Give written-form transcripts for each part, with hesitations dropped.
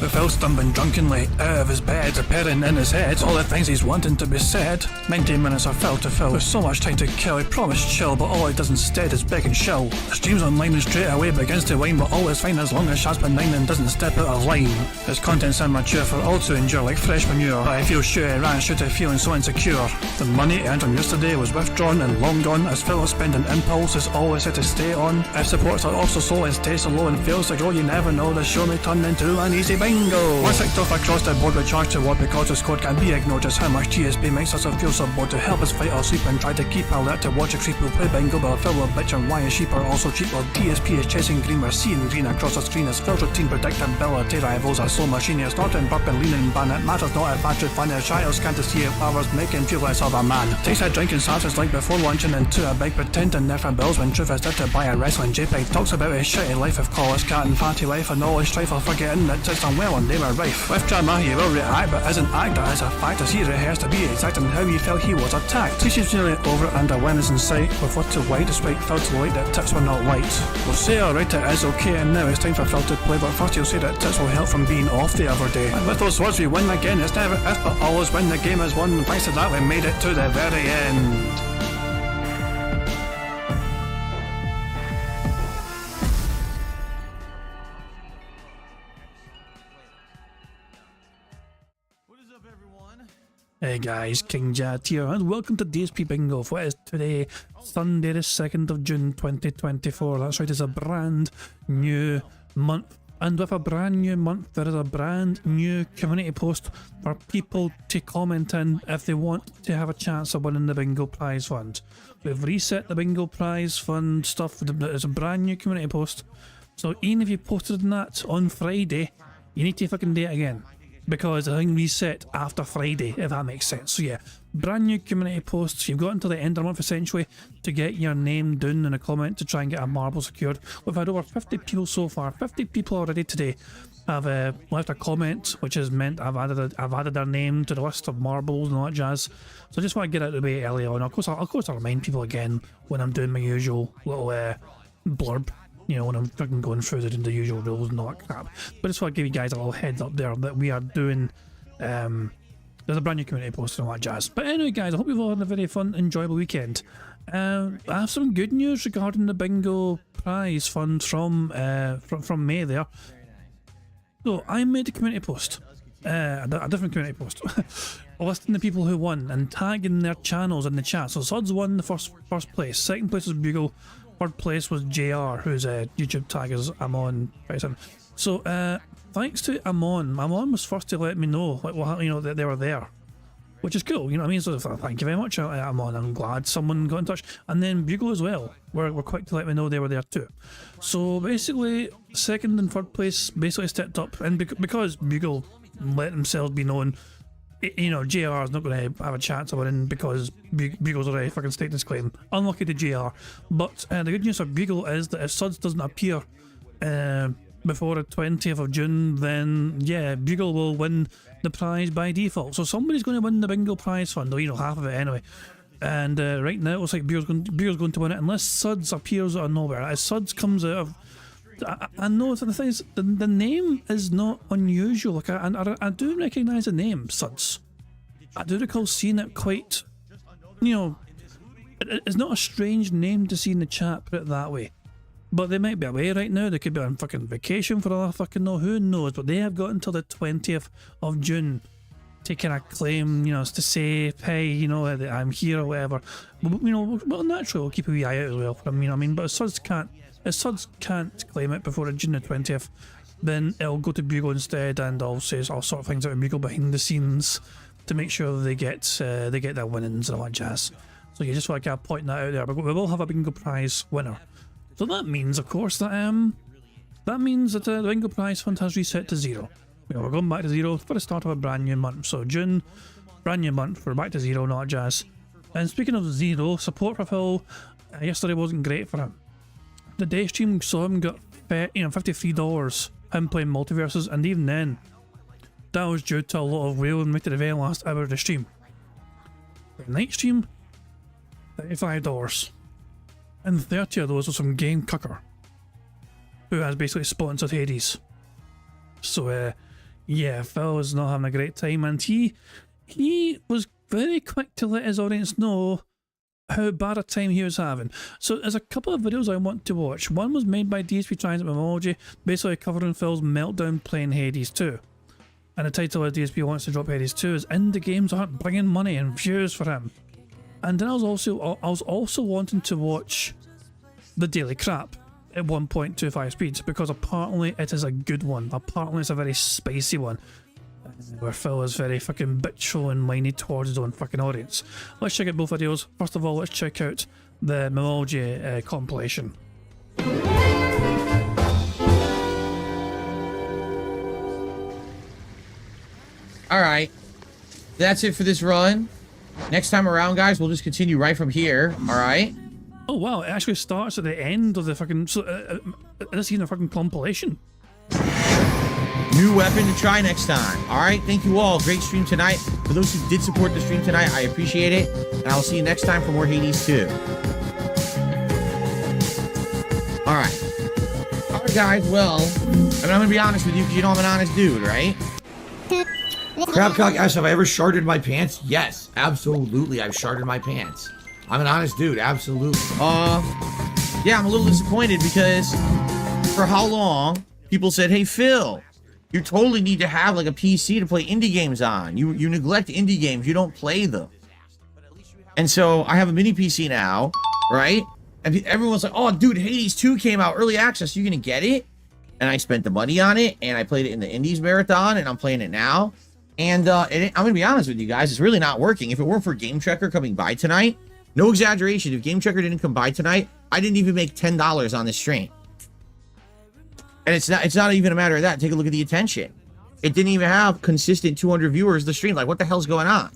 with Phil stumbling drunkenly out of his bed, appearing in his head all the things he's wanting to be said. 19 minutes of Phil to Phil, with so much time to kill. He promised chill, but all he does instead is beg and show. The stream's online and straight away begins to whine, but all is fine as long as Shaz benign and doesn't step out of line. His content's immature for all to endure like fresh manure, but I feel sure he ran straight to feeling so insecure. The money earned on yesterday was withdrawn and long gone, as Phil's spending impulse is always set to stay on. If supports are also slow and stays so low and fails to grow, you never know, the show may turn into an easy bingo. Once kicked off across the board with charge to what because his code can't be ignored, just how much DSP makes us feel so bored. To help us fight or sleep and try to keep alert to watch a creep who play bingo, but Phil will bitch and why his sheep are also cheap, while DSP is chasing green. We're seeing green across the screen as Phil's routine predictability rivals are slow machine. It's not in burp and leaning ban, it matters not if battery fun is child can't see if hours make him feel less of a man. Takes a drink and starts his like before lunching into a big pretending there for bills when truth is there to buy a wrestling JPEG. Talks about his shitty life of call his cat and fatty life and all his strife while forgetting that it's unwell and they were rife. With drama he will react but isn't act, that is a fact as he rehearsed to be exact in how he felt he was attacked. He seems nearly over it and a win is in sight, with what to white despite Phil to light that tips were not white. We'll say alright it is okay and now it's time for Phil to play, but first he'll say that tips will help from being off the other day. And with those words we win again, it's never if but always when the game is won. Thanks to that we made it to the very end. Hey guys, King Jad here and welcome to DSP Bingo for what is today, Sunday the 2nd of June 2024. That's right, it's a brand new month, and with a brand new month there is a brand new community post for people to comment in if they want to have a chance of winning the Bingo Prize Fund. We've reset the Bingo Prize Fund stuff, it's a brand new community post, so even if you posted in that on Friday, you need to fucking do it again, because the thing reset after Friday, if that makes sense. So yeah, brand new community posts. You've got until the end of the month essentially to get your name down in a comment to try and get a marble secured. We've had over 50 people so far. 50 people already today have left a comment, which has meant I've added their name to the list of marbles and all that jazz. So I just want to get out of the way early on. Of course I'll remind people again when I'm doing my usual little blurb. You know, when I'm fucking going through the usual rules and all that crap. But I just want to give you guys a little heads up there that we are doing, there's a brand new community post and all that jazz. But anyway guys, I hope you've all had a very fun, enjoyable weekend. I have some good news regarding the Bingo Prize Fund from May there. So I made a community post, a different community post, listing the people who won and tagging their channels in the chat. So Suds won the first place, second place was Bugle, third place was JR, whose YouTube tag is Amon. So thanks to Amon was first to let me know, like, well, you know, that they were there, which is cool, you know what I mean? So thank you very much, Amon. I'm glad someone got in touch. And then Bugle as well were quick to let me know they were there too. So basically, second and third place basically stepped up, and because Bugle let themselves be known, you know, JR is not going to have a chance of winning because Bugle's already fucking stated his claim. Unlucky to JR. But the good news for Bugle is that if Suds doesn't appear before the 20th of June, then yeah, Bugle will win the prize by default. So somebody's going to win the Bingo Prize Fund, or you know, half of it anyway. And right now it looks like Bugle's going to win it unless Suds appears out of nowhere. As Suds comes out of, I know the thing is, the name is not unusual. Like I do recognise the name Suds. I do recall seeing it quite, you know, it's not a strange name to see in the chat, put it that way. But they might be away right now. They could be on fucking vacation for all I fucking know. Who knows? But they have got until the 20th of June to kind of claim, you know, to say, hey, you know, that I'm here or whatever. But, you know, well, naturally we'll keep a wee eye out as well for them. You know what I mean? But if Suds can't claim it before June the 20th, then it'll go to Bugle instead, and I'll sort things out with Bugle behind the scenes to make sure they get their winnings and all that jazz. So you just want to kind of point that out there. But we will have a Bingo Prize winner. So that means, of course, that the Bingo Prize Fund has reset to 0. You know, we're going back to 0 for the start of a brand new month. So June, brand new month, we're back to 0, not jazz. And speaking of 0, support for Phil yesterday wasn't great for him. The day stream saw him get $53, him playing multiverses, and even then, that was due to a lot of wailing right to the very last hour of the stream. The night stream, $35. And 30 of those was from Game Cucker, who has basically sponsored Hades. So Yeah, Phil was not having a great time, and he was very quick to let his audience know how bad a time he was having. So there's a couple of videos I want to watch. One was made by DSP Transit Memology, basically covering Phil's meltdown playing Hades 2. And the title of DSP wants to drop Hades 2 is Indie Games Aren't Bringing Money and Views for him. And then I was also wanting to watch The Daily Crap at 1.25 speed, because apparently it is a good one. Apparently it's a very spicy one, where Phil is very fucking bitchful and whiny towards his own fucking audience. Let's check out both videos. First of all, let's check out the Memology compilation. Alright, that's it for this run. Next time around, guys, we'll just continue right from here, alright? Oh wow, it actually starts at the end of the fucking... So, this is even a fucking compilation. New weapon to try next time. Alright, thank you all. Great stream tonight. For those who did support the stream tonight, I appreciate it. And I'll see you next time for more Hades 2. Alright. Alright, guys, well, I'm gonna be honest with you, because you know I'm an honest dude, right? Crabcock asks, have I ever sharded my pants? Yes, absolutely, I've sharded my pants. I'm an honest dude, absolutely. Yeah, I'm a little disappointed because for how long people said, hey, Phil, you totally need to have like a PC to play indie games on. You neglect indie games, you don't play them. And so I have a mini PC now, right? And everyone's like, oh, dude, Hades 2 came out, early access, you gonna get it? And I spent the money on it, and I played it in the Indies Marathon, and I'm playing it now. And I'm gonna be honest with you guys, it's really not working. If it weren't for Game Checker coming by tonight, no exaggeration, if Game Checker didn't come by tonight, I didn't even make $10 on this stream. And it's not even a matter of that. Take a look at the attention. It didn't even have consistent 200 viewers the stream. Like, what the hell's going on?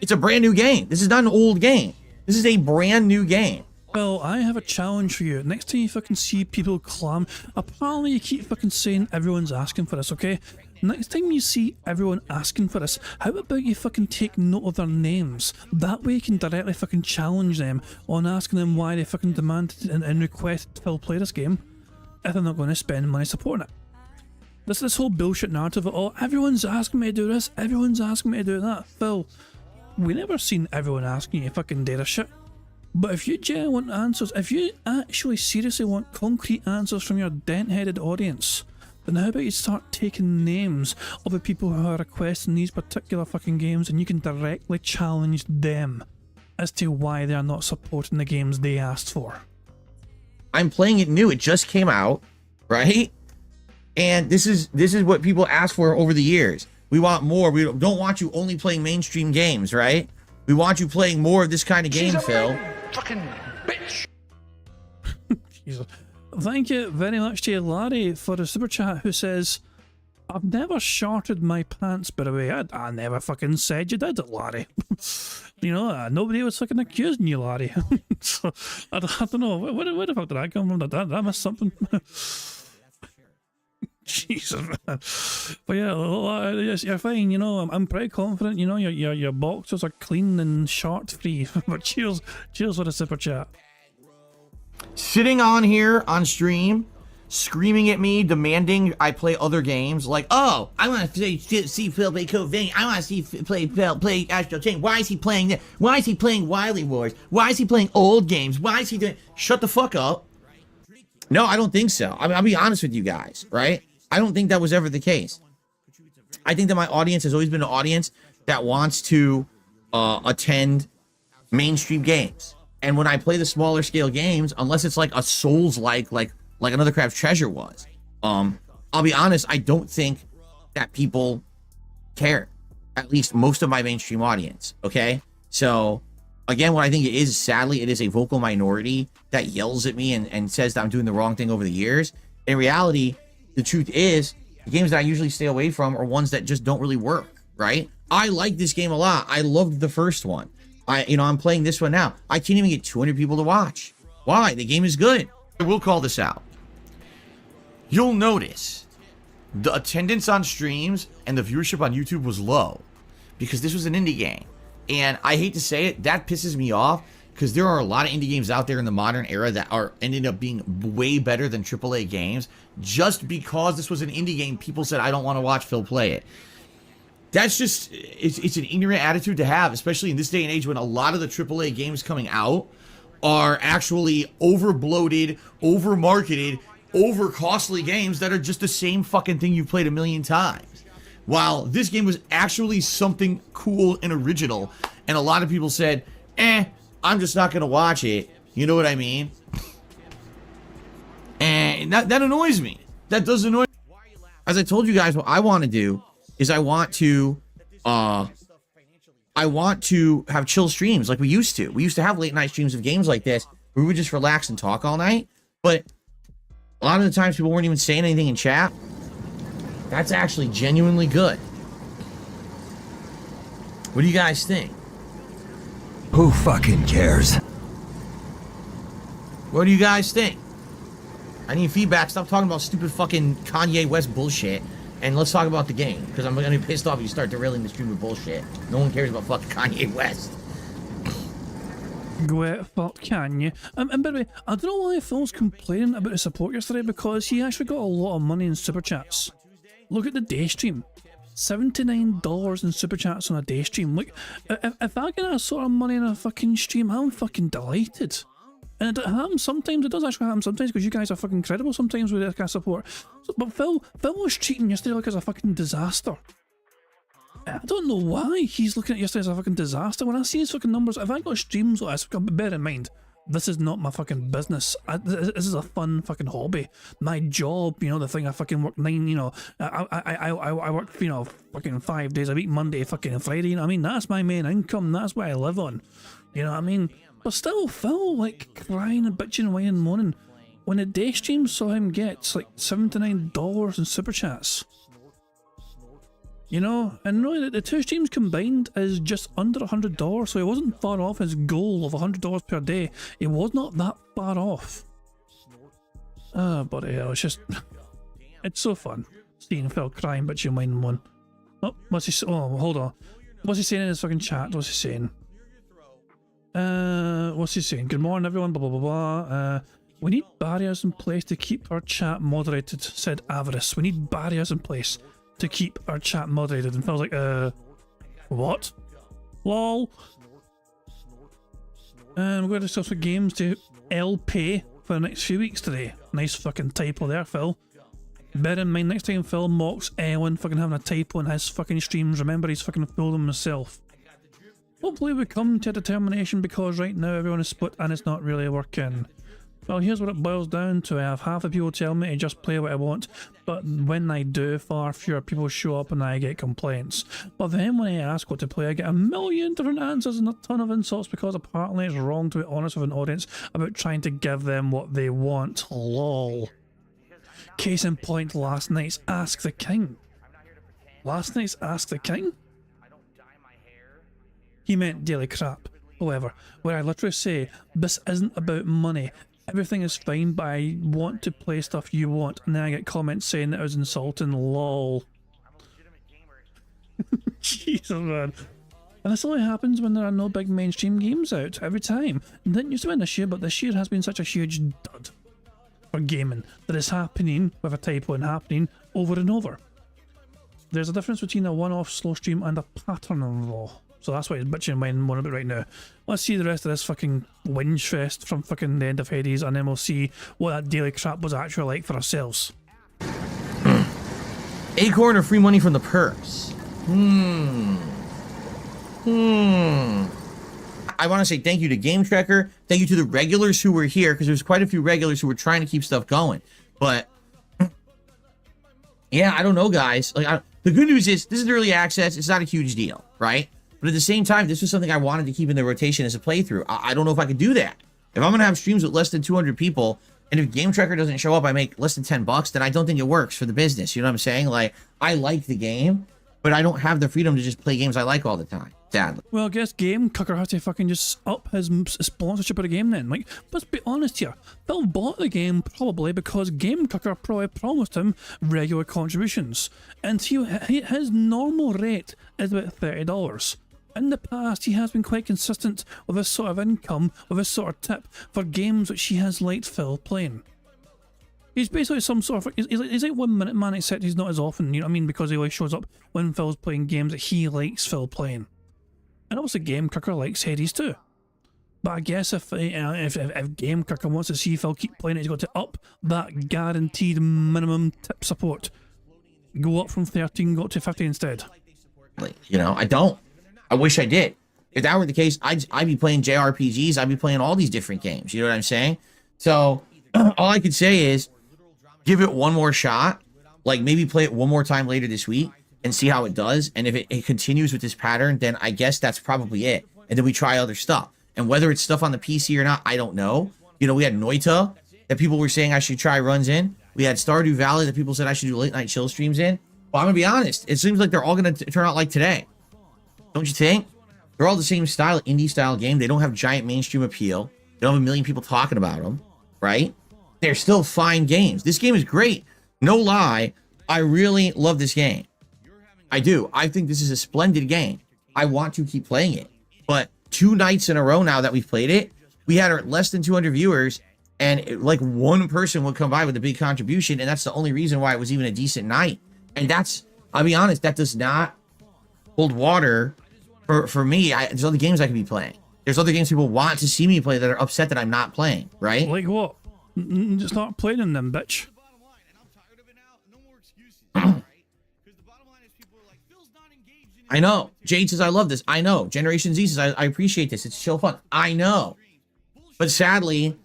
It's a brand new game. This is not an old game. This is a brand new game. Well, I have a challenge for you. Next time you fucking see people clam, apparently you keep fucking saying everyone's asking for this, okay? Next time you see everyone asking for this, how about you fucking take note of their names? That way you can directly fucking challenge them on asking them why they fucking demanded and requested Phil play this game if they're not going to spend money supporting it. This whole bullshit narrative of, oh, everyone's asking me to do this, everyone's asking me to do that. Phil, we never seen everyone asking you fucking data shit. But if you genuinely want answers, if you actually seriously want concrete answers from your dent-headed audience, then how about you start taking names of the people who are requesting these particular fucking games, and you can directly challenge them as to why they are not supporting the games they asked for. I'm playing it new. It just came out, right? And this is what people ask for over the years. We want more. We don't want you only playing mainstream games, right? We want you playing more of this kind of game, Phil. Fucking bitch. Jesus. Thank you very much to Larry for the super chat, who says, I've never shorted my pants, by the way. I never fucking said you did it, Larry. You know, nobody was fucking accusing you, Larry. So, I don't know, where the fuck did I come from? Did I miss something? Jesus, man. But yeah, you're fine, you know, I'm pretty confident, you know, your boxers are clean and short free. But cheers for the super chat. Sitting on here on stream, screaming at me, demanding I play other games, like, oh, I want to see Phil play Code Vein. I want to see Phil play Astral Chain. Why is he playing this? Why is he playing Wily Wars? Why is he playing old games? Why is he doing... Shut the fuck up. No, I don't think so. I mean, I'll be honest with you guys, right? I don't think that was ever the case. I think that my audience has always been an audience that wants to attend mainstream games. And when I play the smaller scale games, unless it's like a Souls-like, like Another Craft's Treasure was, I'll be honest, I don't think that people care. At least most of my mainstream audience, okay? So, again, what I think it is, sadly, it is a vocal minority that yells at me and says that I'm doing the wrong thing over the years. In reality, the truth is, the games that I usually stay away from are ones that just don't really work, right? I like this game a lot. I loved the first one. I'm playing this one now. I can't even get 200 people to watch. Why? The game is good. I will call this out. You'll notice the attendance on streams and the viewership on YouTube was low because this was an indie game. And I hate to say it, that pisses me off because there are a lot of indie games out there in the modern era that are ended up being way better than AAA games. Just because this was an indie game, people said, I don't want to watch Phil play it. That's just, it's an ignorant attitude to have, especially in this day and age when a lot of the AAA games coming out are actually over-bloated, over-marketed, over-costly games that are just the same fucking thing you've played a million times. While this game was actually something cool and original, and a lot of people said, I'm just not going to watch it. You know what I mean? And that annoys me. That does annoy me. As I told you guys, what I want to do is I want to have chill streams like we used to. We used to have late night streams of games like this where we would just relax and talk all night. But a lot of the times people weren't even saying anything in chat. That's actually genuinely good. What do you guys think? Who fucking cares? What do you guys think? I need feedback. Stop talking about stupid fucking Kanye West bullshit. And let's talk about the game. Because I'm going to be pissed off if you start derailing the stream with bullshit. No one cares about fucking Kanye West. Go out, fuck Kanye. And by the way, I don't know why Phil's complaining about the support yesterday, because he actually got a lot of money in super chats. Look at the day stream. $79 in super chats on a day stream. Look, if I get that sort of money in a fucking stream, I'm fucking delighted. And it happens sometimes. It does actually happen sometimes, because you guys are fucking incredible sometimes with that kind of support. But Phil was treating yesterday like as a fucking disaster. I don't know why he's looking at yesterday as a fucking disaster. When I see his fucking numbers, if I got streams like this, bear in mind, this is not my fucking business. This is a fun fucking hobby. My job, you know, the thing I fucking work I work, fucking 5 days a week, Monday, fucking Friday, you know what I mean? That's my main income. That's what I live on. You know what I mean? But still, Phil, like, crying and bitching and whining and moaning when the day stream saw him get, like, $79 in super chats. You know, and really, the two streams combined is just under $100, so he wasn't far off his goal of $100 per day. It was not that far off. But yeah, it's just, it's so fun seeing Phil crying, bitching and whining and moaning. Oh, what's he? Oh, hold on. What's he saying in his fucking chat? What's he saying? What's he saying? Good morning, everyone. Blah blah blah blah. We need barriers in place to keep our chat moderated, said Avarice. We need barriers in place to keep our chat moderated. And Phil's like, what? Lol. We're going to discuss the games to LP for the next few weeks today. Nice fucking typo there, Phil. Bear in mind, next time Phil mocks Ellen fucking having a typo in his fucking streams, remember he's fucking fooled himself. Hopefully we come to a determination, because right now everyone is split and it's not really working. Well, here's what it boils down to. I have half the people tell me to just play what I want, but when I do, far fewer people show up and I get complaints. But then when I ask what to play, I get a million different answers and a ton of insults, because apparently it's wrong to be honest with an audience about trying to give them what they want. Lol. Case in point, last night's Ask the King. Last night's Ask the King? He meant daily crap, however, where I literally say, this isn't about money, everything is fine, but I want to play stuff you want, and then I get comments saying that I was insulting, lol. Jesus, man. And this only happens when there are no big mainstream games out, every time. And didn't used to win this year, but this year has been such a huge dud for gaming that is happening, with a typo and happening, over and over. There's a difference between a one-off slow stream and a pattern of law. So that's what he's bitching and whining about right now. Let's see the rest of this fucking whinge fest from fucking the end of Hades, and then we'll see what that daily crap was actually like for ourselves. Acorn or free money from the purse? I want to say thank you to Game Tracker. Thank you to the regulars who were here, because there's quite a few regulars who were trying to keep stuff going. But yeah, I don't know, guys. Like, the good news is this is early access. It's not a huge deal, right? But at the same time, this was something I wanted to keep in the rotation as a playthrough. I don't know if I could do that. If I'm going to have streams with less than 200 people, and if Game Tracker doesn't show up, I make less than $10, then I don't think it works for the business. You know what I'm saying? Like, I like the game, but I don't have the freedom to just play games I like all the time, sadly. Well, I guess Game Cucker has to fucking just up his sponsorship of the game then. Like, let's be honest here. Phil bought the game probably because Game Cucker probably promised him regular contributions. And his normal rate is about $30. In the past, he has been quite consistent with this sort of income, with this sort of tip for games which he has liked Phil playing. He's basically some sort of, he's like 1 minute man, except he's not as often, you know what I mean, because he always shows up when Phil's playing games that he likes Phil playing. And obviously Game Cooker likes Hades too. But I guess if Game Cooker wants to see Phil keep playing it, he's got to up that guaranteed minimum tip support. Go up from 13, go up to 50 instead. You know, I don't. I wish I did. If that were the case, I'd be playing JRPGs. I'd be playing all these different games. You know what I'm saying? So all I could say is give it one more shot. Like maybe play it one more time later this week and see how it does. And if it continues with this pattern, then I guess that's probably it. And then we try other stuff. And whether it's stuff on the PC or not, I don't know. You know, we had Noita that people were saying I should try runs in. We had Stardew Valley that people said I should do late night chill streams in. Well, I'm going to be honest. It seems like they're all going to turn out like today. Don't you think? They're all the same style, indie style game. They don't have giant mainstream appeal. They don't have a million people talking about them, right? They're still fine games. This game is great. No lie. I really love this game. I do. I think this is a splendid game. I want to keep playing it. But 2 nights in a row now that we've played it, we had less than 200 viewers, and like one person would come by with a big contribution, and that's the only reason why it was even a decent night. And that's, I'll be honest, that does not hold water for me. There's other games I could be playing. There's other games people want to see me play that are upset that I'm not playing, right? Like what? Just not playing in them, bitch. I know. Jade says, I love this. I know. Generation Z says, I appreciate this. It's chill fun. I know. But sadly...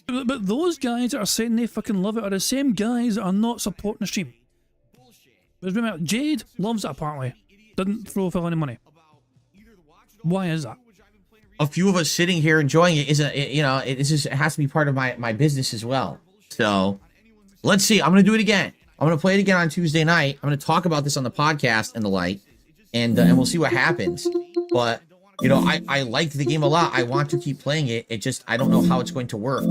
But those guys that are saying they fucking love it are the same guys that are not supporting the stream. But remember, Jade loves it apparently. Didn't throw Phil any money. Why is that? A few of us sitting here enjoying it isn't, you know, it has to be part of my business as well. So, let's see. I'm going to do it again. I'm going to play it again on Tuesday night. I'm going to talk about this on the podcast and the like. And we'll see what happens. But, you know, I liked the game a lot. I want to keep playing it. It just, I don't know how it's going to work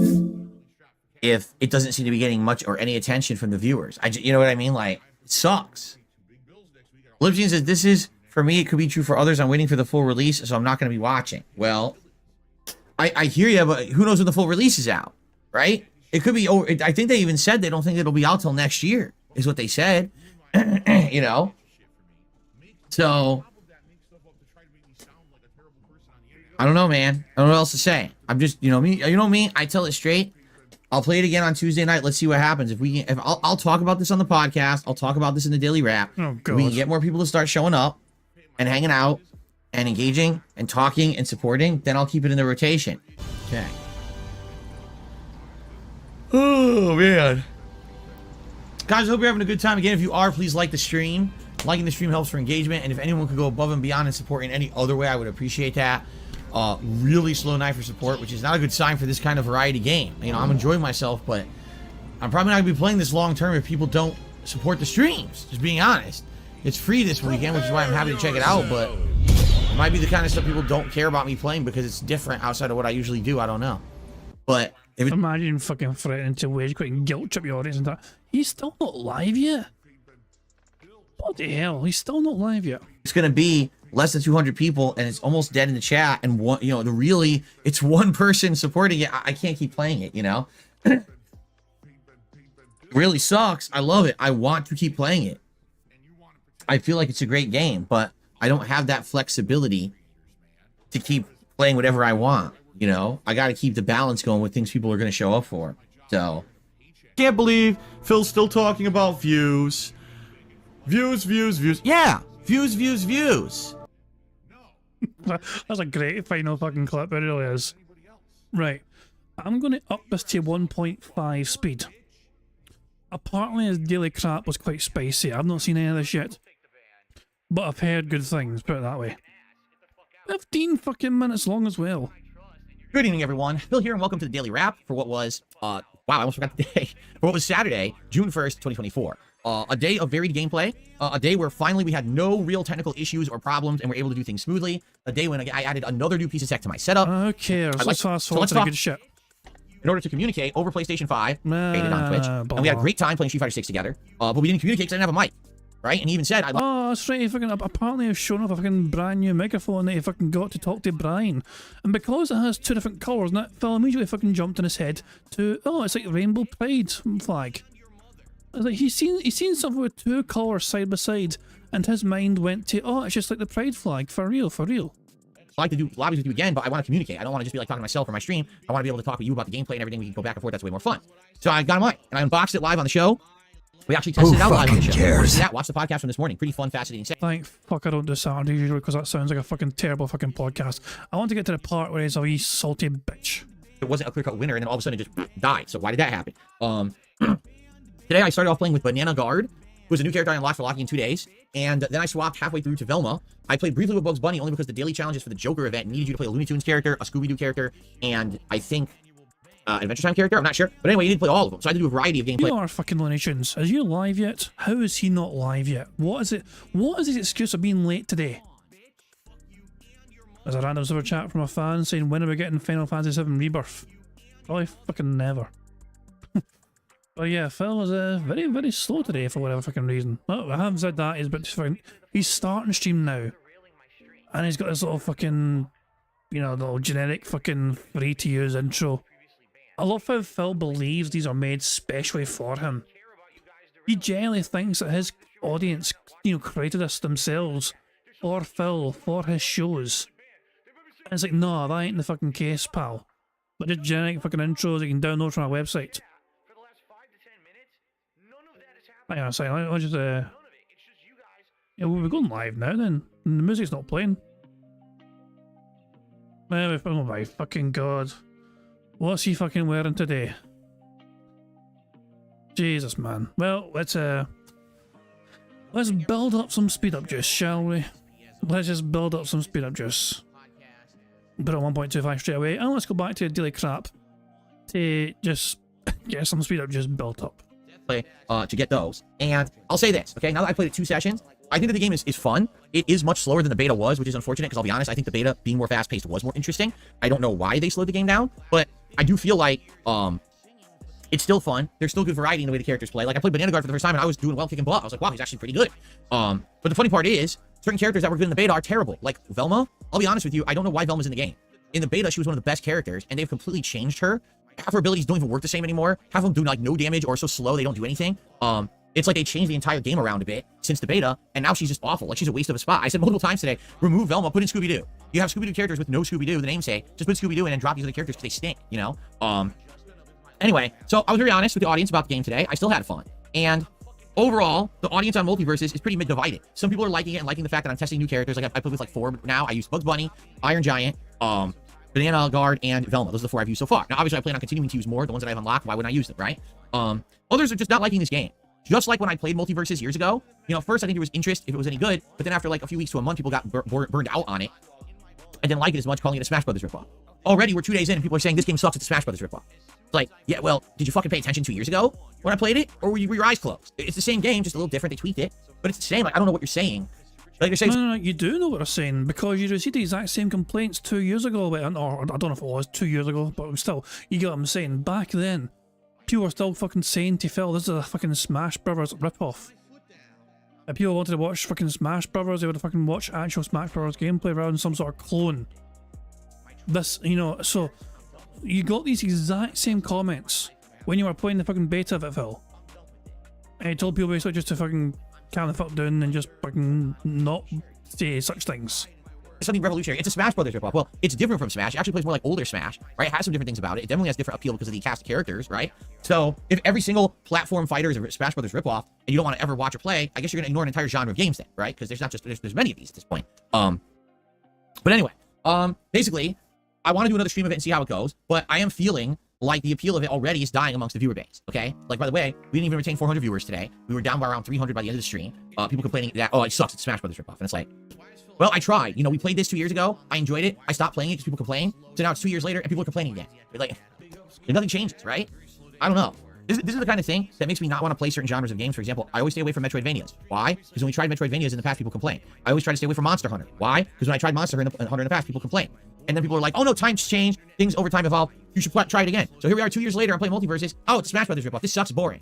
if it doesn't seem to be getting much or any attention from the viewers. You know what I mean? Like, it sucks. Libsyn says, this is, for me, it could be true for others. I'm waiting for the full release, so I'm not going to be watching. Well, I hear you, but who knows when the full release is out, right? It could be, I think they even said they don't think it'll be out till next year, is what they said. You know? So, I don't know, man. I don't know what else to say. I'm just, you know me, I tell it straight. I'll play it again on Tuesday night. Let's see what happens. If I'll talk about this on the podcast. I'll talk about this in the daily wrap. Oh, God. We can get more people to start showing up and hanging out and engaging and talking and supporting, then I'll keep it in the rotation. Okay. Oh, man. Guys, I hope you're having a good time. Again, if you are, please like the stream. Liking the stream helps for engagement, and if anyone could go above and beyond and support in any other way, I would appreciate that. Really slow night for support, which is not a good sign for this kind of variety game. You know, I'm enjoying myself, but I'm probably not going to be playing this long term if people don't support the streams, just being honest. It's free this weekend, which is why I'm happy to check it out, but it might be the kind of stuff people don't care about me playing because it's different outside of what I usually do. I don't know. But if imagine fucking threatening to wage quit and guilt trip your audience and that. He's still not live yet. Bloody hell, he's still not live yet. It's going to be less than 200 people and it's almost dead in the chat, and one, you know, it's one person supporting it. I can't keep playing it, you know. It really sucks. I love it. I want to keep playing it. I feel like it's a great game, but I don't have that flexibility to keep playing whatever I want, you know. I got to keep the balance going with things people are going to show up for. So Can't believe Phil's still talking about views. Views. Yeah, views. That's a great final fucking clip, it really is. Right, I'm going to up this to 1.5 speed. Apparently his daily crap was quite spicy. I've not seen any of this yet, but I've heard good things, put it that way. 15 fucking minutes long as well. good evening, everyone. Phil here, and welcome to the Daily Wrap for what was, wow, I almost forgot the day. For what was Saturday, June 1st, 2024. A day of varied gameplay. A day where finally we had no real technical issues or problems, and we're able to do things smoothly. A day when I added another new piece of tech to my setup. Okay, let's fast forward to the good shit. In order to communicate over PlayStation 5, faded on Twitch, and we had a great time playing Street Fighter 6 together. But we didn't communicate because I didn't have a mic, right? And he even said, I Oh, that's right. He fucking apparently has shown off a fucking brand new microphone that he fucking got to talk to Brian, and because it has 2 different colours, and that fell immediately fucking jumped in his head to, oh, it's like a rainbow pride flag. I was like, he's seen something with 2 colours side by side, and his mind went to, oh, it's just like the pride flag, for real, for real. like to do lobbies with you again, but I want to communicate. I don't want to just be like talking to myself or my stream. I want to be able to talk with you about the gameplay and everything. We can go back and forth. That's way more fun. So I got him on, and I unboxed it live on the show. We actually tested it out live on the show. Cares? Yeah, watch the podcast from this morning. Pretty fun, fascinating. Thank fuck I don't do Saturdays usually because that sounds like a fucking terrible fucking podcast. I want to get to the part where he's a wee salty bitch. It wasn't a clear-cut winner, and then all of a sudden it just died. So why did that happen? Today I started off playing with Banana Guard, who was a new character I unlocked for locking in 2 days, and then I swapped halfway through to Velma. I played briefly with Bugs Bunny only because the daily challenges for the Joker event needed you to play a Looney Tunes character, a Scooby-Doo character, and I think Adventure Time character. I'm not sure, but anyway, you didn't play all of them, so I had to do a variety of gameplay. You are fucking Looney Tunes. Is you live yet? How is he not live yet? What is it? What is his excuse of being late today? There's a random super chat from a fan saying, when are we getting Final Fantasy VII Rebirth? Probably fucking never. But yeah, Phil was very, very slow today for whatever fucking reason. Oh, I haven't said that, he's starting stream now. And he's got this little fucking, you know, little generic fucking free to use intro. I love how Phil believes these are made specially for him. He genuinely thinks that his audience, you know, created this themselves for Phil, for his shows. And it's like, no, that ain't the fucking case, pal. But just generic fucking intros that you can download from our website. Hang on a second, I'll just, yeah, we're going live now then. The music's not playing. Oh my fucking god. What's he fucking wearing today? Jesus, man. Well, let's build up some speed up juice, shall we? Let's just build up some speed up juice. Put it on 1.25 straight away, and let's go back to daily crap to just get some speed up juice built up. To get those. And I'll say this, okay? Now that I played it 2 sessions, I think that the game is fun. It is much slower than the beta was, which is unfortunate because I'll be honest, I think the beta being more fast-paced was more interesting. I don't know why they slowed the game down, but I do feel like it's still fun. There's still good variety in the way the characters play. Like I played Banana Guard for the first time and I was doing well kicking butt. I was like, wow, he's actually pretty good. But the funny part is, certain characters that were good in the beta are terrible. Like Velma, I'll be honest with you, I don't know why Velma's in the game. In the beta, she was one of the best characters, and they've completely changed her. Half her abilities don't even work the same anymore. Half of them do like no damage or are so slow they don't do anything. It's like they changed the entire game around a bit since the beta, and now she's just awful. Like she's a waste of a spot. I said multiple times today, remove Velma, put in Scooby-Doo. You have Scooby-Doo characters with no Scooby-Doo, the namesake. Just put Scooby-Doo in and drop these other characters because they stink, you know? Anyway, so I was very honest with the audience about the game today. I still had fun. And overall, the audience on Multiverses is pretty mid-divided. Some people are liking it and liking the fact that I'm testing new characters. Like I played with like 4 now. I used Bugs Bunny, Iron Giant, Banana Guard, and Velma. Those are the 4 I've used so far. Now, obviously, I plan on continuing to use more. The ones that I've unlocked, why wouldn't I use them, right? Others are just not liking this game. Just like when I played Multiverses years ago. You know, first I think there was interest if it was any good, but then after like a few weeks to a month, people got burned out on it and didn't like it as much, calling it a Smash Brothers ripoff. Already, we're 2 days in and people are saying this game sucks, it's a Smash Brothers ripoff. It's like, yeah, well, did you fucking pay attention 2 years ago when I played it? Or were your eyes closed? It's the same game, just a little different. They tweaked it, but it's the same. Like, I don't know what you're saying. Like you're saying, no, you do know what I'm saying, because you received the exact same complaints 2 years ago, or I don't know if it was 2 years ago, but still, you get what I'm saying. Back then, people were still fucking saying to Phil, this is a fucking Smash Brothers ripoff. If people wanted to watch fucking Smash Brothers, they would have fucking watched actual Smash Brothers gameplay rather than some sort of clone. This, you know, so you got these exact same comments when you were playing the fucking beta of it, Phil. And you told people basically just to fucking calm the fuck down and just fucking not say such things. it's something revolutionary. It's a Smash Brothers ripoff. Well, it's different from Smash. It actually plays more like older Smash, right? It has some different things about it. It definitely has different appeal because of the cast of characters, right? So if every single platform fighter is a Smash Brothers ripoff, and you don't want to ever watch or play, I guess you're gonna ignore an entire genre of games then, right? Because there's not just there's many of these at this point. But anyway, basically, I want to do another stream of it and see how it goes. But I am feeling like the appeal of it already is dying amongst the viewer base, okay? Like, by the way, we didn't even retain 400 viewers today. We were down by around 300 by the end of the stream. People complaining that, oh, it sucks, it's Smash Brothers ripoff. And it's like, well, I tried. You know, we played this 2 years ago. I enjoyed it. I stopped playing it because people complain. So now it's 2 years later and people are complaining again. Like, nothing changes, right? I don't know. This is the kind of thing that makes me not want to play certain genres of games. For example, I always stay away from Metroidvanias. Why? Because when we tried Metroidvanias in the past, people complain. I always try to stay away from Monster Hunter. Why? Because when I tried Monster Hunter in the past, people complain. And then people are like, oh no, times change. Things over time evolve. You should try it again. So here we are 2 years later. I'm playing Multiverses. Oh, it's Smash Brothers ripoff. This sucks. Boring.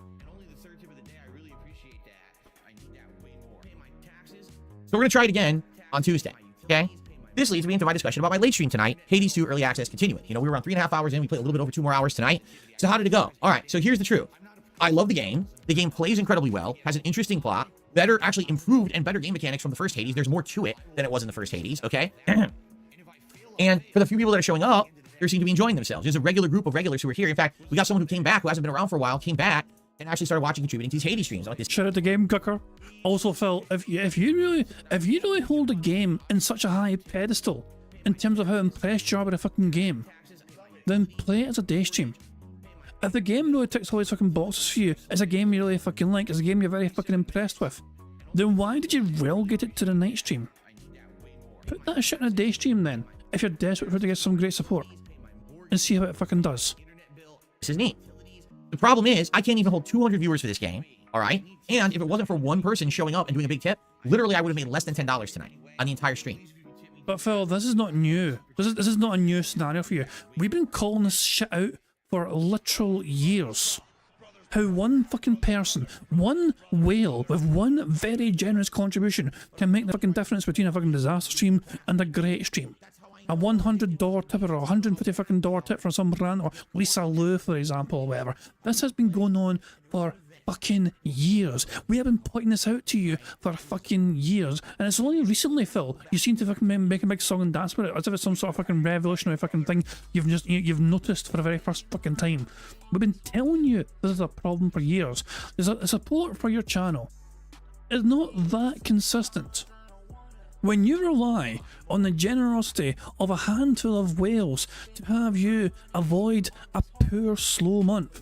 we're going to try it again on Tuesday, okay? This leads me into my discussion about my late stream tonight, Hades 2 Early Access Continuing. You know, we were around 3.5 hours in. We played a little bit over 2 more hours tonight. So how did it go? All right, so here's the truth. I love the game. The game plays incredibly well, has an interesting plot, better, actually improved and better game mechanics from the first Hades. There's more to it than it was in the first Hades, okay? And for the few people that are showing up, they seem to be enjoying themselves. There's a regular group of regulars who are here. In fact, we got someone who came back, who hasn't been around for a while, came back, and actually started watching, contributing to these Hades streams. Like this. Shout out to Game Cooker. Also, Phil, if you really hold a game in such a high pedestal in terms of how impressed you are with a fucking game, then play it as a day stream. If the game really ticks all these fucking boxes for you, it's a game you really fucking like, it's a game you're very fucking impressed with, then why did you relegate it to the night stream? Put that shit in a day stream then, if you're desperate for it to get some great support, and see how it fucking does. This is neat. The problem is, I can't even hold 200 viewers for this game, all right? And if it wasn't for one person showing up and doing a big tip, literally I would have made less than $10 tonight on the entire stream. But Phil, this is not new. This is not a new scenario for you. We've been calling this shit out for literal years. How one fucking person, one whale with one very generous contribution can make the fucking difference between a fucking disaster stream and a great stream. A $100 tip or a $150 fucking dollar tip from some brand, or Lisa Lou, for example, or whatever. This has been going on for fucking years. We have been pointing this out to you for fucking years, and it's only recently, Phil, you seem to fucking make a big song and dance with it, as if it's some sort of fucking revolutionary fucking thing you've noticed for the very first fucking time. We've been telling you this is a problem for years. The support for your channel is not that consistent. When you rely on the generosity of a handful of whales to have you avoid a poor, slow month,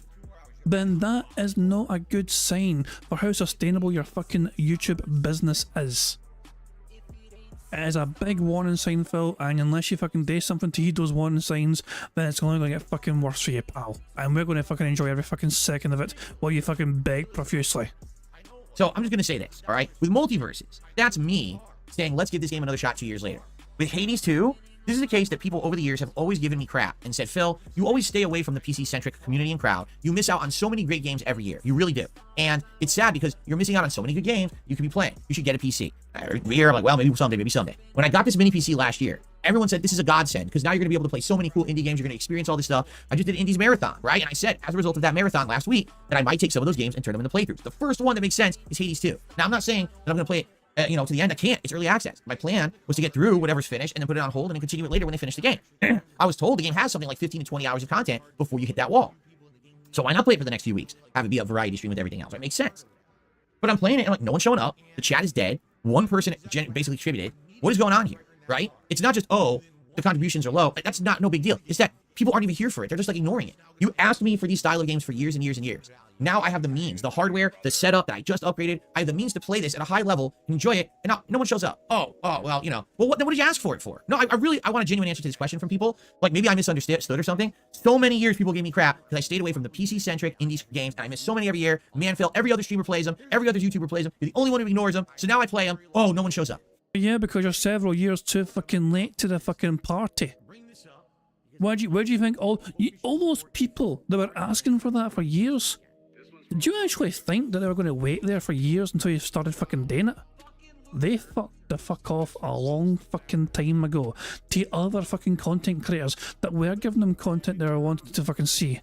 then that is not a good sign for how sustainable your fucking YouTube business is. It is a big warning sign, Phil, and unless you fucking do something to heed those warning signs, then it's only going to get fucking worse for you, pal. And we're going to fucking enjoy every fucking second of it while you fucking beg profusely. So I'm just going to say this, all right? With multiverses, that's me saying, let's give this game another shot 2 years later. With Hades 2, this is a case that people over the years have always given me crap and said, Phil, you always stay away from the PC-centric community and crowd. You miss out on so many great games every year. You really do. And it's sad because you're missing out on so many good games you could be playing. You should get a PC. Here, I'm like, well, maybe someday. When I got this mini PC last year, everyone said this is a godsend because now you're going to be able to play so many cool indie games. You're going to experience all this stuff. I just did Indies Marathon, right? And I said, as a result of that marathon last week, that I might take some of those games and turn them into playthroughs. The first one that makes sense is Hades 2. Now, I'm not saying that I'm going to play it to the end. I can't. It's early access. My plan was to get through whatever's finished and then put it on hold and then continue it later when they finish the game. I was told the game has something like 15 to 20 hours of content before you hit that wall. So why not play it for the next few weeks? Have it be a variety stream with everything else. It makes sense. But I'm playing it and like no one's showing up. The chat is dead. One person basically contributed. What is going on here, right? It's not just, oh, the contributions are low. That's no big deal. It's that people aren't even here for it. They're just like ignoring it. You asked me for these style of games for years and years and years. Now I have the means, the hardware, the setup that I just upgraded. I have the means to play this at a high level and enjoy it. And now no one shows up. Oh, well, well, what did you ask for it for? No, I want a genuine answer to this question from people. Like maybe I misunderstood or something. So many years people gave me crap because I stayed away from the PC-centric indie games and I miss so many every year. Man, Phil, every other streamer plays them. Every other YouTuber plays them. You're the only one who ignores them. So now I play them. Oh, no one shows up. Yeah, because you're several years too fucking late to the fucking party. Where do you think all those people that were asking for that for years, did you actually think that they were going to wait there for years until you started fucking doing it? They fucked the fuck off a long fucking time ago to other fucking content creators that were giving them content they were wanting to fucking see.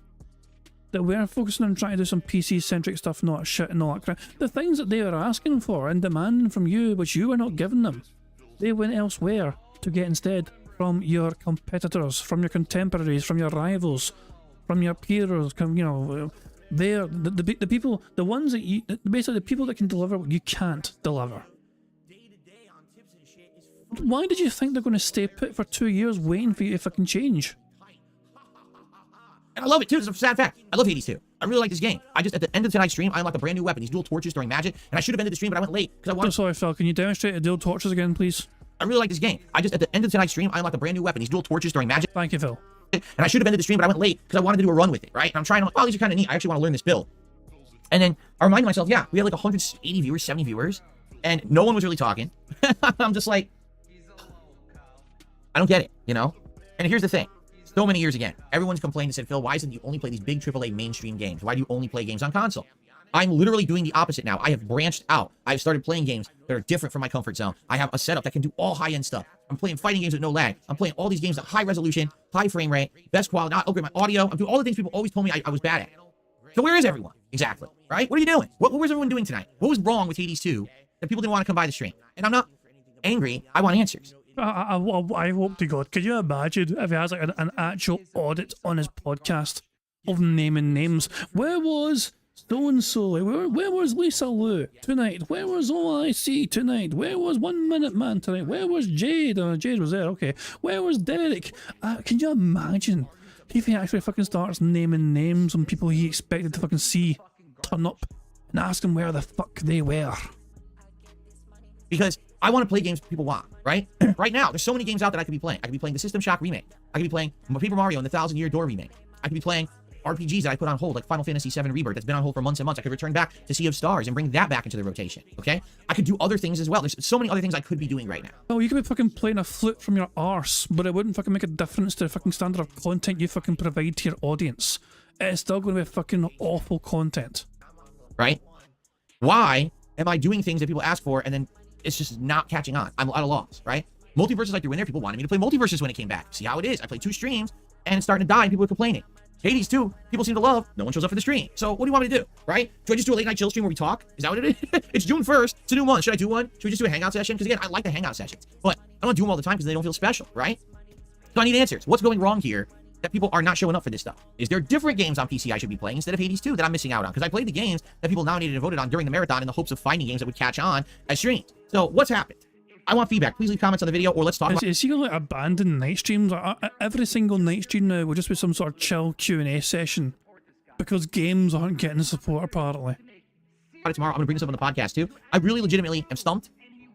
That were focusing on trying to do some PC-centric stuff, not shit and all that crap. The things that they were asking for and demanding from you, which you were not giving them, they went elsewhere to get instead from your competitors, from your contemporaries, from your rivals, from your peers, they're the people, the ones that you, basically the people that can deliver what you can't deliver. Why did you think they're going to stay put for 2 years waiting for you to fucking change? And I love it too. It's a sad fact. I love Hades 2. I really like this game. I just, at the end of tonight's stream, I unlocked a brand new weapon, these dual torches during magic, and I should have ended the stream, but I went late because I wanted. I'm sorry, Phil. Can you demonstrate the dual torches again, please? I really like this game. I just, at the end of tonight's stream, I unlocked a brand new weapon, these dual torches during magic. Thank you, Phil. And I should have ended the stream, but I went late because I wanted to do a run with it, right? And I'm trying, oh, these are kind of neat. I actually want to learn this build. And then I reminded myself, yeah, we had like 180 viewers, 70 viewers, and no one was really talking. I'm just like, I don't get it, And here's the thing. So many years again, everyone's complained and said, Phil, why isn't you only play these big AAA mainstream games? Why do you only play games on console? I'm literally doing the opposite now. I have branched out. I've started playing games that are different from my comfort zone. I have a setup that can do all high-end stuff. I'm playing fighting games with no lag. I'm playing all these games at high resolution, high frame rate, best quality. I upgrade my audio. I'm doing all the things people always told me I was bad at. So where is everyone? Exactly. Right? What are you doing? What was everyone doing tonight? What was wrong with Hades 2 that people didn't want to come by the stream? And I'm not angry. I want answers. I hope to God. Could you imagine if he has like an actual audit on his podcast of naming names? Where was so and so? Where was Lisa Lou tonight? Where was OIC tonight? Where was 1 Minute Man tonight? Where was Jade? Jade was there. Okay. Where was Derek? Can you imagine if he actually fucking starts naming names on people he expected to fucking see turn up and ask him where the fuck they were? Because I want to play games people want, right? Right now, there's so many games out that I could be playing. I could be playing the System Shock remake. I could be playing Paper Mario and the Thousand Year Door remake. I could be playing RPGs that I put on hold, like Final Fantasy VII Rebirth, that's been on hold for months and months. I could return back to Sea of Stars and bring that back into the rotation, okay? I could do other things as well. There's so many other things I could be doing right now. Oh, you could be fucking playing a flute from your arse, but it wouldn't fucking make a difference to the fucking standard of content you fucking provide to your audience. It's still going to be fucking awful content. Right? Why am I doing things that people ask for and then it's just not catching on? I'm at a loss, right? Multiverses I threw in there, people wanted me to play Multiverses when it came back. See how it is. I played 2 streams and it's starting to die and people are complaining. Hades 2, people seem to love. No one shows up for the stream. So what do you want me to do, right? Do I just do a late night chill stream where we talk? Is that what it is? It's June 1st. It's a new month. Should I do one? Should we just do a hangout session? Because again, I like the hangout sessions, but I don't do them all the time because they don't feel special, right? So I need answers. What's going wrong here that people are not showing up for this stuff? Is there different games on PC I should be playing instead of Hades 2 that I'm missing out on? Because I played the games that people nominated and voted on during the marathon in the hopes of finding games that would catch on as streams. So what's happened? I want feedback. Please leave comments on the video or let's talk about Is he going to like abandon night streams? Every single night stream now will just be some sort of chill Q&A session because games aren't getting the support apparently. it tomorrow. I'm going to bring this up on the podcast too. I really legitimately am stumped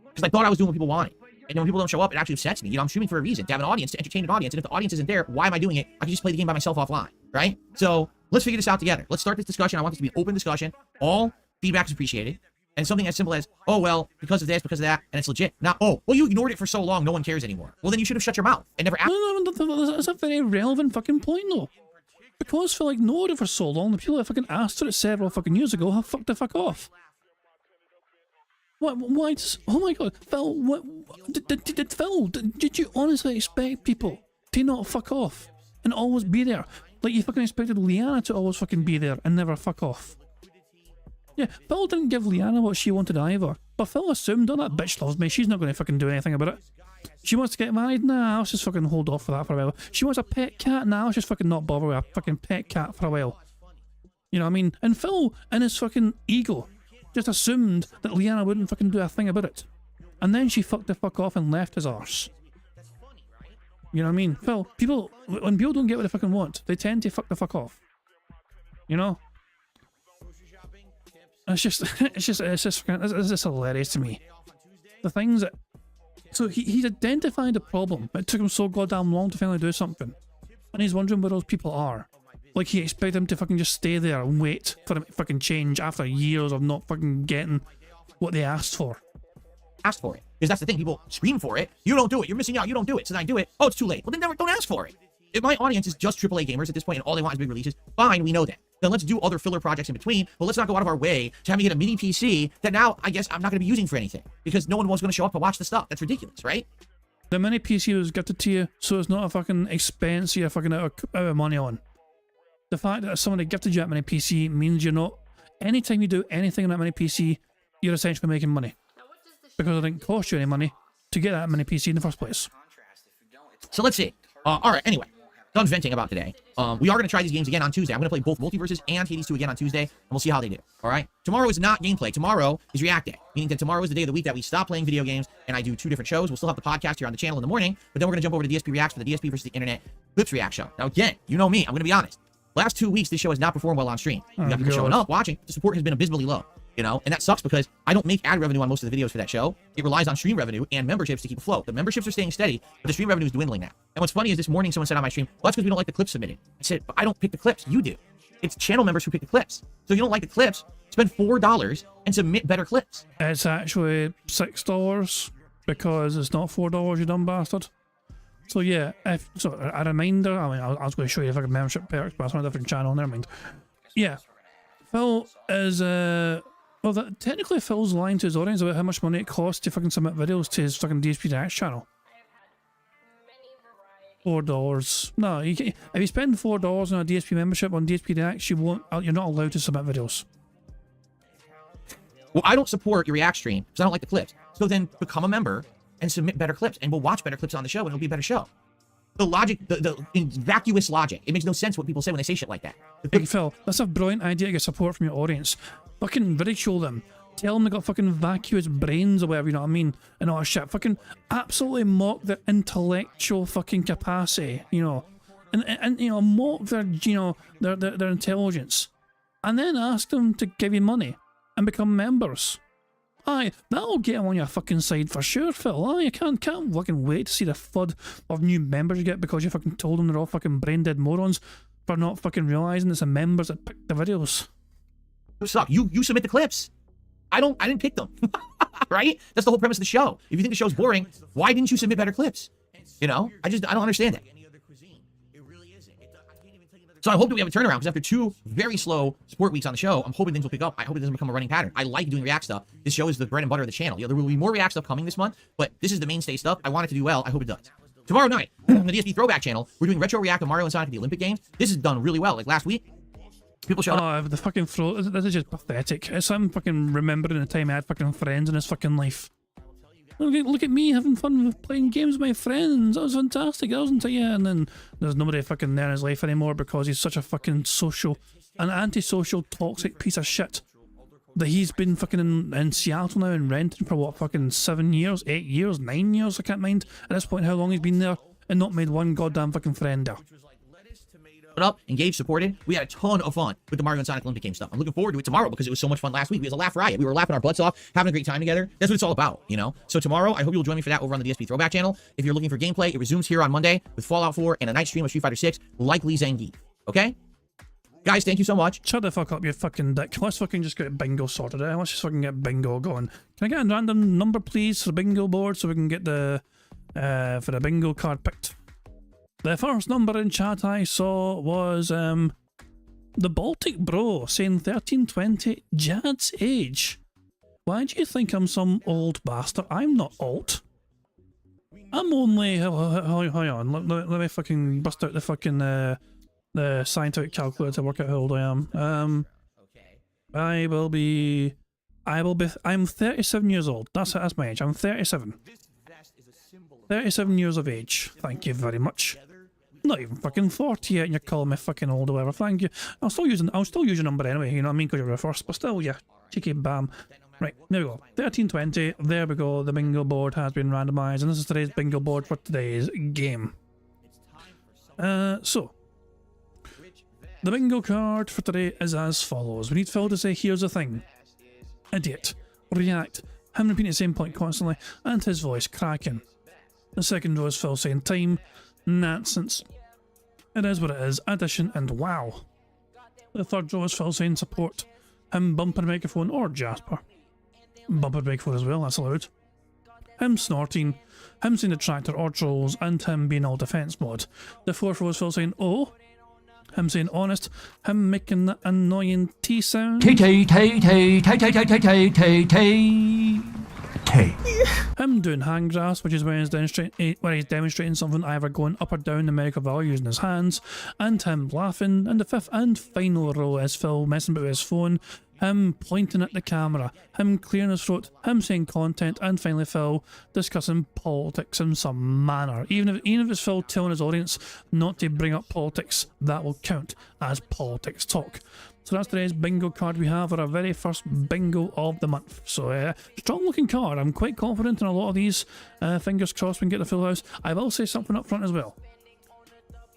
because I thought I was doing what people wanted. And then when people don't show up, it actually upsets me. You know, I'm streaming for a reason, to have an audience, to entertain an audience. And if the audience isn't there, why am I doing it? I can just play the game by myself offline, right? So let's figure this out together. Let's start this discussion. I want this to be an open discussion. All feedback is appreciated. And something as simple as, oh, well, because of this, because of that, and it's legit. Not, oh, well, you ignored it for so long, no one cares anymore. Well, then you should have shut your mouth and never asked. No, that's a very relevant fucking point, though. Because Phil ignored it for so long, the people that fucking asked for it several fucking years ago have fucked the fuck off. Why does... Oh my god, Phil, did you honestly expect people to not fuck off and always be there? Like you fucking expected Liana to always fucking be there and never fuck off. Yeah, Phil didn't give Liana what she wanted either. But Phil assumed, oh, that bitch loves me, she's not going to fucking do anything about it. She wants to get married? Nah, let's just fucking hold off for that for a while. She wants a pet cat? Nah, let's just fucking not bother with a fucking pet cat for a while. You know what I mean? And Phil, in his fucking ego, just assumed that Liana wouldn't fucking do a thing about it. And then she fucked the fuck off and left his arse. You know what I mean? Phil, people, when people don't get what they fucking want, they tend to fuck the fuck off. You know? It's just hilarious to me. The things that... So he's identified the problem. It took him so goddamn long to finally do something. And he's wondering where those people are. Like he expected them to fucking just stay there and wait for them to fucking change after years of not fucking getting what they asked for. Asked for it. Because that's the thing, people scream for it. You don't do it, you're missing out, you don't do it. So then I do it, oh, it's too late. Well, then never, don't ask for it. If my audience is just AAA gamers at this point and all they want is big releases, fine, we know that. Then let's do other filler projects in between, but let's not go out of our way to have me get a mini PC that now, I guess, I'm not going to be using for anything. Because no one was going to show up to watch the stuff. That's ridiculous, right? The mini PC was gifted to you, so it's not a fucking expense you're fucking out of money on. The fact that somebody gifted you that mini PC means you're not... Anytime you do anything on that mini PC, you're essentially making money. Because it didn't cost you any money to get that mini PC in the first place. So let's see. Alright, anyway. Done venting about today. We are going to try these games again on Tuesday. I'm going to play both Multiverses and Hades 2 again on Tuesday, and we'll see how they do. Alright? Tomorrow is not gameplay. Tomorrow is React Day. Meaning that tomorrow is the day of the week that we stop playing video games, and I do 2 different shows. We'll still have the podcast here on the channel in the morning, but then we're going to jump over to DSP Reacts for the DSP versus the Internet Clips React show. Now again, you know me. I'm going to be honest. Last 2 weeks, this show has not performed well on stream. You got people showing up, watching. The support has been abysmally low. You know, and that sucks because I don't make ad revenue on most of the videos for that show. It relies on stream revenue and memberships to keep afloat. The memberships are staying steady, but the stream revenue is dwindling now. And what's funny is this morning someone said on my stream, well, that's because we don't like the clips submitted. I said, but I don't pick the clips. You do. It's channel members who pick the clips. So if you don't like the clips, spend $4 and submit better clips. It's actually $6 because it's not $4, you dumb bastard. So yeah, so a reminder, I mean, I was going to show you if I could membership perks, but it's on a different channel, never mind. Yeah. Phil is well, technically Phil's lying to his audience about how much money it costs to fucking submit videos to his fucking DSP Reacts channel. $4. No, if you spend $4 on a DSP membership on DSP Reacts, you're not allowed to submit videos. Well, I don't support your React stream because I don't like the clips. So then become a member and submit better clips, and we'll watch better clips on the show, and it'll be a better show. The logic, the vacuous logic, it makes no sense what people say when they say shit like that. Hey Phil, that's a brilliant idea to get support from your audience. Fucking ridicule them. Tell them they got fucking vacuous brains or whatever, you know what I mean? And all that shit. Fucking absolutely mock their intellectual fucking capacity, you know. And you know, mock their, you know, their intelligence. And then ask them to give you money and become members. Aye, that'll get them on your fucking side for sure, Phil. Aye, you can't fucking wait to see the flood of new members you get because you fucking told them they're all fucking brain dead morons for not fucking realising it's the members that pick the videos. Suck. You submit the clips. I didn't pick them. Right? That's the whole premise of the show. If you think the show's boring, why didn't you submit better clips? You know? I don't understand that. So I hope that we have a turnaround, because after 2 very slow support weeks on the show, I'm hoping things will pick up. I hope it doesn't become a running pattern. I like doing React stuff. This show is the bread and butter of the channel. You know, there will be more React stuff coming this month, but this is the mainstay stuff. I want it to do well. I hope it does. Tomorrow night, on the DSP Throwback channel, we're doing Retro React of Mario and Sonic at the Olympic Games. This is done really well. Like last week, people showed up. Oh, the fucking throw. This is just pathetic. It's him fucking remembering the time I had fucking friends in his fucking life. Look at me having fun with playing games with my friends. That was fantastic. That wasn't yeah. And then there's nobody fucking there in his life anymore because he's such a fucking an antisocial, toxic piece of shit. That he's been fucking in Seattle now and renting for what, fucking 7 years, 8 years, 9 years, I can't mind at this point how long he's been there and not made one goddamn fucking friend there. Up, engaged, supported. We had a ton of fun with the Mario and Sonic Olympic Game stuff. I'm looking forward to it tomorrow because it was so much fun last week. We was a laugh riot. We were laughing our butts off, having a great time together. That's what it's all about, you know? So tomorrow, I hope you'll join me for that over on the DSP Throwback channel. If you're looking for gameplay, it resumes here on Monday with Fallout 4 and a night stream of Street Fighter 6, likely Zangief. Okay? Guys, thank you so much. Shut the fuck up, you fucking dick. Let's fucking just get bingo sorted out. Let's just fucking get bingo going. Can I get a random number, please, for the bingo board so we can get the for the bingo card picked? The first number in chat I saw was the Baltic Bro saying 1320, Jad's age. Why do you think I'm some old bastard? I'm not old. I'm only... Hang on, let me fucking bust out the fucking the scientific calculator to work out how old I am. I'm 37 years old. That's my age. I'm 37. 37 years of age. Thank you very much. Not even fucking 40 yet, and you're calling me fucking old or whatever. Thank you. I'll still use your number anyway, you know what I mean, because you're the first, but still, yeah. Cheeky bam. Right, there we go. 1320, there we go. The bingo board has been randomised, and this is today's bingo board for today's game. So, the bingo card for today is as follows. We need Phil to say, here's the thing. Idiot. React. Him repeating the same point constantly, and his voice cracking. The second row is Phil saying time. Nonsense. It is what it is. Addition and wow. The third row is Phil saying support. Him bumping a microphone or Jasper. Bumping a microphone as well, that's allowed. Him snorting. Him saying the tractor or trolls, and him being all defense mod. The fourth row is Phil saying oh. Him saying honest. Him making the annoying T sound. T T T T T T T T T T. Him doing hand grasp, which is where he's demonstrating something either going up or down the numerical value using his hands, and him laughing. And the fifth and final row is Phil messing about with his phone, him pointing at the camera, him clearing his throat, him saying content, and finally Phil discussing politics in some manner. Even if it's Phil telling his audience not to bring up politics, that will count as politics talk. So that's today's bingo card we have for our very first bingo of the month. So strong looking card. I'm quite confident in a lot of these. Fingers crossed we can get the full house. I will say something up front as well.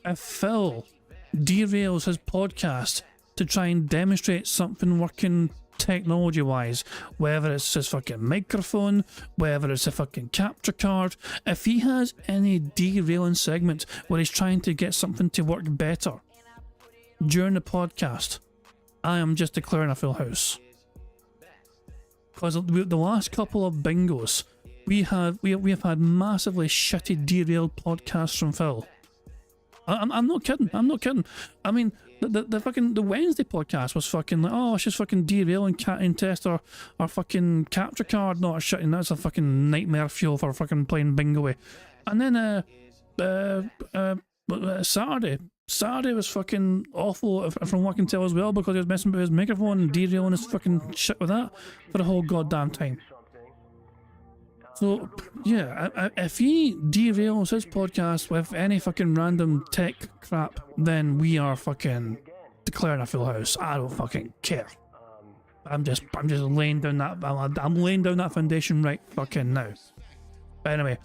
If Phil derails his podcast to try and demonstrate something working technology wise, whether it's his fucking microphone, whether it's a fucking capture card, if he has any derailing segment where he's trying to get something to work better during the podcast, I am just declaring a full house. Because the last couple of bingos, we have had massively shitty derailed podcasts from Phil. I'm not kidding. I'm not kidding. I mean, the fucking the Wednesday podcast was fucking like, oh, it's just fucking derailing cat and test our fucking capture card, not shit, and that's a fucking nightmare fuel for fucking playing bingo with. And then Saturday was fucking awful from what I can tell as well, because he was messing with his microphone and derailing his fucking shit with that for the whole goddamn time. So, yeah, if he derails his podcast with any fucking random tech crap, then we are fucking declaring a full house. I don't fucking care. I'm just laying down that, I'm laying down that foundation right fucking now. But anyway,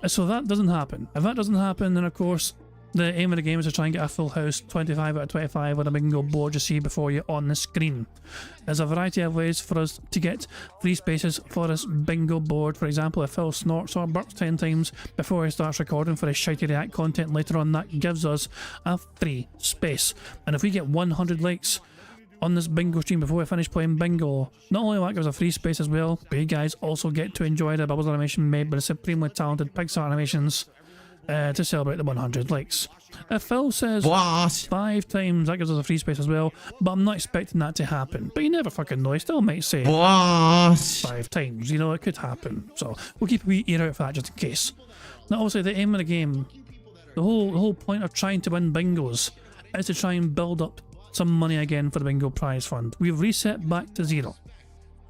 so that doesn't happen. If that doesn't happen, then of course, the aim of the game is to try and get a full house 25 out of 25 on a bingo board you see before you on the screen. There's a variety of ways for us to get free spaces for this bingo board. For example, if Phil snorts or burps 10 times before he starts recording for his shitey react content later on, that gives us a free space. And if we get 100 likes on this bingo stream before we finish playing bingo, not only will that give us a free space as well, but you guys also get to enjoy the Bubbles animation made by the supremely talented Pixar Animations to celebrate the 100 likes. If Phil says Boss. 5 times, that gives us a free space as well, but I'm not expecting that to happen. But you never fucking know, he still might say Boss. 5 times, you know, it could happen. So we'll keep a wee ear out for that just in case. Now obviously the aim of the game, the whole point of trying to win bingos is to try and build up some money again for the bingo prize fund. We've reset back to 0.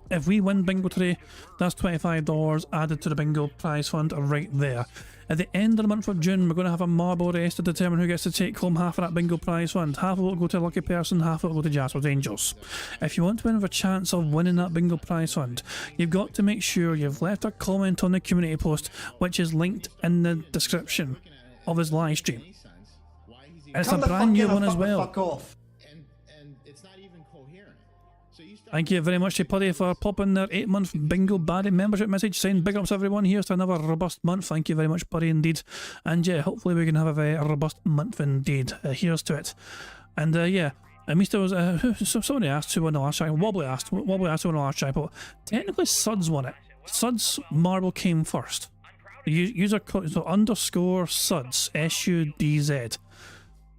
If we win bingo today, that's $25 added to the bingo prize fund right there. At the end of the month of June, we're going to have a marble race to determine who gets to take home half of that bingo prize fund. Half of it will go to a lucky person, half of it will go to Jasper's Angels. If you want to win with a chance of winning that bingo prize fund, you've got to make sure you've left a comment on the community post, which is linked in the description of his live stream. And it's a brand new one as well. Thank you very much to Puddy for popping their 8-month bingo baddie membership message saying big ups everyone, here's to another robust month. Thank you very much, Puddy, indeed. And yeah, hopefully we can have a very robust month indeed. Here's to it. And yeah, at least there was somebody asked who won the last jackpot. Wobbly asked who won the last jackpot. Technically Suds won it. Suds marble came first. User code so underscore Suds, SUDZ.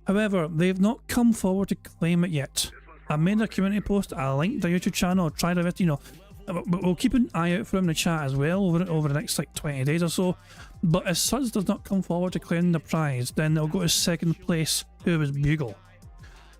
However, they've not come forward to claim it yet. I made a community post, I linked their YouTube channel, tried a bit, you know, we'll keep an eye out for him in the chat as well over the next like 20 days or so. But if Suds does not come forward to claim the prize, then they'll go to second place, who was Bugle.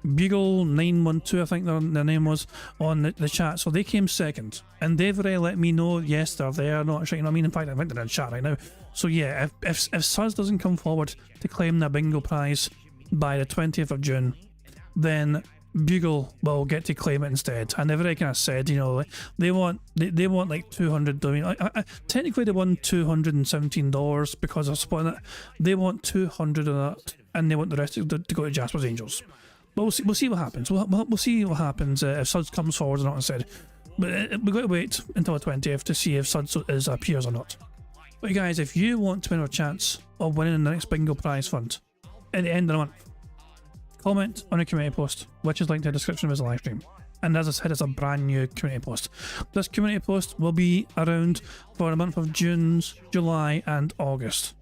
Bugle912, I think their name was, on the chat. So they came second, and they've already let me know, yes, they're there, not sure, you know what I mean? In fact, I think they're in chat right now. So yeah, if Suds doesn't come forward to claim the bingo prize by the 20th of June, then Bugle will get to claim it instead. And they've already kind of said, you know, like, they want like 200. I mean, technically they won $217 because of splitting it. They want 200 of that, and they want the rest to go to Jasper's Angels. But we'll see what happens. We'll see what happens if Suds comes forward or not instead. But we've got to wait until the 20th to see if Suds appears or not. But guys, if you want to win a chance of winning the next bingo prize fund at the end of the month, comment on a community post, which is linked in the description of his live stream. And as I said, it's a brand new community post. This community post will be around for the month of June, July and August.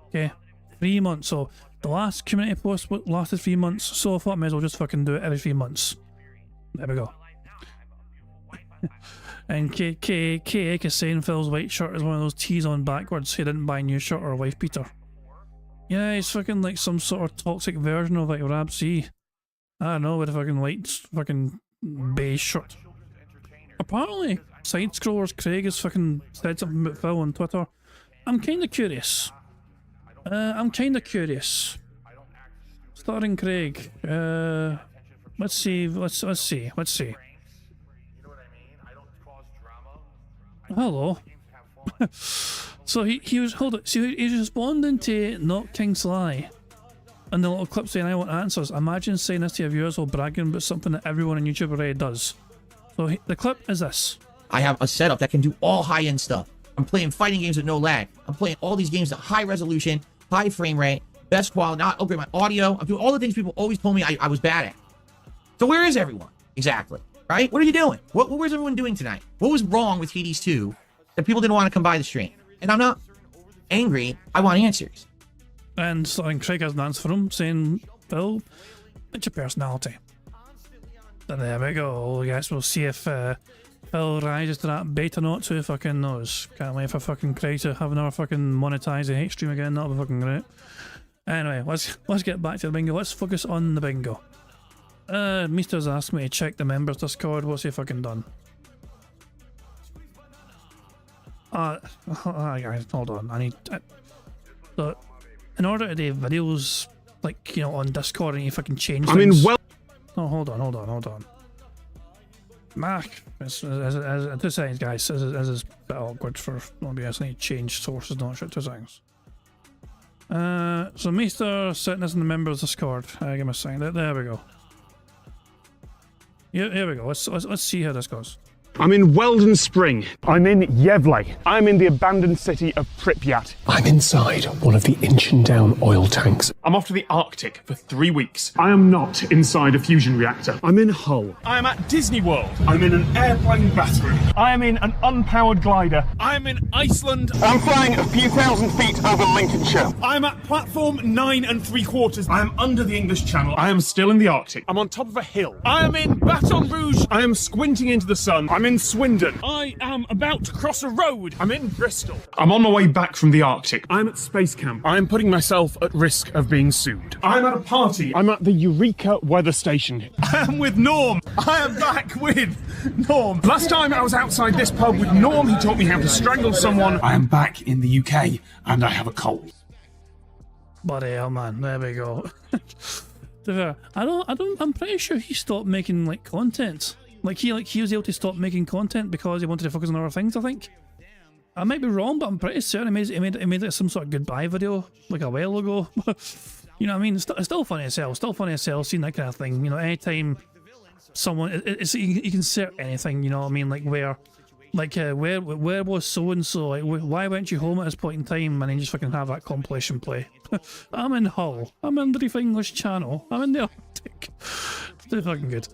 Okay, 3 months. So the last community post lasted 3 months, so I thought I may as well just fucking do it every 3 months. There we go. And KK is saying Phil's white shirt is one of those tees on backwards. He didn't buy a new shirt or a wife beater. Yeah, he's fucking like some sort of toxic version of like Rab C. I don't know, with a fucking white fucking beige shirt. Apparently, Side Scrollers Craig has fucking said something about Phil on Twitter. I'm kinda curious. Starring Craig. Let's see. Hello. So he was he's responding to Not King Sly and the little clip saying I want answers. Imagine saying this to your viewers while bragging about something that everyone on YouTube already does. So the clip is this. I have a setup that can do all high-end stuff. I'm playing fighting games with no lag. I'm playing all these games at high resolution, high frame rate, best quality, not upgrade my audio. I'm doing all the things people always told me I was bad at. So where is everyone? Exactly. Right? What are you doing? What was everyone doing tonight? What was wrong with Hades 2 that people didn't want to come by the stream? And I'm not angry. I want answers. And so, and Craig has an answer for him saying, Phil, it's your personality. And there we go. I guess we'll see if Phil rises to that bait or not. Who fucking knows? Can't wait for fucking Craig to have another fucking monetize the hate stream again. That'll be fucking great. Anyway, let's get back to the bingo. Let's focus on the bingo. Mister's asked me to check the members Discord. What's he fucking done? Guys, hold on. I need. So, in order to do videos, like, you know, on Discord, and you fucking change things. Oh, hold on. Mark, as 2 seconds, guys. This is a bit awkward for OBS. I need to change sources, not shit. 2 seconds. So Meester setting us in the members Discord. Give me a second. There we go. Here we go. Let's see how this goes. I'm in Weldon Spring. I'm in Yevley. I'm in the abandoned city of Pripyat. I'm inside one of the Inchindown oil tanks. I'm off to the Arctic for 3 weeks. I am not inside a fusion reactor. I'm in Hull. I am at Disney World. I'm in an airplane battery. I am in an unpowered glider. I am in Iceland. I'm flying a few thousand feet over Lincolnshire. I'm at platform 9 3/4. I am under the English Channel. I am still in the Arctic. I'm on top of a hill. I am in Baton Rouge. I am squinting into the sun. I'm in Swindon. I am about to cross a road. I'm in Bristol. I'm on my way back from the Arctic. I'm at Space Camp. I am putting myself at risk of being sued. I'm at a party. I'm at the Eureka weather station. I am with Norm. I am back with Norm. Last time I was outside this pub with Norm, he taught me how to strangle someone. I am back in the UK and I have a cold. Bloody hell, man. There we go. I'm pretty sure he stopped making, like, content. Like he was able to stop making content because he wanted to focus on other things, I think. I might be wrong, but I'm pretty certain he made like some sort of goodbye video like a while ago. You know what I mean? It's still funny as hell. Still funny as hell seeing that kind of thing. You know, anytime someone, you can insert anything. You know what I mean? Like where was so and so? Like why weren't you home at this point in time? And then just fucking have that compilation play. I'm in Hull. I'm in the English Channel. I'm in the Arctic. It's too fucking good.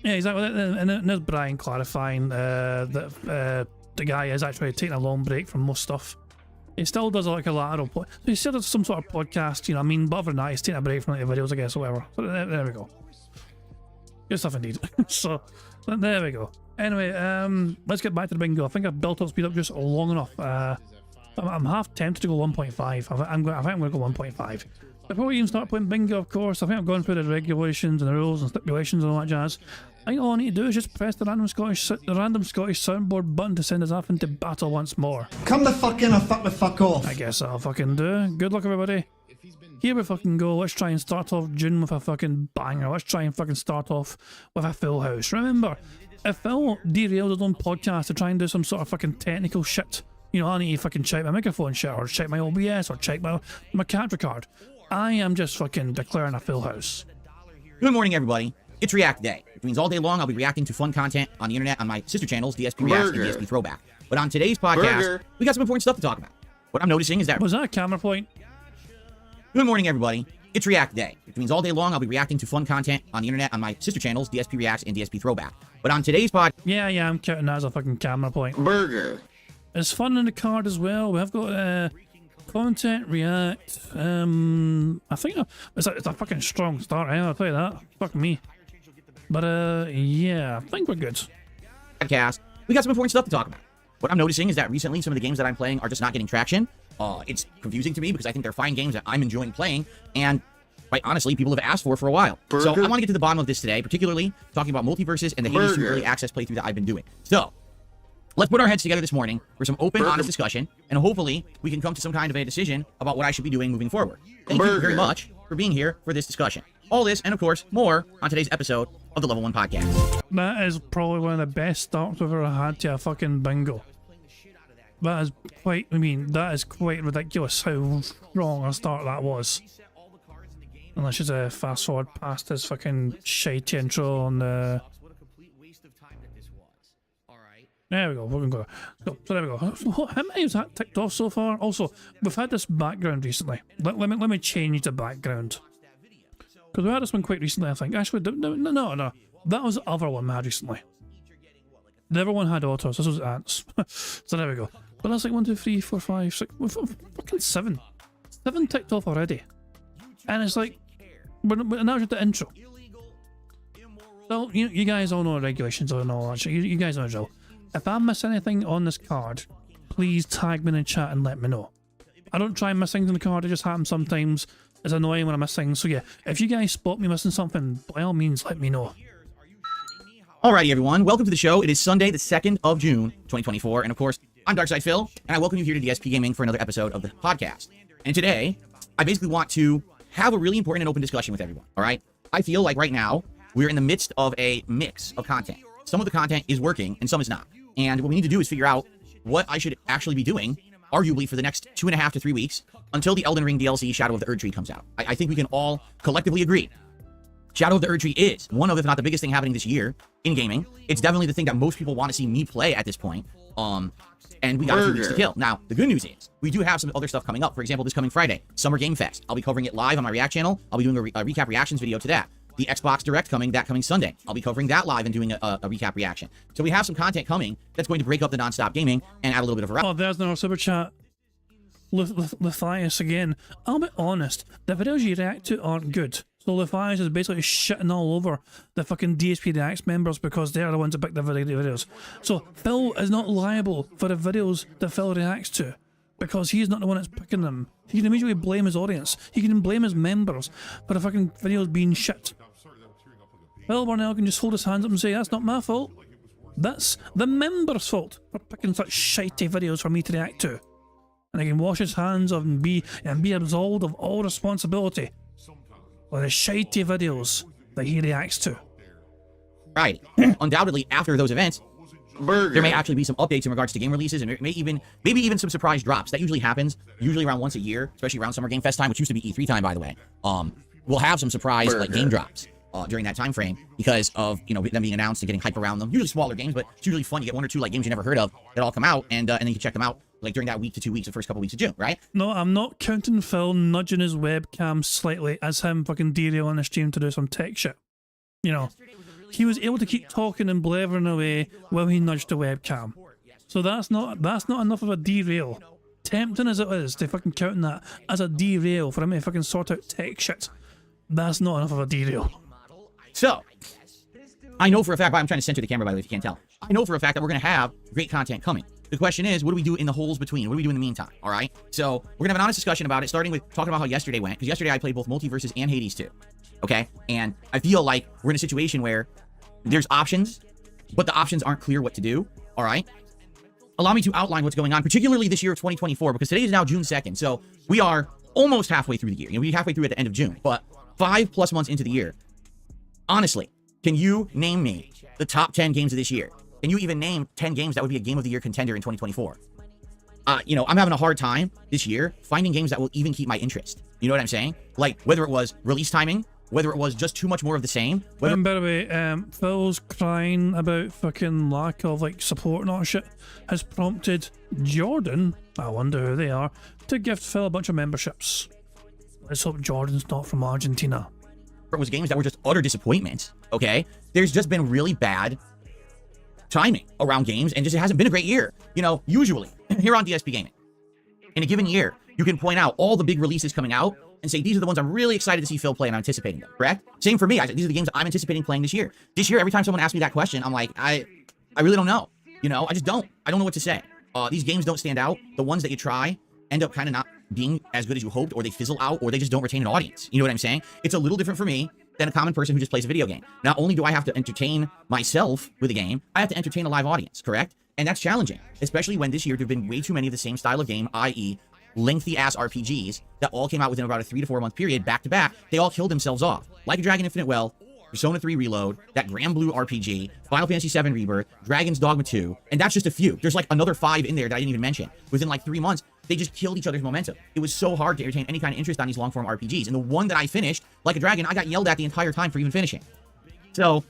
Yeah, exactly. And there's Brian clarifying that the guy is actually taking a long break from most stuff. He still does like a lateral. He still does some sort of podcast, you know what I mean? But other than that, he's taking a break from like, the videos, I guess, or whatever. So there we go. Good stuff indeed. So there we go. Anyway, let's get back to the bingo. I think I've built up speed up just long enough. I'm half tempted to go 1.5. I think I'm going to go 1.5. Before we even start playing bingo, of course, I think I've gone through the regulations and the rules and stipulations and all that jazz. I think all I need to do is just press the random Scottish soundboard button to send us off into battle once more. Come the fuck in or fuck the fuck off. I guess I'll fucking do. Good luck, everybody. Here we fucking go. Let's try and start off June with a fucking banger. Let's try and fucking start off with a full house. Remember, if Phil derailed his own podcast to try and do some sort of fucking technical shit, you know, I need to fucking check my microphone shit, or check my OBS, or check my capture card. I am just fucking declaring a full house. Good morning, everybody. It's React Day, which means all day long I'll be reacting to fun content on the internet on my sister channels, DSP Reacts and DSP Throwback. But on today's podcast, we got some important stuff to talk about. What I'm noticing is that... Was that a camera point? Good morning, everybody. It's React Day, which means all day long I'll be reacting to fun content on the internet on my sister channels, DSP Reacts and DSP Throwback. But on today's podcast... Yeah, I'm counting that as a fucking camera point. Burger. It's fun in the card as well. We have got... content, react, I think it's a fucking strong start, I'll tell you that. Fuck me. But, yeah, I think we're good. Podcast, we got some important stuff to talk about. What I'm noticing is that recently some of the games that I'm playing are just not getting traction. It's confusing to me because I think they're fine games that I'm enjoying playing, and quite honestly, people have asked for a while. So I want to get to the bottom of this today, particularly talking about multiverses and the Hades 2 early access playthrough that I've been doing. So, let's put our heads together this morning for some open, honest discussion, and hopefully we can come to some kind of a decision about what I should be doing moving forward. Thank you very much for being here for this discussion. All this, and of course, more on today's episode of the Level 1 Podcast. That is probably one of the best starts we've ever had to a fucking bingo. That is quite, that is quite ridiculous how wrong a start that was. And let's just fast forward past this fucking shite intro on the... There we go, we're gonna go. So there we go. How many has that ticked off so far? Also, we've had this background recently. Let me change the background. Because we had this one quite recently, I think. Actually, no. That was the other one we had recently. The other one had autos. This was ants. So there we go. But that's like 1, 2, 3, 4, 5, 6, fucking 7. 7 ticked off already. And it's like, we're now just the intro. So, you guys all know the regulations and all that shit. You guys know the drill. If I miss anything on this card, please tag me in the chat and let me know. I don't try and miss things on the card, it just happens sometimes. It's annoying when I miss things. So yeah, if you guys spot me missing something, by all means, let me know. Alrighty, everyone. Welcome to the show. It is Sunday, the 2nd of June, 2024. And of course, I'm Darkside Phil, and I welcome you here to DSP Gaming for another episode of the podcast. And today, I basically want to have a really important and open discussion with everyone, all right? I feel like right now, we're in the midst of a mix of content. Some of the content is working, and some is not. And what we need to do is figure out what I should actually be doing, arguably for the next 2.5 to 3 weeks, until the Elden Ring DLC Shadow of the Erdtree comes out. I think we can all collectively agree Shadow of the Erdtree is one of, if not the biggest thing happening this year in gaming. It's definitely the thing that most people want to see me play at this point. And we got a few weeks to kill. Now, the good news is, we do have some other stuff coming up. For example, this coming Friday, Summer Game Fest. I'll be covering it live on my React channel. I'll be doing a recap reactions video to that. The Xbox Direct coming Sunday. I'll be covering that live and doing a recap reaction. So we have some content coming that's going to break up the non-stop gaming and add a little bit of variety. Oh, there's another super chat. Lithias again. I'll be honest, the videos you react to aren't good. So Lithias is basically shitting all over the fucking DSP Reacts members because they're the ones that pick the videos. So Phil is not liable for the videos that Phil reacts to because he's not the one that's picking them. He can immediately blame his audience. He can blame his members for the fucking videos being shit. Phil Barnell can just hold his hands up and say, that's not my fault. That's the members' fault for picking such shitey videos for me to react to. And he can wash his hands of and be absolved of all responsibility for the shitey videos that he reacts to. Right. Undoubtedly, after those events, there may actually be some updates in regards to game releases, and maybe even some surprise drops. That usually happens, usually around once a year, especially around Summer Game Fest time, which used to be E3 time, by the way. We'll have some surprise like game drops during that time frame because of them being announced and getting hype around them. Usually smaller games, but it's usually fun. You get 1 or 2 like games you never heard of that all come out, and then you can check them out like during that week to 2 weeks, the first couple weeks of June, right? No, I'm not counting Phil nudging his webcam slightly as him fucking derailing the stream to do some tech shit. He was able to keep talking and blathering away while he nudged the webcam. So that's not enough of a derail. Tempting as it is to fucking count that as a derail for him to fucking sort out tech shit. That's not enough of a derail. So, I know for a fact, I'm trying to center the camera by the way if you can't tell. I know for a fact that we're going to have great content coming. The question is, what do we do in the holes between? What do we do in the meantime? All right. So we're going to have an honest discussion about it, starting with talking about how yesterday went. Because yesterday I played both Multiverses and Hades 2. Okay. And I feel like we're in a situation where there's options, but the options aren't clear what to do. All right. Allow me to outline what's going on, particularly this year of 2024, because today is now June 2nd. So we are almost halfway through the year. We're halfway through at the end of June, but 5+ months into the year. Honestly, can you name me the top 10 games of this year? Can you even name 10 games that would be a Game of the Year contender in 2024? I'm having a hard time this year finding games that will even keep my interest. You know what I'm saying? Like, whether it was release timing, whether it was just too much more of the same. By the way, Phil's crying about fucking lack of support and all that shit has prompted Jordan, I wonder who they are, to gift Phil a bunch of memberships. Let's hope Jordan's not from Argentina. It was games that were just utter disappointments, okay? There's just been really bad timing around games, and it hasn't been a great year. Usually, here on DSP Gaming, in a given year, you can point out all the big releases coming out and say, these are the ones I'm really excited to see Phil play and I'm anticipating them, correct? Same for me. These are the games I'm anticipating playing this year. This year, every time someone asks me that question, I'm like, I really don't know. I just don't. I don't know what to say. These games don't stand out. The ones that you try end up kind of not being as good as you hoped, or they fizzle out, or they just don't retain an audience. You know what I'm saying? It's a little different for me than a common person who just plays a video game. Not only do I have to entertain myself with a game, I have to entertain a live audience, correct? And that's challenging, especially when this year there have been way too many of the same style of game, i.e. lengthy-ass RPGs that all came out within about a 3 to 4 month period, back to back. They all killed themselves off. Like Dragon Infinite Well, Persona 3 Reload, that Grand Blue RPG, Final Fantasy VII Rebirth, Dragon's Dogma 2, and that's just a few. There's another 5 in there that I didn't even mention. Within 3 months, they just killed each other's momentum. It was so hard to entertain any kind of interest on these long-form RPGs. And the one that I finished, Like a Dragon, I got yelled at the entire time for even finishing. So,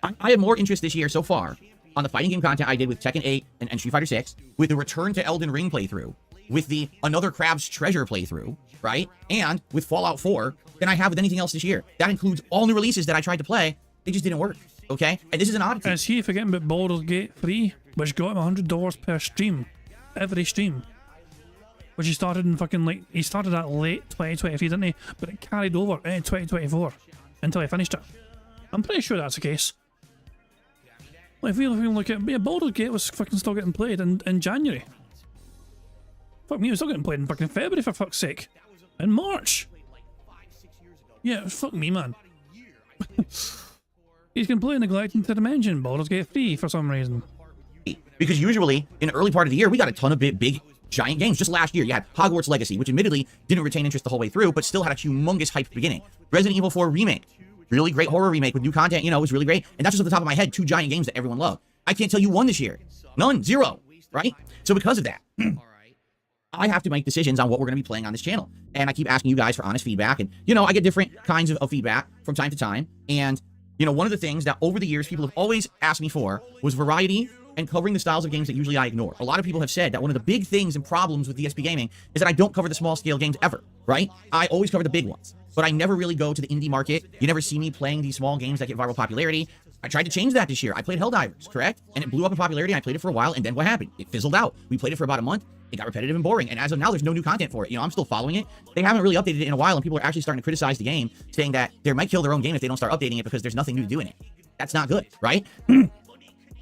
I had more interest this year so far on the fighting game content I did with Tekken 8 and Street Fighter 6, with the Return to Elden Ring playthrough, with the Another Crab's Treasure playthrough, right? And with Fallout 4 than I have with anything else this year. That includes all new releases that I tried to play. They just didn't work, okay? And this is an oddity. Is he forgetting about Baldur's Gate 3, which got him $100 per stream, every stream? which he started in fucking like, he started at late 2023, didn't he? But it carried over in 2024 until he finished it. I'm pretty sure that's the case. Like, if we look at, yeah, Baldur's Gate was fucking still getting played in January. Fuck me, it was still getting played in fucking February, for fuck's sake. In March. Yeah, fuck me, man. He's completely neglecting to mention Baldur's Gate 3 for some reason. Because usually, in the early part of the year, we got a ton of big giant games. Just last year, you had Hogwarts Legacy, which admittedly didn't retain interest the whole way through, but still had a humongous hype beginning. Resident Evil 4 Remake. Really great horror remake with new content, you know, it was really great. And that's just off the top of my head, 2 giant games that everyone loved. I can't tell you one this year. None. 0. Right? So because of that, I have to make decisions on what we're going to be playing on this channel. And I keep asking you guys for honest feedback. And, you know, I get different kinds of feedback from time to time. And, you know, one of the things that over the years people have always asked me for was variety and covering the styles of games that usually I ignore. A lot of people have said that one of the big things and problems with DSP Gaming is that I don't cover the small scale games ever, right? I always cover the big ones, but I never really go to the indie market. You never see me playing these small games that get viral popularity. I tried to change that this year. I played Helldivers, correct? And it blew up in popularity. And I played it for a while, and then what happened? It fizzled out. We played it for about a month. It got repetitive and boring. And as of now, there's no new content for it. You know, I'm still following it. They haven't really updated it in a while, and people are actually starting to criticize the game, saying that they might kill their own game if they don't start updating it because there's nothing new to do in it. That's not good, right?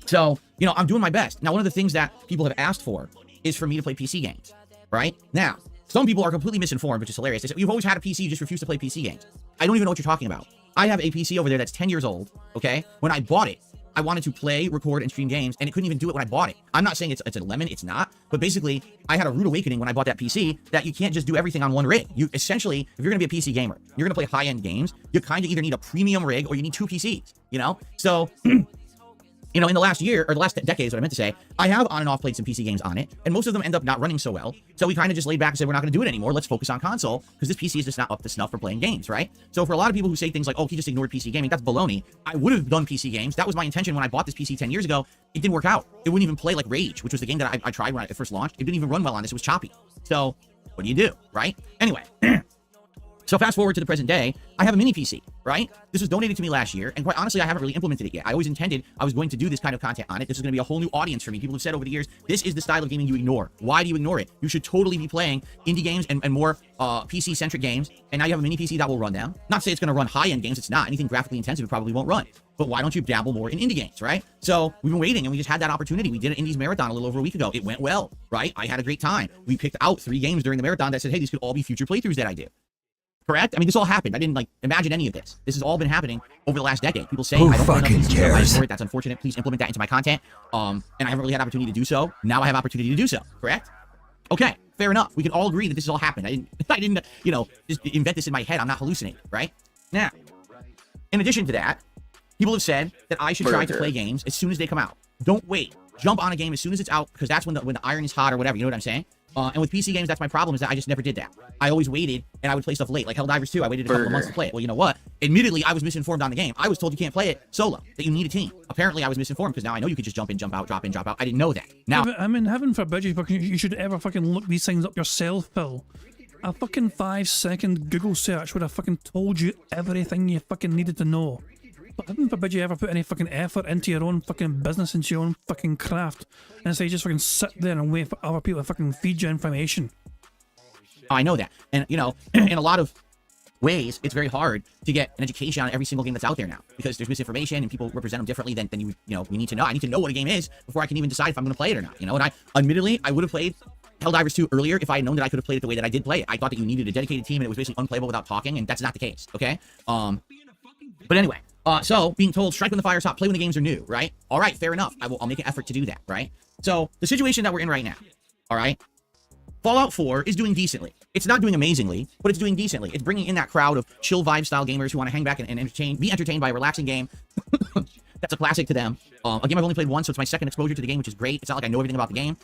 So, you know, I'm doing my best. Now, one of the things that people have asked for is for me to play PC games, right? Now, some people are completely misinformed, which is hilarious. They say, you've always had a PC, you just refuse to play PC games. I don't even know what you're talking about. I have a PC over there that's 10 years old, okay? When I bought it, I wanted to play, record, and stream games, and it couldn't even do it when I bought it. I'm not saying it's a lemon, it's not. But basically, I had a rude awakening when I bought that PC that you can't just do everything on one rig. You essentially, if you're going to be a PC gamer, you're going to play high-end games, you kind of either need a premium rig or you need 2 PCs, you know? So... you know, in the last year, or the last decade is what I meant to say, I have on and off played some PC games on it, and most of them end up not running so well. So we kind of just laid back and said, we're not going to do it anymore. Let's focus on console, because this PC is just not up to snuff for playing games, right? So for a lot of people who say things like, oh, he just ignored PC gaming, that's baloney. I would have done PC games. That was my intention when I bought this PC 10 years ago. It didn't work out. It wouldn't even play like Rage, which was the game that I tried when it first launched. It didn't even run well on this. It was choppy. So what do you do, right? Anyway. So fast forward to the present day, I have a mini PC, right? This was donated to me last year, and quite honestly, I haven't really implemented it yet. I always intended I was going to do this kind of content on it. This is going to be a whole new audience for me. People have said over the years, this is the style of gaming you ignore. Why do you ignore it? You should totally be playing indie games and more PC-centric games, and now you have a mini PC that will run down. Not to say it's going to run high-end games. It's not. Anything graphically intensive, it probably won't run. But why don't you dabble more in indie games, right? So we've been waiting, and we just had that opportunity. We did an Indies Marathon a little over a week ago. It went well, right? I had a great time. We picked out 3 games during the marathon that said, hey, these could all be future playthroughs that I do. Correct? I mean, this all happened. I didn't, like, imagine any of this. This has all been happening over the last decade. People say, I don't fucking care. That's unfortunate. Please implement that into my content. And I haven't really had opportunity to do so. Now I have opportunity to do so. Correct? Okay, fair enough. We can all agree that this has all happened. I didn't, you know, just invent this in my head. I'm not hallucinating, right? Now, in addition to that, people have said that I should try to play games as soon as they come out. Don't wait. Jump on a game as soon as it's out, because that's when the iron is hot or whatever. You know what I'm saying? And with PC games, that's my problem, is that I just never did that. I always waited, and I would play stuff late. Like Helldivers 2, I waited a couple of months to play it. Well, you know what? Admittedly, I was misinformed on the game. I was told you can't play it solo, that you need a team. Apparently, I was misinformed, because now I know you could just jump in, jump out, drop in, drop out. I didn't know that. Now, yeah, I mean, heaven forbid you should ever fucking look these things up yourself, Phil. A fucking 5-second Google search would have fucking told you everything you fucking needed to know. But heaven forbid you ever put any fucking effort into your own fucking business, into your own fucking craft, and so you just fucking sit there and wait for other people to fucking feed you information. I know that. And, you know, in a lot of ways, it's very hard to get an education on every single game that's out there now, because there's misinformation and people represent them differently than you know, we need to know. I need to know what a game is before I can even decide if I'm going to play it or not, you know? And admittedly, I would have played Helldivers 2 earlier if I had known that I could have played it the way that I did play it. I thought that you needed a dedicated team and it was basically unplayable without talking, and that's not the case, okay? But anyway, so being told, strike when the fire's hot, play when the games are new, right? All right, fair enough. I'll make an effort to do that, right? So the situation that we're in right now, all right? Fallout 4 is doing decently. It's not doing amazingly, but it's doing decently. It's bringing in that crowd of chill vibe style gamers who want to hang back and be entertained by a relaxing game. That's a classic to them. A game I've only played once, so it's my second exposure to the game, which is great. It's not like I know everything about the game.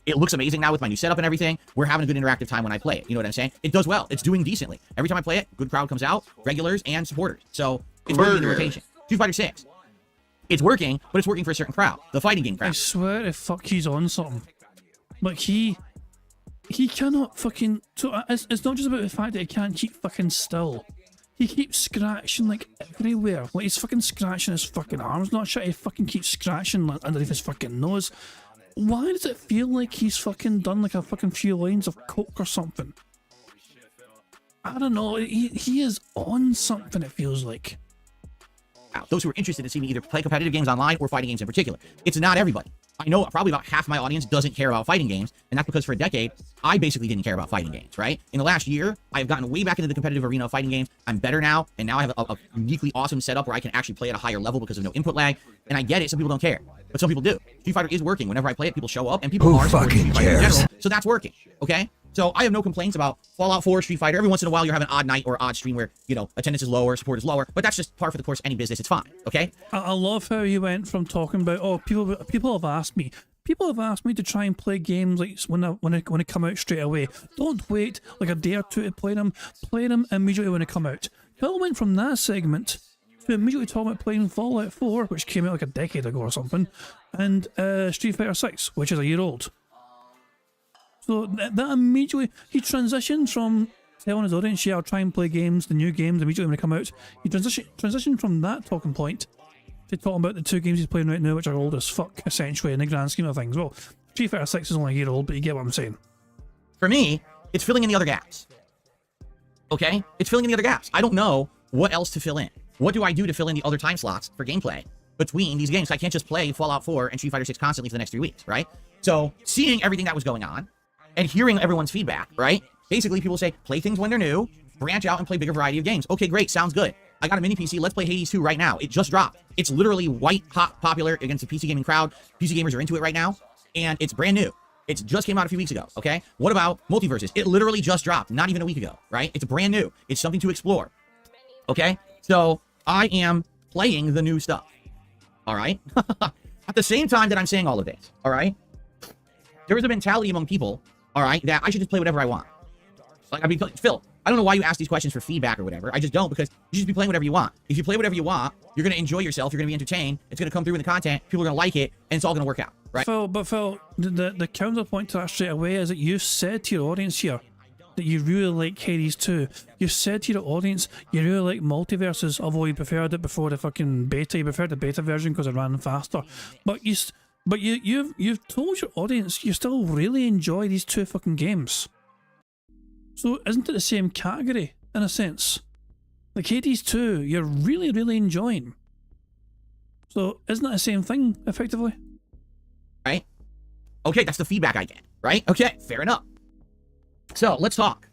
It looks amazing now with my new setup and everything. We're having a good interactive time when I play it. You know what I'm saying? It does well. It's doing decently. Every time I play it, good crowd comes out, regulars and supporters. So it's working in the rotation. Street Fighter 6. It's working, but it's working for a certain crowd. The fighting game crowd. I swear to fuck he's on something. Like, he cannot fucking... So it's not just about the fact that he can't keep fucking still. He keeps scratching, like, everywhere. Like, he's fucking scratching his fucking arms, not shit. He fucking keeps scratching, like, underneath his fucking nose. why does it feel like he's fucking done like a fucking few lines of coke or something? I don't know. He is on something, it feels like. Those who are interested in seeing me either play competitive games online or fighting games in particular. It's not everybody. I know probably about half my audience doesn't care about fighting games, and that's because for a decade, I basically didn't care about fighting games, right? In the last year, I've gotten way back into the competitive arena of fighting games. I'm better now, and now I have a uniquely awesome setup where I can actually play at a higher level because of no input lag, and I get it, some people don't care, but some people do. Street Fighter is working. Whenever I play it, people show up, and people are supporting Street Fighter in general, so that's working, okay? So I have no complaints about Fallout 4, Street Fighter. Every once in a while, you're having an odd night or odd stream where, you know, attendance is lower, support is lower, but that's just par for the course of any business. It's fine, okay? I love how you went from talking about, oh, people have asked me. People have asked me to try and play games like when they come out straight away. Don't wait like a day or two to play them. Play them immediately when they come out. Phil went from that segment to immediately talking about playing Fallout 4, which came out like a decade ago or something, and Street Fighter 6, which is a year old. So that immediately, he transitioned from telling his audience, yeah, I'll try and play games, the new games, immediately when they come out. He transitioned from that talking point to talking about the two games he's playing right now, which are old as fuck, essentially, in the grand scheme of things. Well, Street Fighter 6 is only a year old, but you get what I'm saying. For me, it's filling in the other gaps. Okay? It's filling in the other gaps. I don't know what else to fill in. What do I do to fill in the other time slots for gameplay between these games? I can't just play Fallout 4 and Street Fighter 6 constantly for the next 3 weeks, right? So, seeing everything that was going on, and hearing everyone's feedback, right? Basically, people say, play things when they're new, branch out and play a bigger variety of games. Okay, great, sounds good. I got a mini PC, let's play Hades 2 right now. It just dropped. It's literally white hot popular against the PC gaming crowd. PC gamers are into it right now, and it's brand new. It just came out a few weeks ago, okay? What about Multiverses? It literally just dropped, not even a week ago, right? It's brand new. It's something to explore, okay? So, I am playing the new stuff, all right? At the same time that I'm saying all of this, all right? There is a mentality among people, all right, that I should just play whatever I want. Like, I mean, Phil, I don't know why you ask these questions for feedback or whatever. I just don't, because you should be playing whatever you want. If you play whatever you want, you're going to enjoy yourself, you're going to be entertained, it's going to come through in the content, people are going to like it, and it's all going to work out, right? Phil, the counterpoint to that straight away is that you said to your audience here that you really like Hades 2. You said to your audience you really like Multiverses, although you preferred it before the fucking beta. You preferred the beta version because it ran faster. But you've told your audience you still really enjoy these two fucking games. So isn't it the same category in a sense? Like Hades 2, you're really, really enjoying. So isn't that the same thing effectively? Right? Okay, that's the feedback I get, right? Okay, fair enough. So let's talk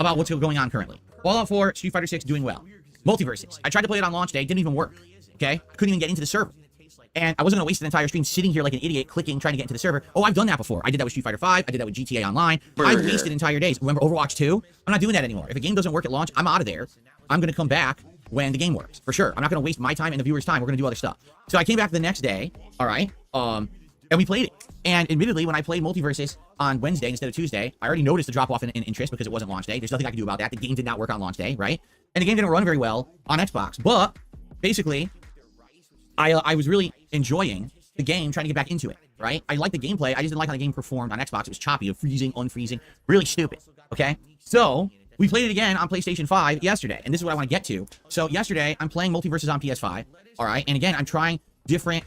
about what's going on currently. Fallout 4, Street Fighter 6 doing well. Multiverses. I tried to play it on launch day, didn't even work. Okay? I couldn't even get into the server. And I wasn't going to waste an entire stream sitting here like an idiot, clicking, trying to get into the server. Oh, I've done that before. I did that with Street Fighter 5. I did that with GTA Online. I've wasted entire days. Remember Overwatch 2? I'm not doing that anymore. If a game doesn't work at launch, I'm out of there. I'm going to come back when the game works, for sure. I'm not going to waste my time and the viewer's time. We're going to do other stuff. So I came back the next day, all right, and we played it. And admittedly, when I played Multiverses on Wednesday instead of Tuesday, I already noticed the drop-off in interest because it wasn't launch day. There's nothing I can do about that. The game did not work on launch day, right? And the game didn't run very well on Xbox. But basically, I was really enjoying the game, trying to get back into it, right? I liked the gameplay. I just didn't like how the game performed on Xbox. It was choppy, freezing, unfreezing, really stupid, okay? So, we played it again on PlayStation 5 yesterday, and this is what I want to get to. So, yesterday, I'm playing Multiverses on PS5, all right? And again, I'm trying different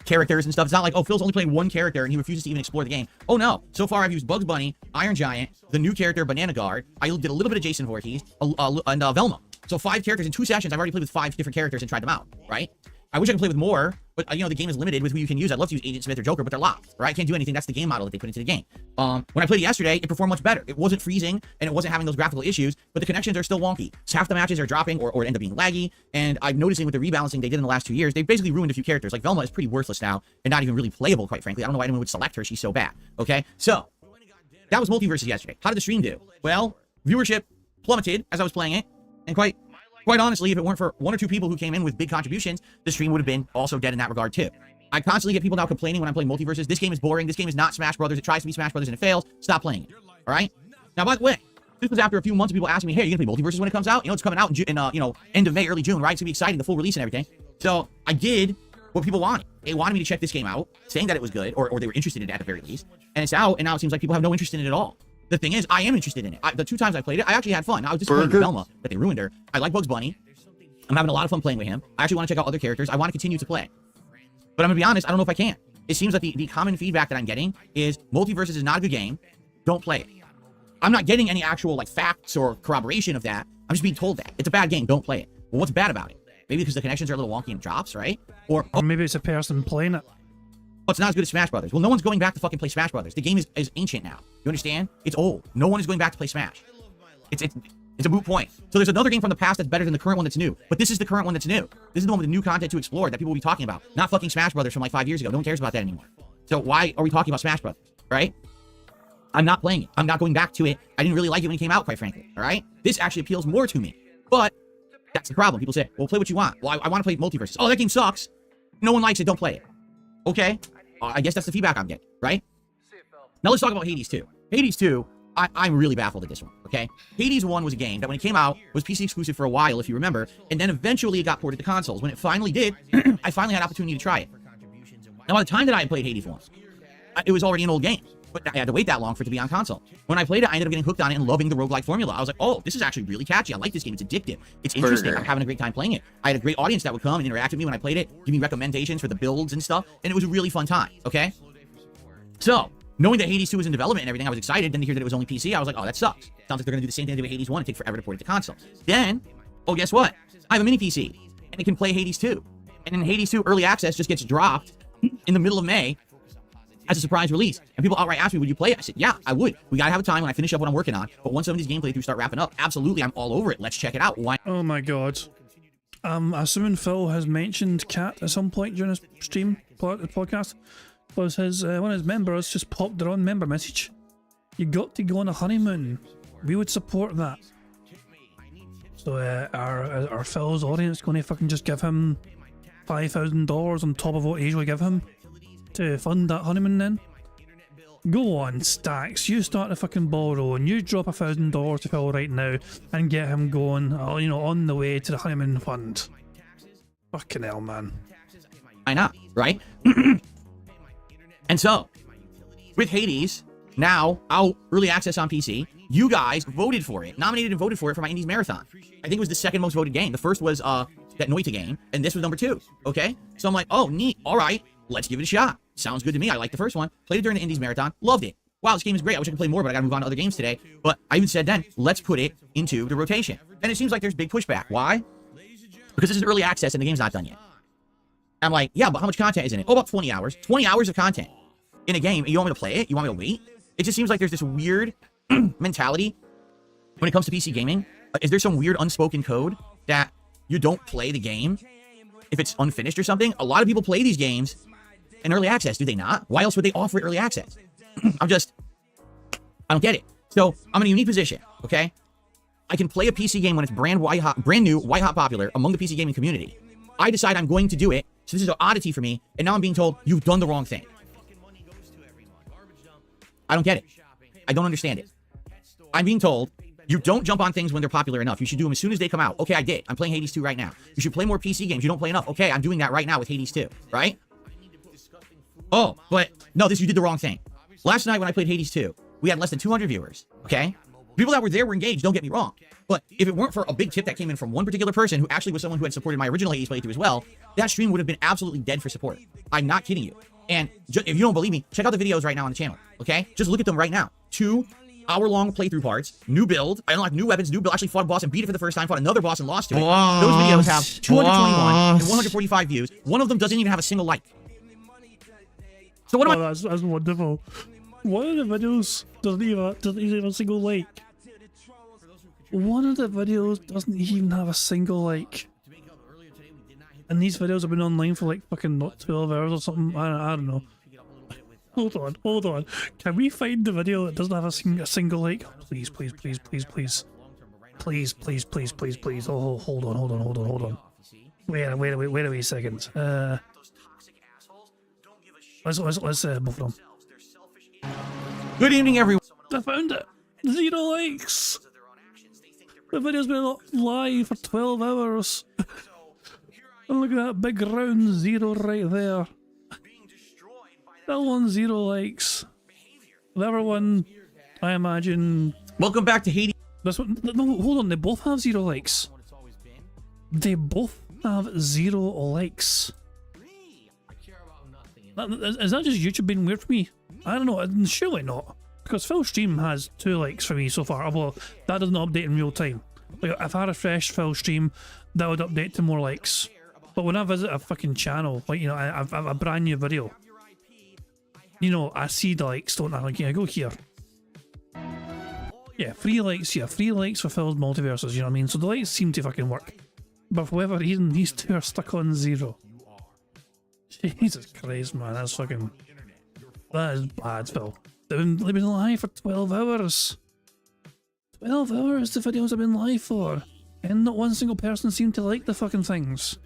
characters and stuff. It's not like, oh, Phil's only playing one character, and he refuses to even explore the game. Oh, no. So far, I've used Bugs Bunny, Iron Giant, the new character, Banana Guard. I did a little bit of Jason Voorhees, and Velma. So 5 characters in 2 sessions. I've already played with 5 different characters and tried them out, right? I wish I could play with more, but you know, the game is limited with who you can use. I'd love to use Agent Smith or Joker, but they're locked, right? I can't do anything. That's the game model that they put into the game. When I played it yesterday, it performed much better. It wasn't freezing, and it wasn't having those graphical issues, but the connections are still wonky. So half the matches are dropping or end up being laggy, and I'm noticing with the rebalancing they did in the last 2 years, they've basically ruined a few characters. Like Velma is pretty worthless now, and not even really playable, quite frankly. I don't know why anyone would select her. She's so bad, okay? So, that was Multiverses yesterday. How did the stream do? Well, viewership plummeted as I was playing it, and quite honestly, if it weren't for 1 or 2 people who came in with big contributions, the stream would have been also dead in that regard too. I constantly get people now complaining when I'm playing Multiverses. This game is boring. This game is not Smash Brothers. It tries to be Smash Brothers and it fails. Stop playing it. All right. Now, by the way, this was after a few months of people asking me, "Hey, are you gonna play Multiverses when it comes out? You know, it's coming out in end of May, early June, right? It's gonna be exciting, the full release and everything." So I did what people wanted. They wanted me to check this game out, saying that it was good, or they were interested in it at the very least. And it's out, and now it seems like people have no interest in it at all. The thing is, I am interested in it. The 2 times I played it, I actually had fun. I was disappointed with Velma that they ruined her. I like Bugs Bunny. I'm having a lot of fun playing with him. I actually want to check out other characters. I want to continue to play. But I'm going to be honest, I don't know if I can. it seems like the common feedback that I'm getting is Multiverses is not a good game. Don't play it. I'm not getting any actual like facts or corroboration of that. I'm just being told that it's a bad game. Don't play it. Well, what's bad about it? Maybe because the connections are a little wonky and drops, right? Or maybe it's a person playing it. Oh, it's not as good as Smash Brothers. Well, no one's going back to fucking play Smash Brothers. The game is ancient now. You understand? It's old. No one is going back to play Smash. It's a moot point. So there's another game from the past that's better than the current one that's new. But this is the current one that's new. This is the one with the new content to explore that people will be talking about. Not fucking Smash Brothers from like 5 years ago. No one cares about that anymore. So why are we talking about Smash Brothers, right? I'm not playing it. I'm not going back to it. I didn't really like it when it came out, quite frankly, all right? This actually appeals more to me. But that's the problem. People say, well, play what you want. Well, I want to play Multiverses. Oh, that game sucks. No one likes it. Don't play it. Okay? I guess that's the feedback I'm getting, right? Now let's talk about Hades 2. Hades 2, I'm really baffled at this one, okay? Hades 1 was a game that when it came out was PC exclusive for a while, if you remember, and then eventually it got ported to consoles. When it finally did, I finally had opportunity to try it. Now, by the time that I had played Hades 1, it was already an old game, but I had to wait that long for it to be on console. When I played it, I ended up getting hooked on it and loving the roguelike formula. I was like, oh, this is actually really catchy. I like this game. It's addictive. It's interesting. I'm having a great time playing it. I had a great audience that would come and interact with me when I played it, give me recommendations for the builds and stuff, and it was a really fun time, okay? So, knowing that Hades 2 was in development and everything, I was excited. Then to hear that it was only PC, I was like, oh, that sucks. Sounds like they're going to do the same thing they did with Hades 1 and take forever to port it to console. Then, oh, guess what? I have a mini PC, and it can play Hades 2. And then Hades 2 Early Access just gets dropped in the middle of May as a surprise release. And people outright asked me, would you play it? I said, yeah, I would. We got to have a time when I finish up what I'm working on. But once some of these gameplay throughs start wrapping up, absolutely, I'm all over it. Let's check it out. Why? Oh my god. Assuming Phil has mentioned Cat at some point during his stream, podcast, because his one of his members just popped their own member message. You got to go on a honeymoon. We would support that. So our Phil's audience going to fucking just give him $5,000 on top of what he usually give him to fund that honeymoon then? Go on, Stacks. You start the fucking ball rolling. You drop $1,000 to Phil right now and get him going, you know, on the way to the honeymoon fund. Fucking hell, man. Why not, right? And so, with Hades, now out early access on PC, you guys voted for it, nominated and voted for it for my Indies Marathon. I think it was the second most voted game. The first was that Noita game, and this was number 2, okay? So I'm like, oh, neat, all right, let's give it a shot. Sounds good to me. I like the first one. Played it during the Indies Marathon, loved it. Wow, this game is great. I wish I could play more, but I gotta move on to other games today. But I even said then, let's put it into the rotation. And it seems like there's big pushback. Why? Because this is early access and the game's not done yet. I'm like, yeah, but how much content is in it? Oh, about 20 hours. 20 hours of content in a game. You want me to play it? You want me to wait? It just seems like there's this weird mentality when it comes to PC gaming. Is there some weird unspoken code that you don't play the game if it's unfinished or something? A lot of people play these games in early access, do they not? Why else would they offer it early access? I don't get it. So I'm in a unique position, okay? I can play a PC game when it's brand new, white hot popular among the PC gaming community. I decide I'm going to do it, so this is an oddity for me, and now I'm being told, you've done the wrong thing. I don't get it. I don't understand it. I'm being told, you don't jump on things when they're popular enough. You should do them as soon as they come out. Okay, I did. I'm playing Hades 2 right now. You should play more PC games. You don't play enough. Okay, I'm doing that right now with Hades 2, right? Oh, but no, you did the wrong thing. Last night when I played Hades 2, we had less than 200 viewers, okay? People that were there were engaged, don't get me wrong. But if it weren't for a big tip that came in from one particular person who actually was someone who had supported my original Hades playthrough as well, that stream would have been absolutely dead for support. I'm not kidding you. And if you don't believe me, check out the videos right now on the channel, okay? Just look at them right now. 2 hour-long playthrough parts, new build. I unlocked new weapons, new build. Actually fought a boss and beat it for the first time, fought another boss and lost to it. Those videos have 221 and 145 views. One of them doesn't even have a single like. So what am I? That's wonderful. One of the videos doesn't even have a single like. One of the videos doesn't even have a single like. And these videos have been online for like fucking 12 hours or something. I don't know. Hold on. Can we find the video that doesn't have a single like? Please. Please. Oh, hold on. Wait a wee second. Let's both of them. Good evening, everyone. I found it. 0 likes. The video's been live for 12 hours. And look at that big round 0 right there. That one 0 likes. The other one, I imagine. Welcome back to Hades. This one, no, hold on. They both have 0 likes. They both have 0 likes. Is that just YouTube being weird for me? I don't know, surely not. Because Phil's stream has 2 likes for me so far, although that doesn't update in real time. Like, if I refresh Phil's stream, that would update to more likes. But when I visit a fucking channel, like, you know, I have a brand new video, you know, I see the likes, don't I? Like, yeah, go here. Yeah, 3 likes here, 3 likes for Phil's Multiverses, you know what I mean? So the likes seem to fucking work. But for whatever reason, these 2 are stuck on 0. Jesus Christ, man, that's fucking... That is bad, Phil. They've been live for 12 hours. 12 hours the videos have been live for. And not one single person seemed to like the fucking things.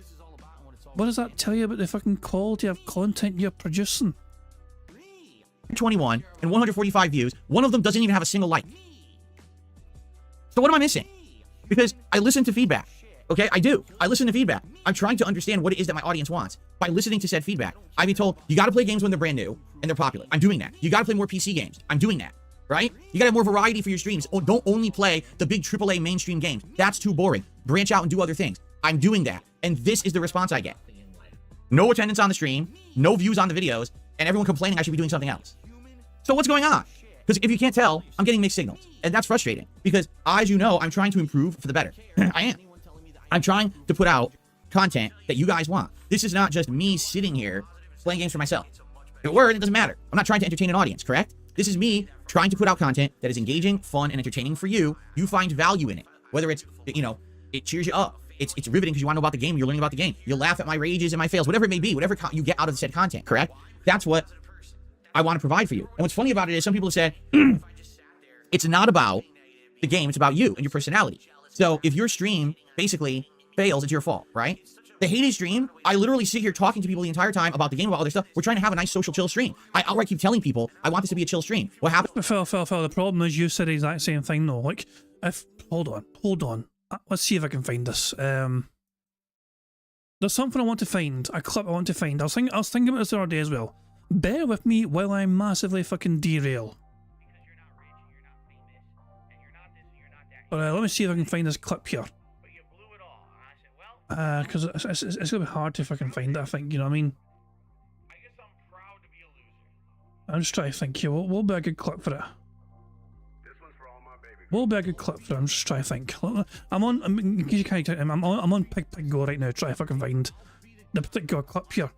What does that tell you about the fucking quality of content you're producing? 21 and 145 views. One of them doesn't even have a single like. So what am I missing? Because I listen to feedback. Okay, I do. I listen to feedback. I'm trying to understand what it is that my audience wants. By listening to said feedback, I've been told, you got to play games when they're brand new and they're popular. I'm doing that. You got to play more PC games. I'm doing that. Right? You got to have more variety for your streams. Don't only play the big AAA mainstream games. That's too boring. Branch out and do other things. I'm doing that. And this is the response I get. No attendance on the stream, no views on the videos, and everyone complaining I should be doing something else. So what's going on? Because if you can't tell, I'm getting mixed signals. And that's frustrating. Because, as you know, I'm trying to improve for the better. I am. I'm trying to put out content that you guys want. This is not just me sitting here playing games for myself. If it were, it doesn't matter. I'm not trying to entertain an audience, correct? This is me trying to put out content that is engaging, fun, and entertaining for you. You find value in it. Whether it's, you know, it cheers you up. It's riveting because you want to know about the game. You're learning about the game. You'll laugh at my rages and my fails, whatever it may be, whatever you get out of said content, correct? That's what I want to provide for you. And what's funny about it is some people have said, it's not about the game, it's about you and your personality. So if your stream basically fails, it's your fault, right? The hated stream, I literally sit here talking to people the entire time about the game, about other stuff. We're trying to have a nice social chill stream. I outright keep telling people, I want this to be a chill stream. What happened? Phil, the problem is you said the exact same thing though. Like, if, hold on. Let's see if I can find this. There's something I want to find, a clip I want to find. I was thinking about this the other day as well. Bear with me while I massively fucking derail. But let me see if I can find this clip here. Because it's gonna be hard to fucking find it, I think, you know what I mean? I'm just trying to think here, what will be a good clip for it? What will be a good clip for it? I'm just trying to think. I'm on Pig Go right now, trying to fucking find the particular clip here.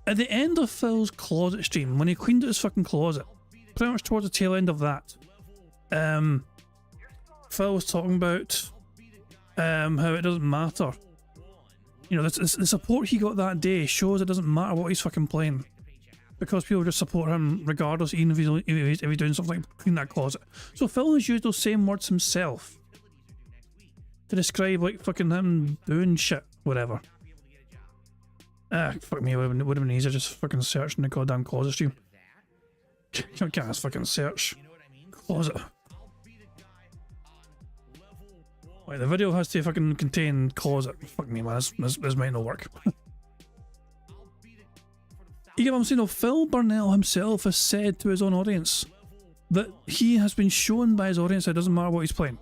At the end of Phil's closet stream, when he cleaned out his fucking closet, pretty much towards the tail end of that, Phil was talking about how it doesn't matter. You know, the support he got that day shows it doesn't matter what he's fucking playing. Because people just support him regardless, even if he's doing something like clean that closet. So Phil has used those same words himself to describe like fucking him doing shit, whatever. Fuck me, it would have been easier just fucking searching the goddamn closet stream. You can't fucking search closet. Like, the video has to fucking contain closet. Fuck me, man, this might not work. You get what I'm saying? No, Phil Burnell himself has said to his own audience that he has been shown by his audience that it doesn't matter what he's playing.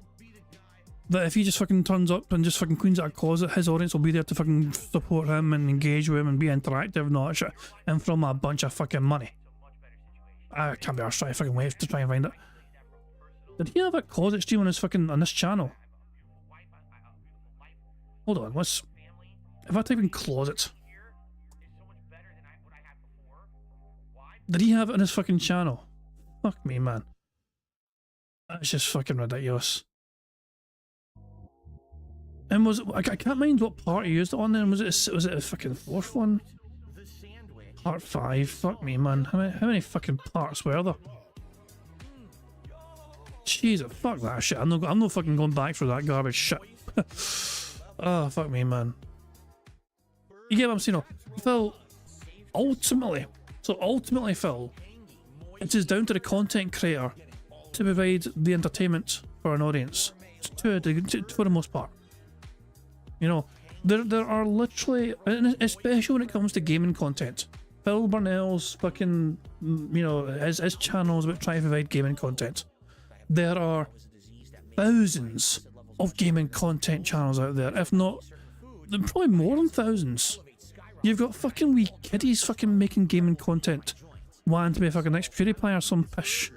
That if he just fucking turns up and just fucking cleans out a closet, his audience will be there to fucking support him and engage with him and be interactive and all that shit. And from a bunch of fucking money. I can't be arsed trying to fucking wait to try and find it. Did he have a closet stream on his fucking, on this channel? Hold on, let's... If I type in closet... Did he have it on his fucking channel? Fuck me, man. That's just fucking ridiculous. And was it, I can't mind what part he used it on then. Was it a fucking fourth one? Part 5. Fuck me, man. How many fucking parts were there? Jesus, fuck that shit. I'm not fucking going back for that garbage shit. Oh, fuck me, man. You get what I'm saying? Phil, ultimately, Phil, it is down to the content creator to provide the entertainment for an audience, for the most part. You know, there are literally, especially when it comes to gaming content, Phil Burnell's fucking, you know, his channel is about trying to provide gaming content. There are thousands of gaming content channels out there, if not, probably more than thousands. You've got fucking wee kiddies fucking making gaming content, wanting to be a fucking next PewDiePie or some pish,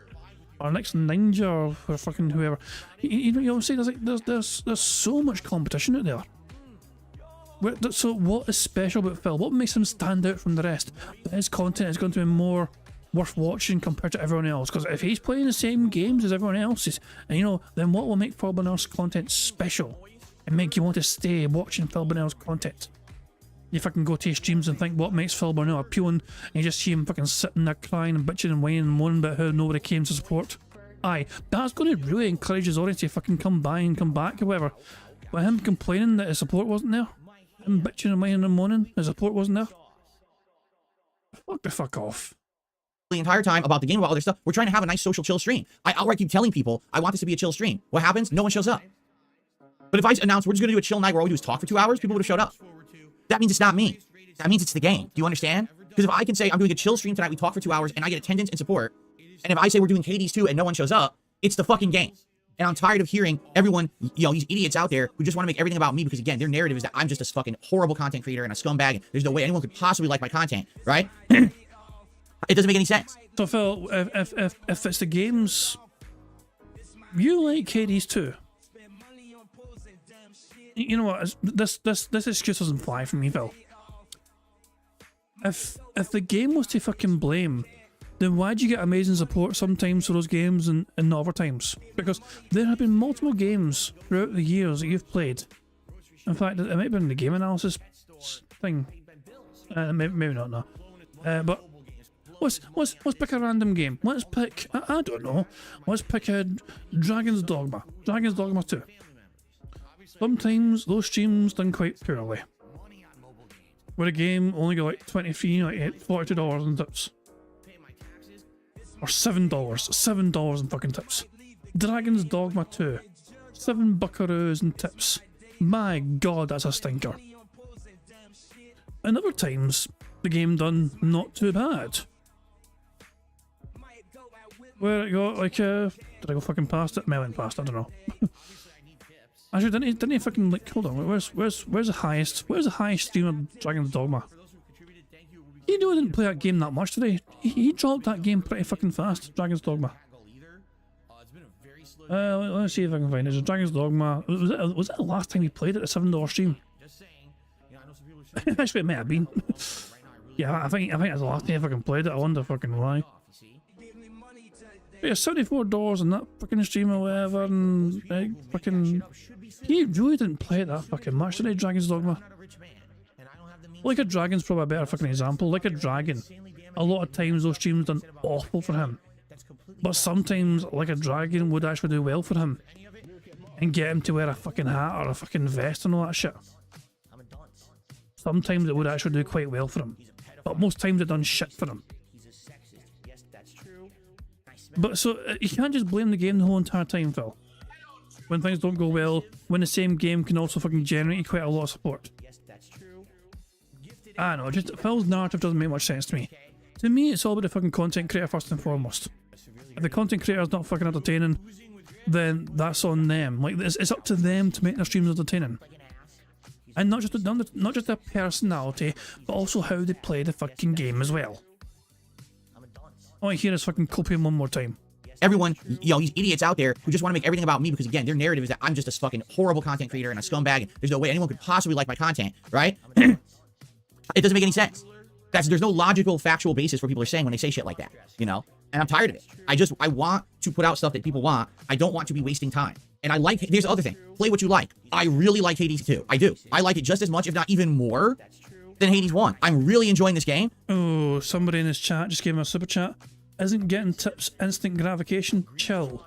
or next Ninja or fucking whoever. You know what I'm saying? There's so much competition out there. So what is special about Phil? What makes him stand out from the rest? His content is going to be more worth watching compared to everyone else. Because if he's playing the same games as everyone else's, and you know, then what will make Phil Bonnell's content special and make you want to stay watching Phil Bonnell's content? You fucking go to his streams and think what makes Phil Bonnell appealing, and you just see him fucking sitting there crying and bitching and whining and moaning about how nobody came to support. Aye, that's going to really encourage his audience to fucking come by and come back or whatever. But him complaining that his support wasn't there, him bitching and whining and moaning, his support wasn't there. Fuck the fuck off. The entire time about the game, about other stuff. We're trying to have a nice social chill stream. I outright keep telling people I want this to be a chill stream. What happens? No one shows up. But if I announce we're just going to do a chill night where all we do is talk for 2 hours, people would have showed up. That means it's not me. That means it's the game. Do you understand? Because if I can say I'm doing a chill stream tonight, we talk for 2 hours, and I get attendance and support, and if I say we're doing Hades 2 and no one shows up, it's the fucking game. And I'm tired of hearing everyone, you know, these idiots out there who just want to make everything about me because, again, their narrative is that I'm just a fucking horrible content creator and a scumbag, and there's no way anyone could possibly like my content, right? It doesn't make any sense. So Phil, if it's the games, you like Hades too. You know what? This excuse doesn't fly for me, Phil. If the game was to fucking blame, then why'd you get amazing support sometimes for those games and not other times? Because there have been multiple games throughout the years that you've played. In fact, it might have been the game analysis thing. Maybe not, no. But let's pick a random game. Let's pick, I don't know. Let's pick a Dragon's Dogma. Dragon's Dogma 2. Sometimes those streams done quite poorly. Where a game only got like $23, like $42 in tips. Or $7 in fucking tips. Dragon's Dogma 2. 7 buckaroos in tips. My god, that's a stinker. And other times, the game done not too bad. Where it got like did I go fucking past it? I went past, I don't know. Actually, didn't he fucking like, hold on, where's the highest stream of Dragon's Dogma? He knew I didn't play that game that much today. He dropped that game pretty fucking fast, Dragon's Dogma. Let's see if I can find it. It's Dragon's Dogma. Was that the last time he played it? A $7 stream? Actually, it may have been. Yeah, I think that's the last time I fucking played it. I wonder fucking why. Yeah, $74 on that fucking stream or whatever, and fucking... He really didn't play it that fucking much today, Dragon's Dogma. Like a Dragon's probably a better fucking example. Like a Dragon, a lot of times those streams done awful for him. But sometimes, like a Dragon would actually do well for him. And get him to wear a fucking hat or a fucking vest and all that shit. Sometimes it would actually do quite well for him. But most times it done shit for him. But so, you can't just blame the game the whole entire time, Phil. When things don't go well, when the same game can also fucking generate quite a lot of support. I don't know, just Phil's narrative doesn't make much sense to me. To me, it's all about the fucking content creator first and foremost. If the content creator's not fucking entertaining, then that's on them. Like, it's up to them to make their streams entertaining. And not just their personality, but also how they play the fucking game as well. All I hear is fucking copium one more time. Everyone, you know, these idiots out there who just want to make everything about me because, again, their narrative is that I'm just a fucking horrible content creator and a scumbag, and there's no way anyone could possibly like my content, right? It doesn't make any sense. There's no logical, factual basis for people are saying when they say shit like that, you know? And I'm tired of it. I want to put out stuff that people want. I don't want to be wasting time. And I like, here's the other thing. Play what you like. I really like Hades 2. I do. I like it just as much, if not even more, than Hades 1. I'm really enjoying this game. Oh, somebody in this chat just gave him a super chat. Isn't getting tips instant gratification? Chill.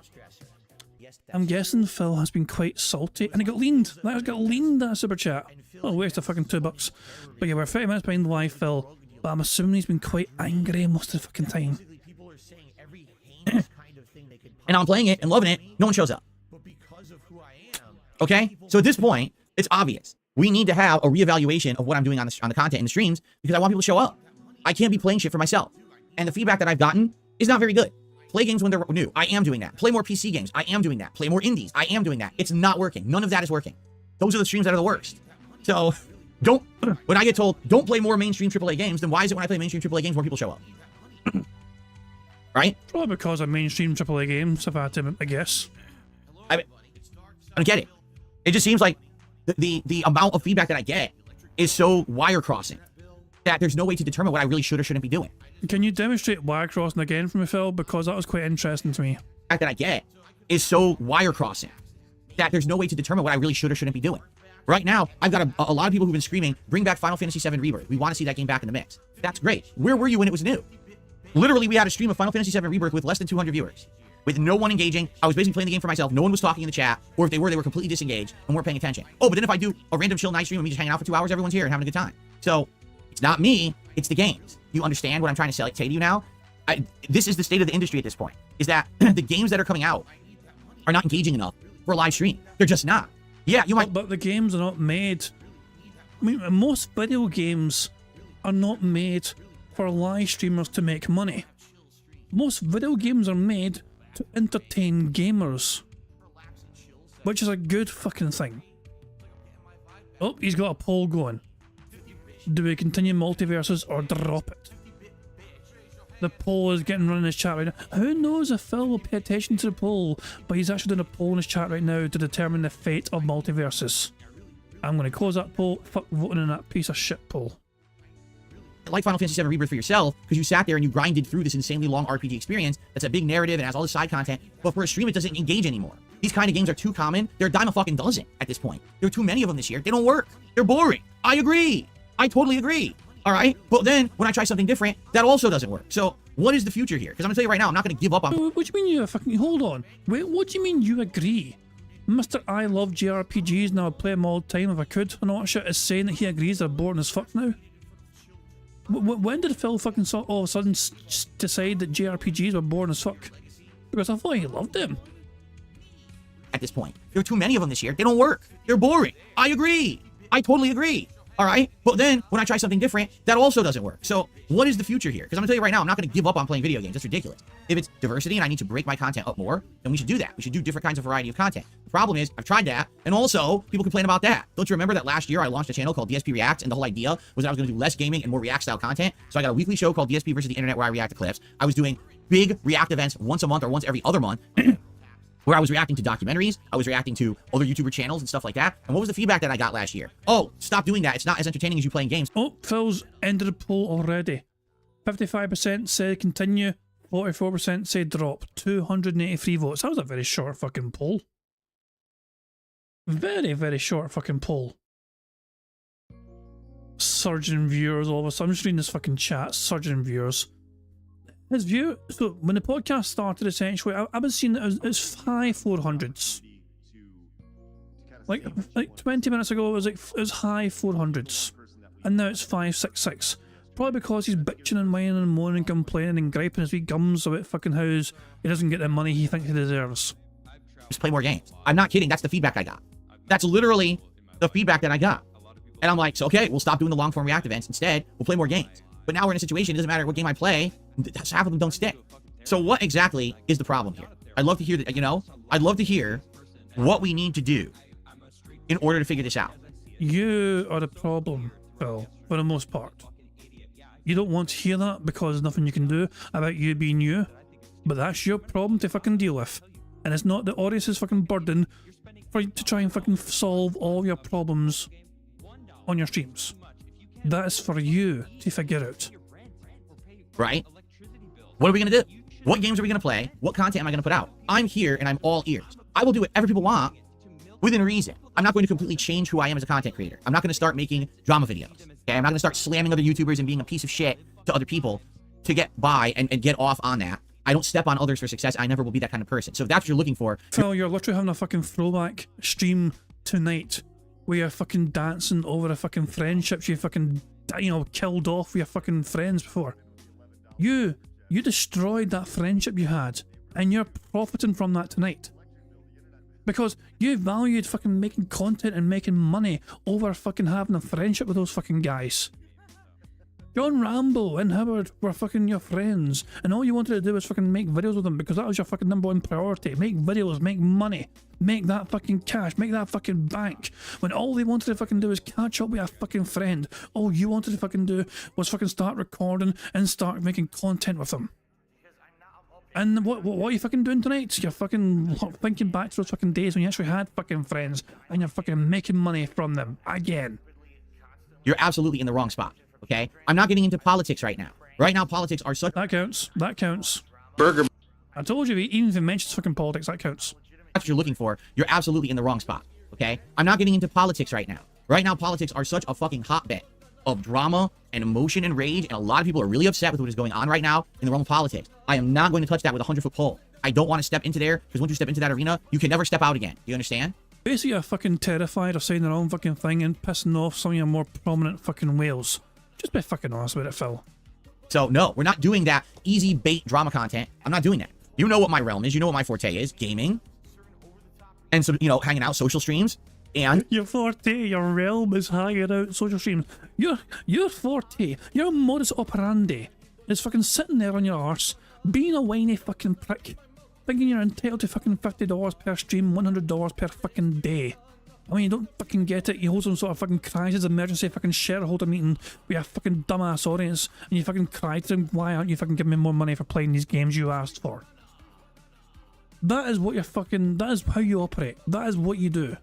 I'm guessing Phil has been quite salty. And he got leaned. That has got leaned, that super chat. Oh, waste of fucking $2. But yeah, we're 30 minutes behind live, Phil. But I'm assuming he's been quite angry most of the fucking time. And I'm playing it and loving it. No one shows up. Okay? So at this point, it's obvious. We need to have a reevaluation of what I'm doing on the content in the streams because I want people to show up. I can't be playing shit for myself. And the feedback that I've gotten is not very good. Play games when they're new. I am doing that. Play more PC games. I am doing that. Play more indies. I am doing that. It's not working. None of that is working. Those are the streams that are the worst. So Don't, when I get told, don't play more mainstream AAA games, then why is it when I play mainstream AAA games, more people show up? Right? Probably because of mainstream AAA games, if I had to, I guess. I mean, I don't get it. It just seems like the amount of feedback that I get is so wire crossing that there's no way to determine what I really should or shouldn't be doing. Can you demonstrate wire crossing again for me, Phil? Because that was quite interesting to me. The fact that I get is so wire crossing that there's no way to determine what I really should or shouldn't be doing. Right now, I've got a lot of people who've been screaming, bring back Final Fantasy VII Rebirth. We want to see that game back in the mix. That's great. Where were you when it was new? Literally, we had a stream of Final Fantasy VII Rebirth with less than 200 viewers, with no one engaging. I was basically playing the game for myself. No one was talking in the chat, or if they were completely disengaged and weren't paying attention. Oh, but then if I do a random chill night stream and we just hanging out for 2 hours, everyone's here and having a good time. So it's not me, it's the games. You understand what I'm trying to say to you now? This is the state of the industry at this point, is that the games that are coming out are not engaging enough for a live stream. They're just not. Yeah, you might... But the games are not made... I mean, most video games are not made for live streamers to make money. Most video games are made to entertain gamers, which is a good fucking thing. Oh, he's got a poll going. Do we continue multiverses or drop it? The poll is getting run in his chat right now. Who knows if Phil will pay attention to the poll, but he's actually doing a poll in his chat right now to determine the fate of multiverses. I'm going to close that poll. Fuck voting in that piece of shit poll. Like Final Fantasy VII Rebirth for yourself, because you sat there and you grinded through this insanely long RPG experience that's a big narrative and has all this side content, but for a stream it doesn't engage anymore. These kind of games are too common. They're a dime a fucking dozen at this point. There are too many of them this year. They don't work. They're boring. I agree. I totally agree. All right? But then, when I try something different, that also doesn't work. So, what is the future here? Because I'm going to tell you right now, I'm not going to give up on... What do you mean you fucking... Hold on. Wait, what do you mean you agree? Mr. I love JRPGs and I would play them all the time if I could, and all that shit is saying that he agrees they're boring as fuck now? When did Phil fucking all of a sudden decide that JRPGs were boring as fuck? Because I thought he loved them. At this point, there are too many of them this year. They don't work. They're boring. I agree. I totally agree. All right? But then, when I try something different, that also doesn't work. So, what is the future here? Because I'm going to tell you right now, I'm not going to give up on playing video games. That's ridiculous. If it's diversity and I need to break my content up more, then we should do that. We should do different kinds of variety of content. The problem is, I've tried that, and also, people complain about that. Don't you remember that last year I launched a channel called DSP Reacts, and the whole idea was that I was going to do less gaming and more React-style content? So I got a weekly show called DSP versus the Internet where I react to clips. I was doing big React events once a month or once every other month, where I was reacting to documentaries, I was reacting to other YouTuber channels and stuff like that. And what was the feedback that I got last year? Oh, stop doing that. It's not as entertaining as you playing games. Oh, Phil's ended the poll already. 55% say continue, 44% say drop. 283 votes. That was a very short fucking poll. Very, very short fucking poll. Surging viewers all of a sudden. I'm just reading this fucking chat. Surging viewers. His view, so when the podcast started, essentially, I've been seeing that it's high 400s. Like 20 minutes ago, it was high 400s, and now it's 566. Probably because he's bitching and whining and moaning and complaining and griping his wee gums about fucking how he doesn't get the money he thinks he deserves. Just play more games. I'm not kidding. That's the feedback I got. That's literally the feedback that I got. And I'm like, so okay, we'll stop doing the long form React events. Instead, we'll play more games. But now we're in a situation, it doesn't matter what game I play, half of them don't stick. So what exactly is the problem here? I'd love to hear that, I'd love to hear what we need to do in order to figure this out. You are the problem, Phil, for the most part. You don't want to hear that because there's nothing you can do about you being you, but that's your problem to fucking deal with. And it's not the audience's fucking burden for you to try and fucking solve all your problems on your streams. That is for you to figure out. Right? What are we going to do? What games are we going to play? What content am I going to put out? I'm here and I'm all ears. I will do whatever people want within reason. I'm not going to completely change who I am as a content creator. I'm not going to start making drama videos. Okay? I'm not going to start slamming other YouTubers and being a piece of shit to other people to get by and get off on that. I don't step on others for success. I never will be that kind of person. So if that's what you're looking for... Phil, you're literally having a fucking throwback stream tonight where you're fucking dancing over a fucking friendships you fucking, killed off with your fucking friends before. You destroyed that friendship you had, and you're profiting from that tonight. Because you valued fucking making content and making money over fucking having a friendship with those fucking guys. John Rambo and Howard were fucking your friends, and all you wanted to do was fucking make videos with them because that was your fucking number one priority. Make videos, make money, make that fucking cash, make that fucking bank. When all they wanted to fucking do was catch up with a fucking friend, all you wanted to fucking do was fucking start recording and start making content with them. And what are you fucking doing tonight? You're fucking thinking back to those fucking days when you actually had fucking friends and you're fucking making money from them again. You're absolutely in the wrong spot, okay? I'm not getting into politics right now. Right now, politics are such... That counts. That counts. Burger. I told you, even if it mentions fucking politics, that counts. That's what you're looking for. You're absolutely in the wrong spot, okay? I'm not getting into politics right now. Right now, politics are such a fucking hotbed of drama and emotion and rage, and a lot of people are really upset with what is going on right now in the realm of politics. I am not going to touch that with a 100-foot pole. I don't want to step into there, because once you step into that arena, you can never step out again. Do you understand? Basically, you're fucking terrified of saying the wrong fucking thing and pissing off some of your more prominent fucking whales. Just be fucking honest with it, Phil. So, no, we're not doing that easy bait drama content. I'm not doing that. You know what my realm is. You know what my forte is. Gaming. And so, you know, hanging out, social streams. And your forte, your realm is hanging out social streams. Your forte, your modus operandi is fucking sitting there on your arse, being a whiny fucking prick, thinking you're entitled to fucking $50 per stream, $100 per fucking day. I mean, you don't fucking get it. You hold some sort of fucking crisis emergency fucking shareholder meeting with a fucking dumbass audience, and you fucking cry to them, why aren't you fucking giving me more money for playing these games you asked for? That is what you're fucking, that is how you operate. That is what you do.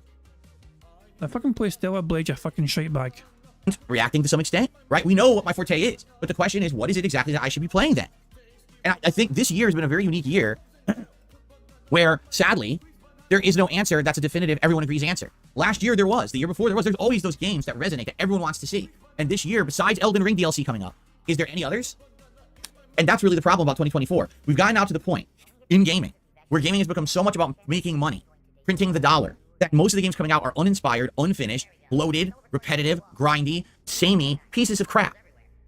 I fucking play Stellar Blade, you fucking shite bag. reacting to some extent, right? We know what my forte is, but the question is, what is it exactly that I should be playing then? And I think this year has been a very unique year where, sadly, there is no answer that's a definitive, everyone agrees answer. Last year there was, the year before there was, there's always those games that resonate, that everyone wants to see. And this year, besides Elden Ring DLC coming up, is there any others? And that's really the problem about 2024. We've gotten out to the point in gaming where gaming has become so much about making money, printing the dollar, that most of the games coming out are uninspired, unfinished, bloated, repetitive, grindy, samey pieces of crap.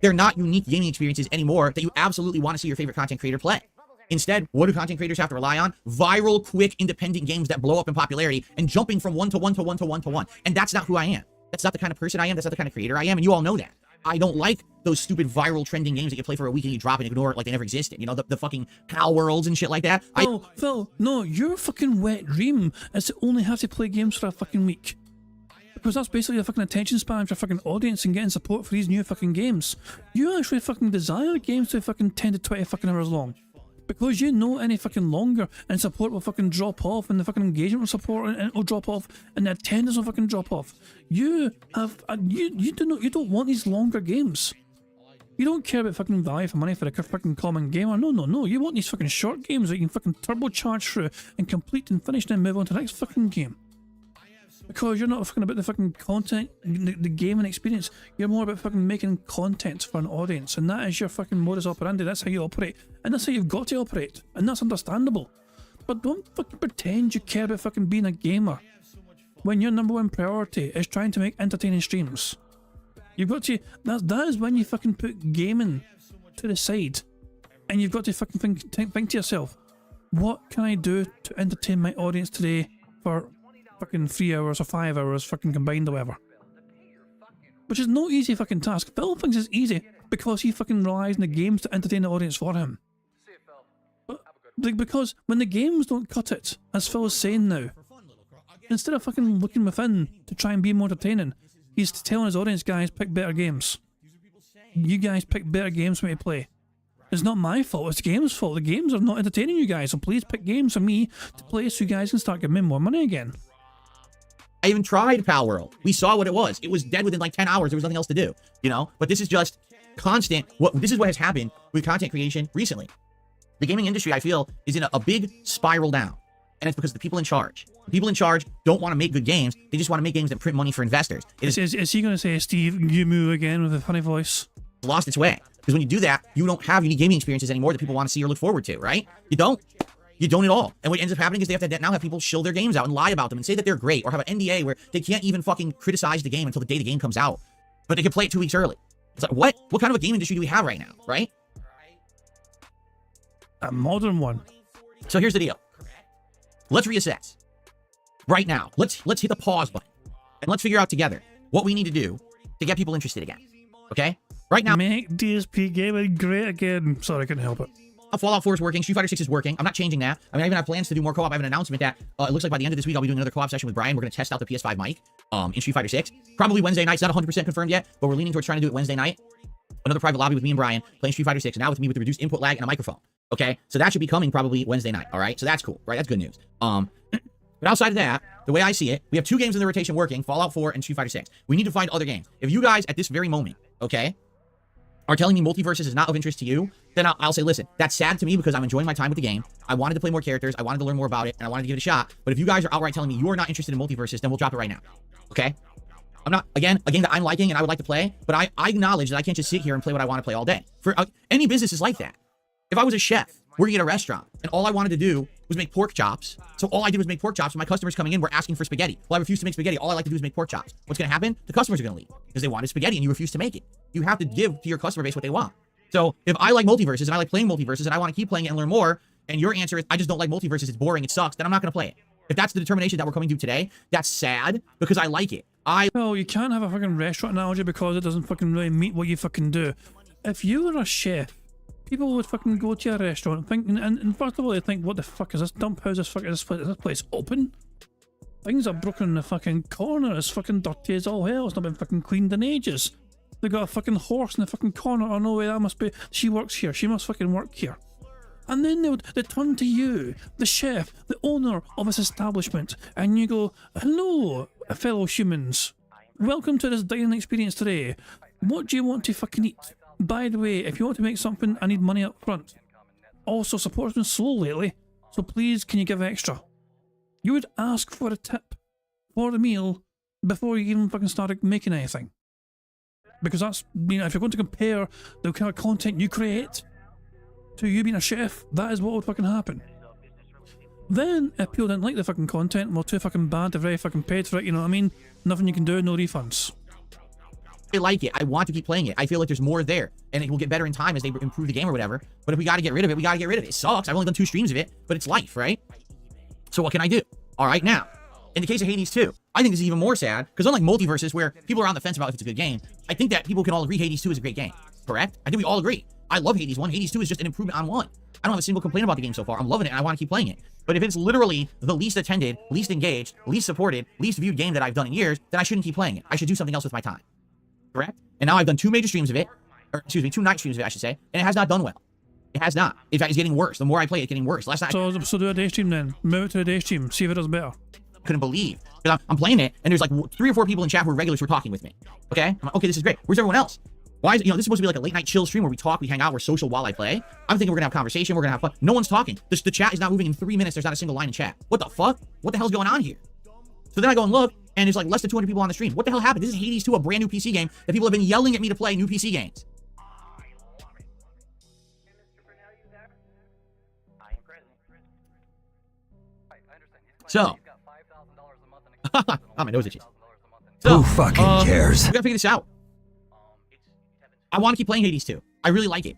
They're not unique gaming experiences anymore that you absolutely want to see your favorite content creator play. Instead, what do content creators have to rely on? Viral, quick, independent games that blow up in popularity and jumping from one to one to one to one to one. And that's not who I am. That's not the kind of person I am. That's not the kind of creator I am. And you all know that. I don't like those stupid viral trending games that you play for a week and you drop and ignore it like they never existed. You know, the fucking Pal Worlds and shit like that. Phil, no, your fucking wet dream is to only have to play games for a fucking week. Because that's basically the fucking attention span for your fucking audience and getting support for these new fucking games. You actually fucking desire games to be fucking 10 to 20 fucking hours long. Because you know any fucking longer and support will fucking drop off and the fucking engagement will support and will drop off and the attendance will fucking drop off. You have you don't want these longer games. You don't care about fucking value for money for a fucking common gamer. No. You want these fucking short games that you can fucking turbocharge through and complete and finish and then move on to the next fucking game. Because you're not fucking about the fucking content, the gaming experience. You're more about fucking making content for an audience. And that is your fucking modus operandi. That's how you operate. And that's how you've got to operate. And that's understandable. But don't fucking pretend you care about fucking being a gamer when your number one priority is trying to make entertaining streams. You've got to, that is when you fucking put gaming to the side. And you've got to fucking think to yourself, what can I do to entertain my audience today for fucking 3 hours or 5 hours fucking combined or whatever. Which is no easy fucking task. Phil thinks it's easy because he fucking relies on the games to entertain the audience for him. But because when the games don't cut it, as Phil is saying now, instead of fucking looking within to try and be more entertaining, he's telling his audience, guys, pick better games. You guys pick better games for me to play. It's not my fault, it's the game's fault. The games are not entertaining you guys, so please pick games for me to play so you guys can start giving me more money again. I even tried Pal World. We saw what it was. It was dead within like 10 hours. There was nothing else to do, you know? But this is just constant. This is what has happened with content creation recently. The gaming industry, I feel, is in a big spiral down. And it's because the people in charge. The people in charge don't want to make good games. They just want to make games that print money for investors. Is he going to say Steve Yumu again with a funny voice? Lost its way. Because when you do that, you don't have unique gaming experiences anymore that people want to see or look forward to, right? You don't. You don't at all. And what ends up happening is they have to now have people shill their games out and lie about them and say that they're great or have an NDA where they can't even fucking criticize the game until the day the game comes out. But they can play it 2 weeks early. It's like, what? What kind of a game industry do we have right now, right? A modern one. So here's the deal. Let's reassess. Right now, let's hit the pause button and let's figure out together what we need to do to get people interested again. Okay? Right now, Make DSP gaming great again. Sorry, I couldn't help it. Fallout 4 is working. Street Fighter 6 is working. I'm not changing that. I mean, I even have plans to do more co-op. I have an announcement that it looks like by the end of this week, I'll be doing another co-op session with Brian. We're going to test out the PS5 mic in Street Fighter 6. Probably Wednesday night. It's not 100% confirmed yet, but we're leaning towards trying to do it Wednesday night. Another private lobby with me and Brian playing Street Fighter 6. Now with me with the reduced input lag and a microphone. Okay? So that should be coming probably Wednesday night. All right? So that's cool, right? That's good news. But outside of that, the way I see it, we have 2 games in the rotation working, Fallout 4 and Street Fighter 6. We need to find other games. If you guys, at this very moment, okay, are telling me multiverses is not of interest to you, then I'll say, listen, that's sad to me because I'm enjoying my time with the game. I wanted to play more characters. I wanted to learn more about it, and I wanted to give it a shot. But if you guys are outright telling me you are not interested in multiverses, then we'll drop it right now. Okay? I'm not, again, a game that I'm liking and I would like to play, but I acknowledge that I can't just sit here and play what I want to play all day. For any business is like that. If I was a chef working at a restaurant and all I wanted to do was make pork chops, so all I did was make pork chops, and my customers coming in were asking for spaghetti. Well, I refuse to make spaghetti. All I like to do is make pork chops. What's going to happen? The customers are going to leave because they wanted spaghetti and you refuse to make it. You have to give to your customer base what they want. So if I like multiverses and I like playing multiverses and I want to keep playing it and learn more, and your answer is, I just don't like multiverses, it's boring, it sucks, then I'm not going to play it. If that's the determination that we're coming to today, that's sad because I like it. Well, you can't have a fucking restaurant analogy because it doesn't fucking really meet what you fucking do. If you were a chef, people would fucking go to a restaurant and think, and first of all, they think, what the fuck is this dump? How's this is this place open? Things are broken in the fucking corner. It's fucking dirty as all hell. It's not been fucking cleaned in ages. They got a fucking horse in the fucking corner. Oh no way, that must be. She works here. She must fucking work here. And then they turn to you, the chef, the owner of this establishment, and you go, hello, fellow humans. Welcome to this dining experience today. What do you want to fucking eat? By the way, if you want to make something, I need money up front. Also, support's been slow lately, so please can you give extra? You would ask for a tip for the meal before you even fucking started making anything. Because that's, you know, if you're going to compare the kind of content you create to you being a chef, that is what would fucking happen. Then, if people didn't like the fucking content, well, too fucking bad, they've already fucking paid for it, you know what I mean? Nothing you can do, no refunds. I like it. I want to keep playing it. I feel like there's more there, and it will get better in time as they improve the game or whatever. But if we got to get rid of it, we got to get rid of it. It sucks. I've only done 2 streams of it, but it's life, right? So what can I do? All right, now, in the case of Hades 2, I think this is even more sad, because unlike multiverses, where people are on the fence about if it's a good game, I think that people can all agree Hades 2 is a great game, correct? I think we all agree. I love Hades 1. Hades 2 is just an improvement on 1. I don't have a single complaint about the game so far. I'm loving it, and I want to keep playing it. But if it's literally the least attended, least engaged, least supported, least viewed game that I've done in years, then I shouldn't keep playing it. I should do something else with my time, correct? And now I've done 2 major streams of it, or excuse me, 2 night streams of it, I should say, and it has not done well. It has not. In fact, it's getting worse. The more I play, it's getting worse. Last night, So do a day stream then. Move it to a day stream. See if it does better. couldn't believe. Because I'm playing it, and there's like 3 or 4 people in chat who are regulars who are talking with me. Okay? I'm like, okay, this is great. Where's everyone else? Why is it, this is supposed to be like a late night chill stream where we talk, we hang out, we're social while I play. I'm thinking we're gonna have conversation, we're gonna have fun. No one's talking. The chat is not moving in 3 minutes. There's not a single line in chat. What the fuck? What the hell's going on here? So then I go and look, and there's like less than 200 people on the stream. What the hell happened? This is Hades 2, a brand new PC game that people have been yelling at me to play new PC games. So, oh, my nose itches. So, who fucking cares? We gotta figure this out. I want to keep playing Hades 2. I really like it.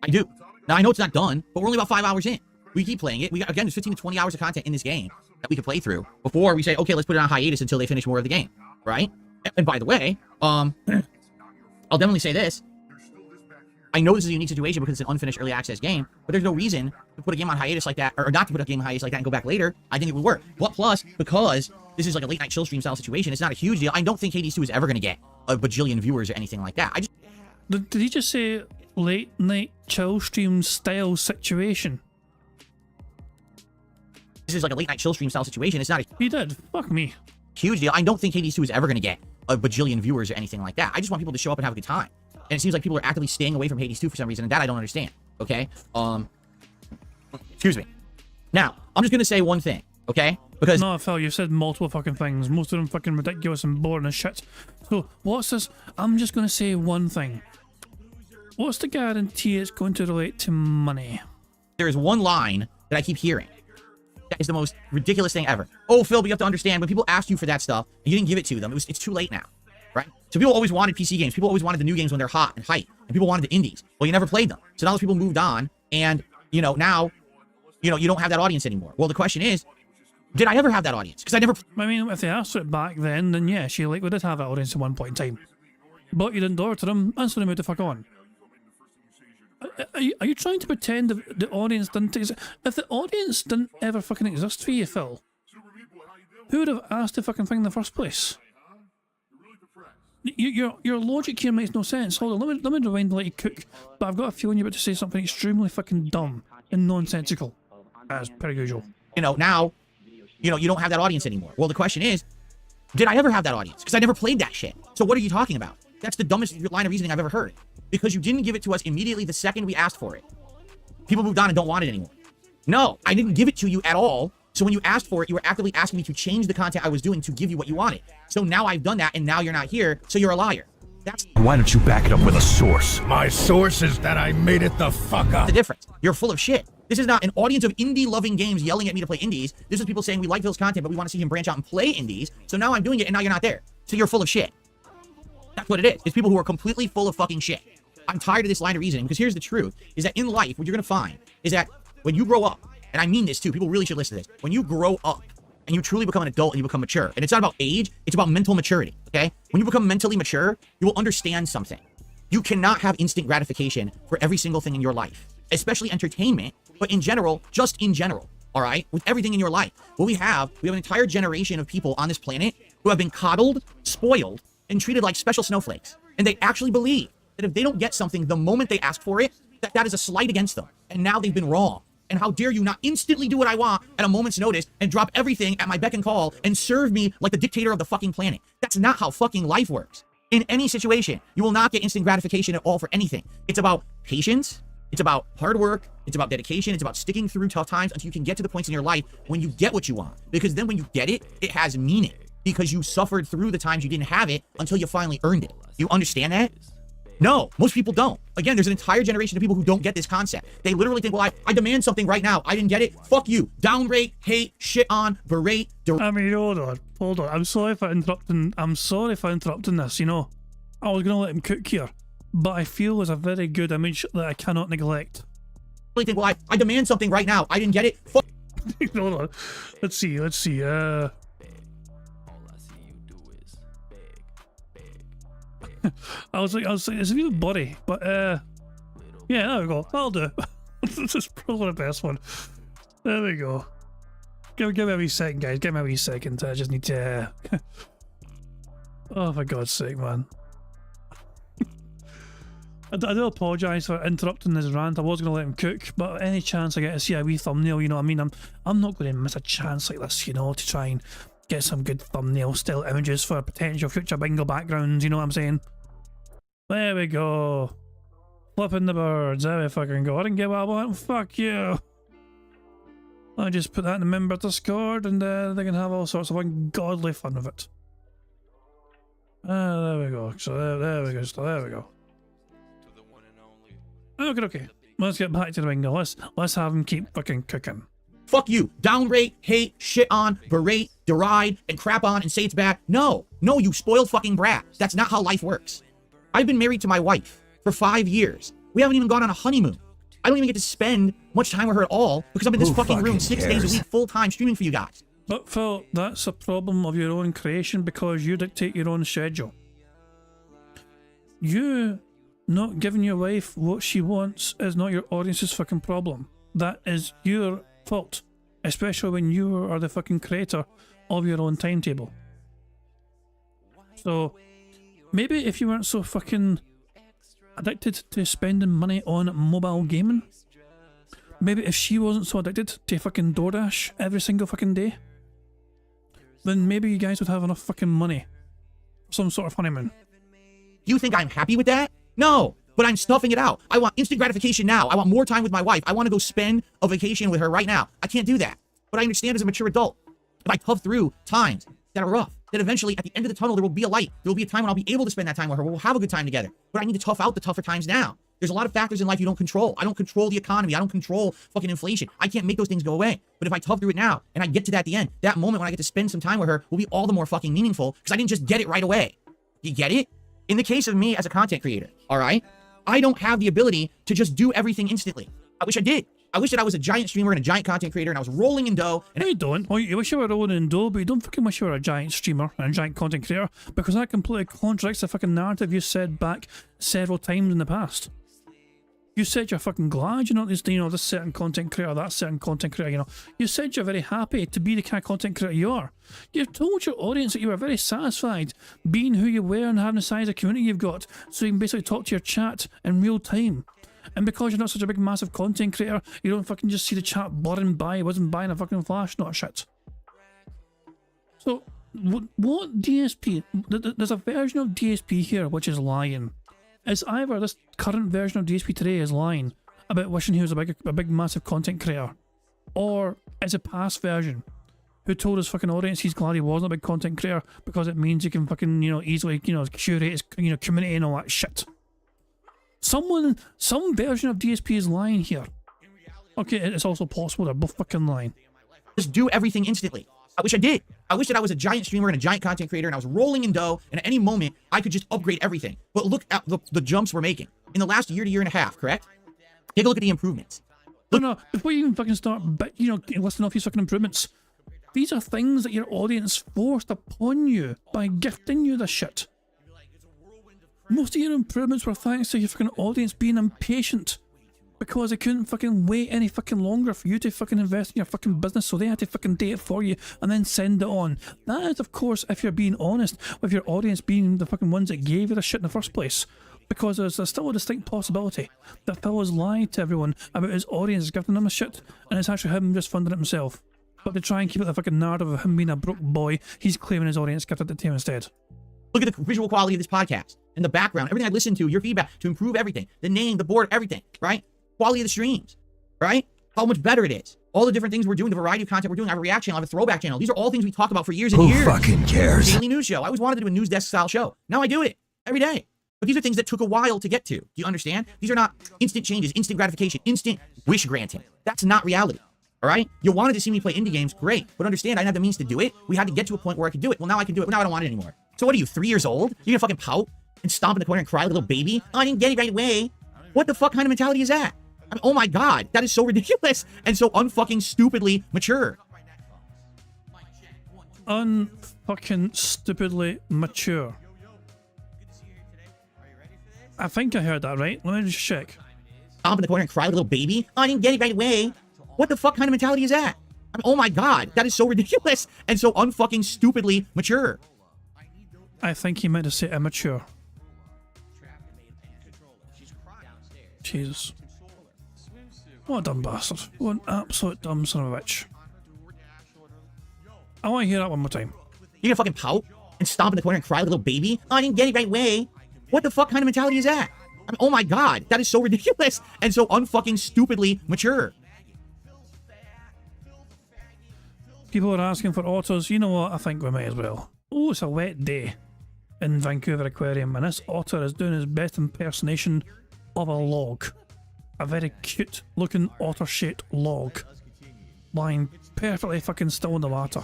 I do. Now, I know it's not done, but we're only about 5 hours in. We keep playing it. We got, again, there's 15 to 20 hours of content in this game that we can play through before we say, okay, let's put it on hiatus until they finish more of the game, right? And by the way, I'll definitely say this. I know this is a unique situation because it's an unfinished early access game, but there's no reason to put a game on hiatus like that, or not to put a game on hiatus like that and go back later. I think it would work. But plus, because this is like a late night chill stream style situation, it's not a huge deal. I don't think Hades 2 is ever going to get a bajillion viewers or anything like that. Did he just say late night chill stream style situation? This is like a late night chill stream style situation. It's not a He did. Fuck me. huge deal. I don't think Hades 2 is ever going to get a bajillion viewers or anything like that. I just want people to show up and have a good time. And it seems like people are actively staying away from Hades 2 for some reason, and that I don't understand. Okay? Excuse me. Now, I'm just going to say one thing, okay? Because No, Phil, you've said multiple fucking things. Most of them fucking ridiculous and boring as shit. So, what's this? I'm just going to say one thing. What's the guarantee it's going to relate to money? there is one line that I keep hearing. That is the most ridiculous thing ever. Oh, Phil, but you have to understand, when people ask you for that stuff, and you didn't give it to them, it's too late now, right? So people always wanted PC games. People always wanted the new games when they're hot and hype. And people wanted the indies. Well, you never played them. So now those people moved on, and, now, you don't have that audience anymore. Well, the question is, did I ever have that audience? Because I never... I mean, if they asked for it back then yeah, she likely did have that audience at one point in time. but you didn't door to them, instantly moved the fuck on. Are you trying to pretend that the audience didn't exist? If the audience didn't ever fucking exist for you, Phil, who would have asked the fucking thing in the first place? Your logic here makes no sense. Hold on, let me rewind and let you cook. But I've got a feeling you're about to say something extremely fucking dumb and nonsensical, as per usual. You know, now, you know, you don't have that audience anymore. Well, the question is, did I ever have that audience? Because I never played that shit. So what are you talking about? That's the dumbest line of reasoning I've ever heard. Because you didn't give it to us immediately the second we asked for it. People moved on and don't want it anymore. No, I didn't give it to you at all. So when you asked for it, you were actively asking me to change the content I was doing to give you what you wanted. So now I've done that, and now you're not here, so you're a liar. That's Why don't you back it up with a source? My source is that I made it the fuck up. the difference. You're full of shit. This is not an audience of indie-loving games yelling at me to play indies. This is people saying we like Phil's content, but we want to see him branch out and play indies. So now I'm doing it, and now you're not there. So you're full of shit. That's what it is. It's people who are completely full of fucking shit. I'm tired of this line of reasoning, because here's the truth, is that in life, what you're going to find is that when you grow up, and I mean this too, people really should listen to this. When you grow up and you truly become an adult and you become mature, and it's not about age, it's about mental maturity, okay? When you become mentally mature, you will understand something. You cannot have instant gratification for every single thing in your life, especially entertainment, but in general, just in general, all right? With everything in your life. What we have an entire generation of people on this planet who have been coddled, spoiled, and treated like special snowflakes. And they actually believe that if they don't get something the moment they ask for it, that is a slight against them. And now they've been wrong. And how dare you not instantly do what I want at a moment's notice and drop everything at my beck and call and serve me like the dictator of the fucking planet. That's not how fucking life works. In any situation, you will not get instant gratification at all for anything. It's about patience. It's about hard work. It's about dedication. It's about sticking through tough times until you can get to the points in your life when you get what you want. Because then when you get it, it has meaning. Because you suffered through the times you didn't have it until you finally earned it. You understand that? No, most people don't. Again, there's an entire generation of people who don't get this concept. They literally think, well, I demand something right now. I didn't get it. Fuck you. Downrate, hate, shit on, berate. I mean, hold on. I'm sorry for interrupting. I'm sorry for interrupting this, you know. I was going to let him cook here, but I feel there's a very good image that I cannot neglect. They think, well, I demand something right now. I didn't get it. Fuck. Hold on. Let's see. I was like, it's a real body, but yeah, there we go. That'll do. This is probably the best one. There we go. Give me a wee second, guys. Give me a wee second. I just need to. Oh, for God's sake, man. I do apologise for interrupting this rant. I was going to let him cook, but any chance I get to see a wee thumbnail, you know what I mean? I'm not going to miss a chance like this, you know, to try and get some good thumbnail still images for potential future bingo backgrounds, you know what I'm saying? There we go. Flipping the birds. There we fucking go. I didn't get what I want. Fuck you. I just put that in the member Discord and they can have all sorts of ungodly fun with it. There we go. So there we go. So there we go. Okay. Let's get back to the bingo. Let's have him keep fucking cooking. Fuck you. Downrate, hate, shit on, berate, deride, and crap on and say it's bad. No, you spoiled fucking brat. That's not how life works. I've been married to my wife for 5 years. We haven't even gone on a honeymoon. I don't even get to spend much time with her at all because I'm in this fucking room 6 days a week full time streaming for you guys. But Phil, that's a problem of your own creation because you dictate your own schedule. You not giving your wife what she wants is not your audience's fucking problem. That is your fault, especially when you are the fucking creator of your own timetable. So maybe if you weren't so fucking addicted to spending money on mobile gaming, maybe if she wasn't so addicted to fucking DoorDash every single fucking day, then maybe you guys would have enough fucking money for some sort of honeymoon. You think I'm happy with that? No, but I'm stuffing it out. I want instant gratification now. I want more time with my wife. I want to go spend a vacation with her right now. I can't do that. But I understand as a mature adult, if I tough through times that are rough, that eventually at the end of the tunnel, there will be a light. There will be a time when I'll be able to spend that time with her. We'll have a good time together. But I need to tough out the tougher times now. There's a lot of factors in life you don't control. I don't control the economy. I don't control fucking inflation. I can't make those things go away. But if I tough through it now and I get to that at the end, that moment when I get to spend some time with her will be all the more fucking meaningful because I didn't just get it right away. You get it? In the case of me as a content creator, all right, I don't have the ability to just do everything instantly. I wish I did. I wish that I was a giant streamer and a giant content creator and I was rolling in dough. And No, you don't. Well, you wish you were rolling in dough, but you don't fucking wish you were a giant streamer and a giant content creator, because that completely contradicts the fucking narrative you said back several times in the past. You said you're fucking glad you're not this, this certain content creator, that certain content creator, You said you're very happy to be the kind of content creator you are. You've told your audience that you were very satisfied being who you were and having the size of community you've got, so you can basically talk to your chat in real time. And because you're not such a big, massive content creator, you don't fucking just see the chat blurring by. It wasn't buying a fucking flash, not shit. So, what DSP? There's a version of DSP here which is lying. It's either this current version of DSP today is lying about wishing he was a big, massive content creator, or it's a past version who told his fucking audience he's glad he wasn't a big content creator because it means he can fucking, easily, curate his, community and all that shit. Some version of DSP is lying here. Okay, it's also possible they're both fucking lying. just do everything instantly. I wish I did. I wish that I was a giant streamer and a giant content creator and I was rolling in dough, and at any moment I could just upgrade everything. But look at the jumps we're making in the last year to year and a half, correct? Take a look at the improvements. No, before you even fucking start, listing off these fucking improvements, these are things that your audience forced upon you by gifting you the shit. Most of your improvements were thanks to your fucking audience being impatient because they couldn't fucking wait any fucking longer for you to fucking invest in your fucking business, so they had to fucking do it for you and then send it on. That is, of course, if you're being honest, with your audience being the fucking ones that gave you the shit in the first place. Because there's still a distinct possibility that Phil has lied to everyone about his audience giving him the shit, and it's actually him just funding it himself. But to try and keep it the fucking narrative of him being a broke boy, he's claiming his audience gifted it to him instead. Look at the visual quality of this podcast and the background, everything I listen to, your feedback to improve everything, the name, the board, everything, right? Quality of the streams, right? How much better it is. All the different things we're doing, the variety of content we're doing. I have a react channel, I have a throwback channel. These are all things we talk about for years and years. Who fucking cares? Daily news show. I always wanted to do a news desk style show. Now I do it every day. But these are things that took a while to get to. Do you understand? These are not instant changes, instant gratification, instant wish granting. That's not reality. All right? You wanted to see me play indie games, great. But understand, I didn't have the means to do it. We had to get to a point where I could do it. Well, now I can do it. Well, now I don't want it anymore. So what are you, 3 years old? You're gonna fucking pout and stomp in the corner and cry like a little baby? Oh, I didn't get it right away. What the fuck kind of mentality is that? I mean, oh my God, that is so ridiculous and so unfucking stupidly mature. Unfucking stupidly mature. I think I heard that right. Let me just check. Stomp in the corner and cry like a little baby? Oh, I didn't get it right away. What the fuck kind of mentality is that? I mean, oh my God, that is so ridiculous and so unfucking stupidly mature. I think he meant to say immature. Jesus. What a dumb bastard. What an absolute dumb son of a bitch. I want to hear that one more time. You're gonna fucking pout and stomp in the corner and cry like a little baby? Oh, I didn't get it right away. What the fuck kind of mentality is that? I mean, oh my God, that is so ridiculous and so unfucking stupidly mature. People are asking for otters. You know what? I think we might as well. Oh, it's a wet day in Vancouver Aquarium, and this otter is doing his best impersonation of a log. A very cute looking otter shaped log. Lying perfectly fucking still in the water.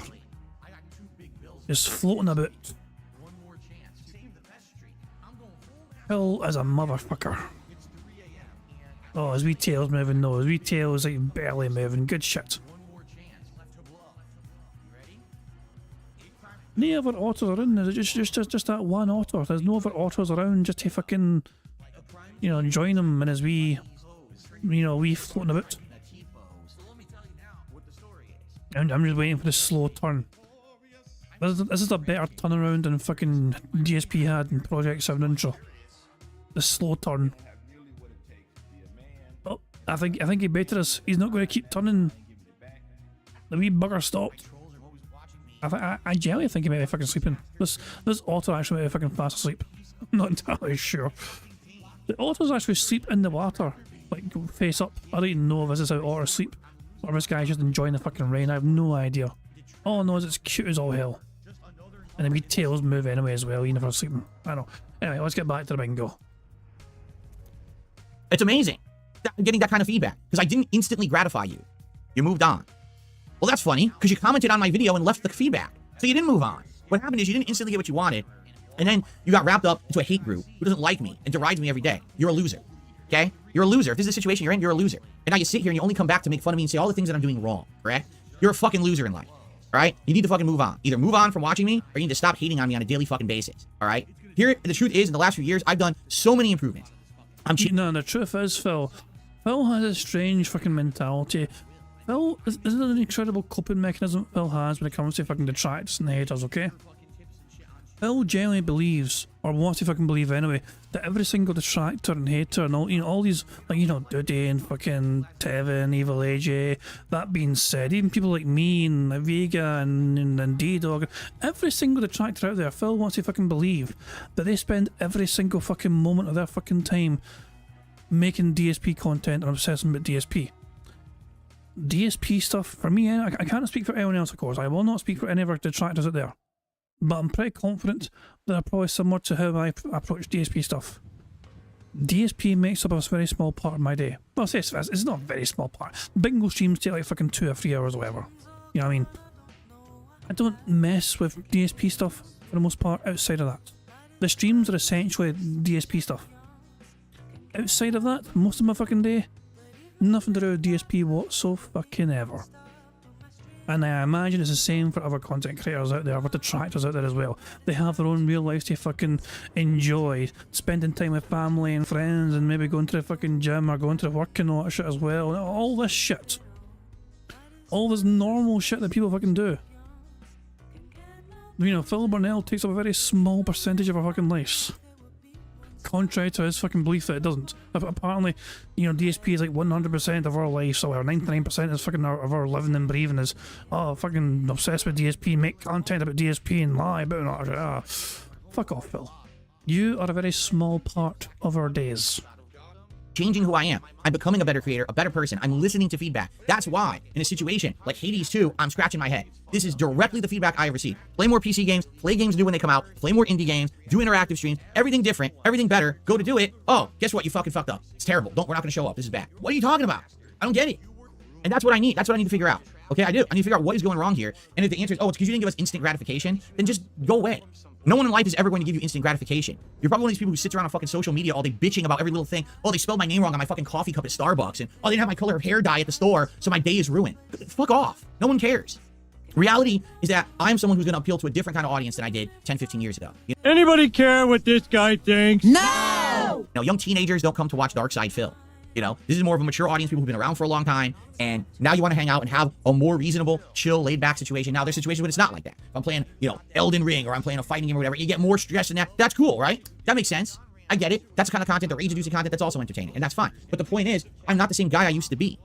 Just floating about. Phil is a motherfucker. Oh, his wee tail's moving though. His wee tail's like barely moving. Good shit. No other otters around. Is it just that one otter? There's no other otters around just to fucking, join him in his wee, wee floating about. I'm just waiting for the slow turn. This is a better turnaround than fucking DSP had in Project 7 intro. The slow turn. Oh, I think he baited us. He's not going to keep turning. The wee bugger stopped. I genuinely think he might be fucking sleeping. This otter actually might be fucking fast asleep. I'm not entirely sure. The otters actually sleep in the water, like face up. I don't even know if this is how otters sleep, or if this guy's just enjoying the fucking rain. I have no idea. All I know is it's cute as all hell. And the wee tails move anyway as well, even if they're sleeping. I don't know. Anyway, let's get back to the bingo. It's amazing getting that kind of feedback because I didn't instantly gratify you. You moved on. Well, that's funny because you commented on my video and left the feedback. So you didn't move on. What happened is you didn't instantly get what you wanted. And then you got wrapped up into a hate group who doesn't like me and derides me every day. You're a loser. Okay? You're a loser. If this is the situation you're in, you're a loser. And now you sit here and you only come back to make fun of me and say all the things that I'm doing wrong, correct? You're a fucking loser in life, all right? You need to fucking move on. Either move on from watching me, or you need to stop hating on me on a daily fucking basis, all right? Here, the truth is, in the last few years, I've done so many improvements. No, the truth is, Phil has a strange fucking mentality. Phil, this is an incredible coping mechanism Phil has when it comes to fucking detractors and haters, okay? Phil genuinely believes, or wants to fucking believe anyway, that every single detractor and hater and all, you know, all these, like, you know, Dudy and fucking Tevin, Evil AJ, that being said, even people like me and Vega and D-Dog, every single detractor out there, Phil wants to fucking believe that they spend every single fucking moment of their fucking time making DSP content and obsessing about DSP. DSP stuff, for me, I can't speak for anyone else, of course. I will not speak for any of our detractors out there. But I'm pretty confident that they're probably similar to how I approach DSP stuff. DSP makes up a very small part of my day. Well, it's not a very small part. Bingo streams take like fucking 2 or 3 hours or whatever. You know what I mean? I don't mess with DSP stuff for the most part outside of that. The streams are essentially DSP stuff. Outside of that, most of my fucking day, nothing to do with DSP whatsoever. And I imagine it's the same for other content creators out there, with detractors out there as well. They have their own real lives to fucking enjoy, spending time with family and friends, and maybe going to the fucking gym or going to work and all that shit as well. All this shit. All this normal shit that people fucking do. You know, Phil Burnell takes up a very small percentage of our fucking lives. Contrary to his fucking belief that it doesn't. Apparently, you know, DSP is like 100% of our life, so our 99% is fucking of our living and breathing is, oh, fucking obsessed with DSP, make content about DSP and lie about it. Fuck off, Phil. You are a very small part of our days. Changing who I am. I'm becoming a better creator, a better person. I'm listening to feedback. That's why, in a situation like Hades 2, I'm scratching my head. This is directly the feedback I have received. Play more PC games, play games new when they come out, play more indie games, do interactive streams, everything different, everything better. Go to do it. Oh, guess what? You fucking fucked up. It's terrible. We're not gonna show up. This is bad. What are you talking about? I don't get it. And that's what I need. That's what I need to figure out. Okay, I do. I need to figure out what is going wrong here. And if the answer is, oh, it's because you didn't give us instant gratification, then just go away. No one in life is ever going to give you instant gratification. You're probably one of these people who sits around on fucking social media all day bitching about every little thing. Oh, they spelled my name wrong on my fucking coffee cup at Starbucks. And oh, they didn't have my color of hair dye at the store, so my day is ruined. Fuck off. No one cares. Reality is that I'm someone who's going to appeal to a different kind of audience than I did 10, 15 years ago. You know? Anybody care what this guy thinks? No! No, young teenagers don't come to watch Dark Side Phil. You know, this is more of a mature audience, people who've been around for a long time, and now you want to hang out and have a more reasonable, chill, laid-back situation. Now, there's situations when it's not like that. If I'm playing, you know, Elden Ring, or I'm playing a fighting game or whatever, you get more stress than that. That's cool, right? That makes sense. I get it. That's the kind of content, or age-reducing content, that's also entertaining, and that's fine. But the point is, I'm not the same guy I used to be.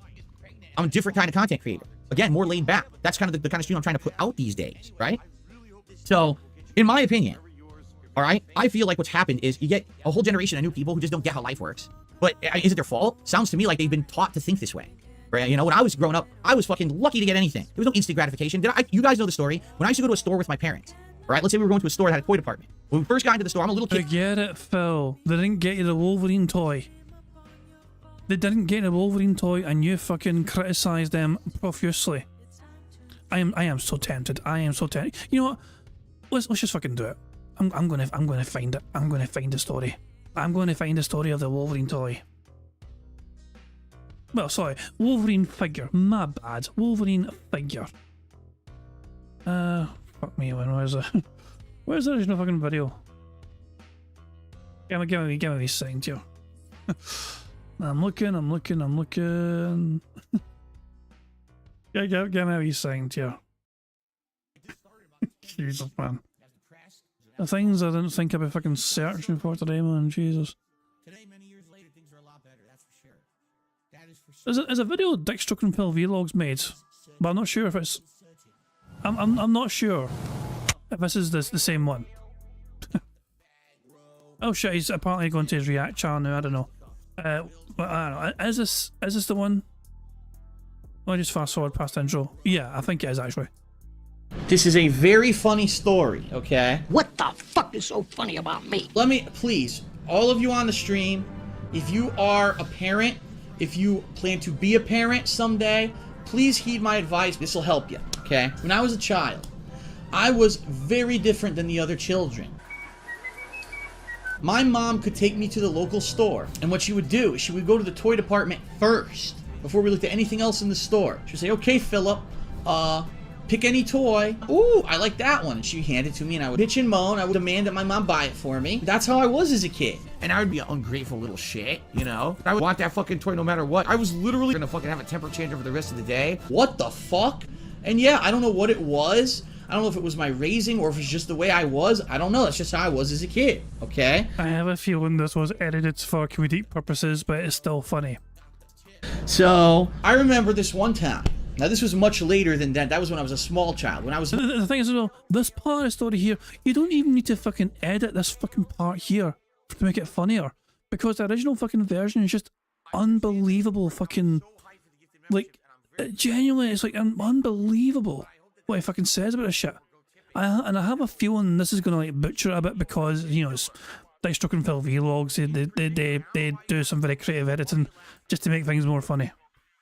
I'm a different kind of content creator. Again, more laid-back. That's kind of the kind of stream I'm trying to put out these days, right? So, in my opinion, all right, I feel like what's happened is you get a whole generation of new people who just don't get how life works. But is it their fault? Sounds to me like they've been taught to think this way. Right? You know, when I was growing up, I was fucking lucky to get anything. There was no instant gratification. You guys know the story. When I used to go to a store with my parents, right? Let's say we were going to a store that had a toy department. When we first got into the store, I'm a little kid. Forget it, Phil. They didn't get you the Wolverine toy. They didn't get the Wolverine toy, and you fucking criticized them profusely. I am so tempted. I am so tempted. You know what? Let's just fucking do it. I'm gonna find it. I'm gonna find the story. I'm going to find the story of the Wolverine toy. Well, sorry, Wolverine figure. My bad. Wolverine figure. Fuck me, where's it? Where's the original fucking video? Give me these signs here. I'm looking. Give me these signs here. Jesus, man. The things I didn't think I'd be fucking searching for today, man. Jesus. Today, many years later, things are a lot better. That's for sure. That is for sure. Is a video Dick Stroke Phil vlogs made, but I'm not sure if it's. I'm not sure if this is the same one. Oh shit! He's apparently going to his React channel now. I don't know. But I don't know. Is this the one? I'll just fast forward past the intro. Yeah, I think it is actually. This is a very funny story, okay? What the fuck is so funny about me? Let me, please, all of you on the stream, if you are a parent, if you plan to be a parent someday, please heed my advice. This will help you, okay? When I was a child, I was very different than the other children. My mom could take me to the local store, and what she would do is she would go to the toy department first before we looked at anything else in the store. She'd say, okay, Philip, pick any toy. Ooh, I like that one. And she'd hand it to me, and I would bitch and moan. I would demand that my mom buy it for me. That's how I was as a kid. And I would be an ungrateful little shit, you know? I would want that fucking toy no matter what. I was literally gonna fucking have a temper tantrum for the rest of the day. What the fuck? And yeah, I don't know what it was. I don't know if it was my raising or if it's just the way I was. I don't know. That's just how I was as a kid, okay? I have a feeling this was edited for comedic purposes, but it's still funny. So, I remember this one time. Now, this was much later than that. That was when I was a small child. When I was... The thing is, well, this part of the story here, you don't even need to fucking edit this fucking part here to make it funnier. Because the original fucking version is just unbelievable fucking... Like, genuinely, it's like unbelievable what he fucking says about this shit. And I have a feeling this is gonna like butcher it a bit because, you know, it's Dice Stroke and Phil vlogs. They do some very creative editing just to make things more funny.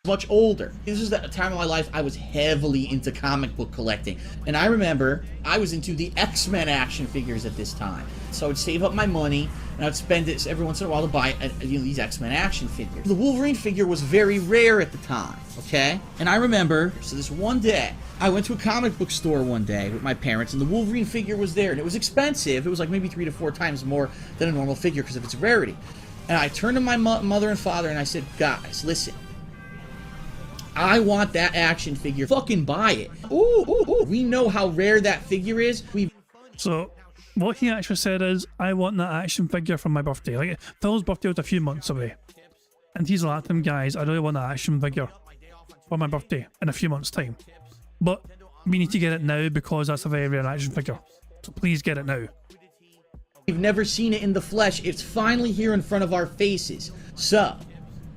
Much older. This is the time of my life I was heavily into comic book collecting. And I remember I was into the X-Men action figures at this time. So I would save up my money and I would spend it every once in a while to buy these X-Men action figures. The Wolverine figure was very rare at the time, okay? And I remember, so this one day, I went to a comic book store one day with my parents and the Wolverine figure was there and it was expensive. It was like maybe 3 to 4 times more than a normal figure because of its rarity. And I turned to my mother and father and I said, guys, listen. I want that action figure. Fucking buy it. Ooh, ooh, ooh. We know how rare that figure is. So, what he actually said is, I want that action figure for my birthday. Like, Phil's birthday was a few months away. And he's like, guys, I really want that action figure for my birthday in a few months' time. But we need to get it now because that's a very rare action figure. So please get it now. We've never seen it in the flesh. It's finally here in front of our faces. So,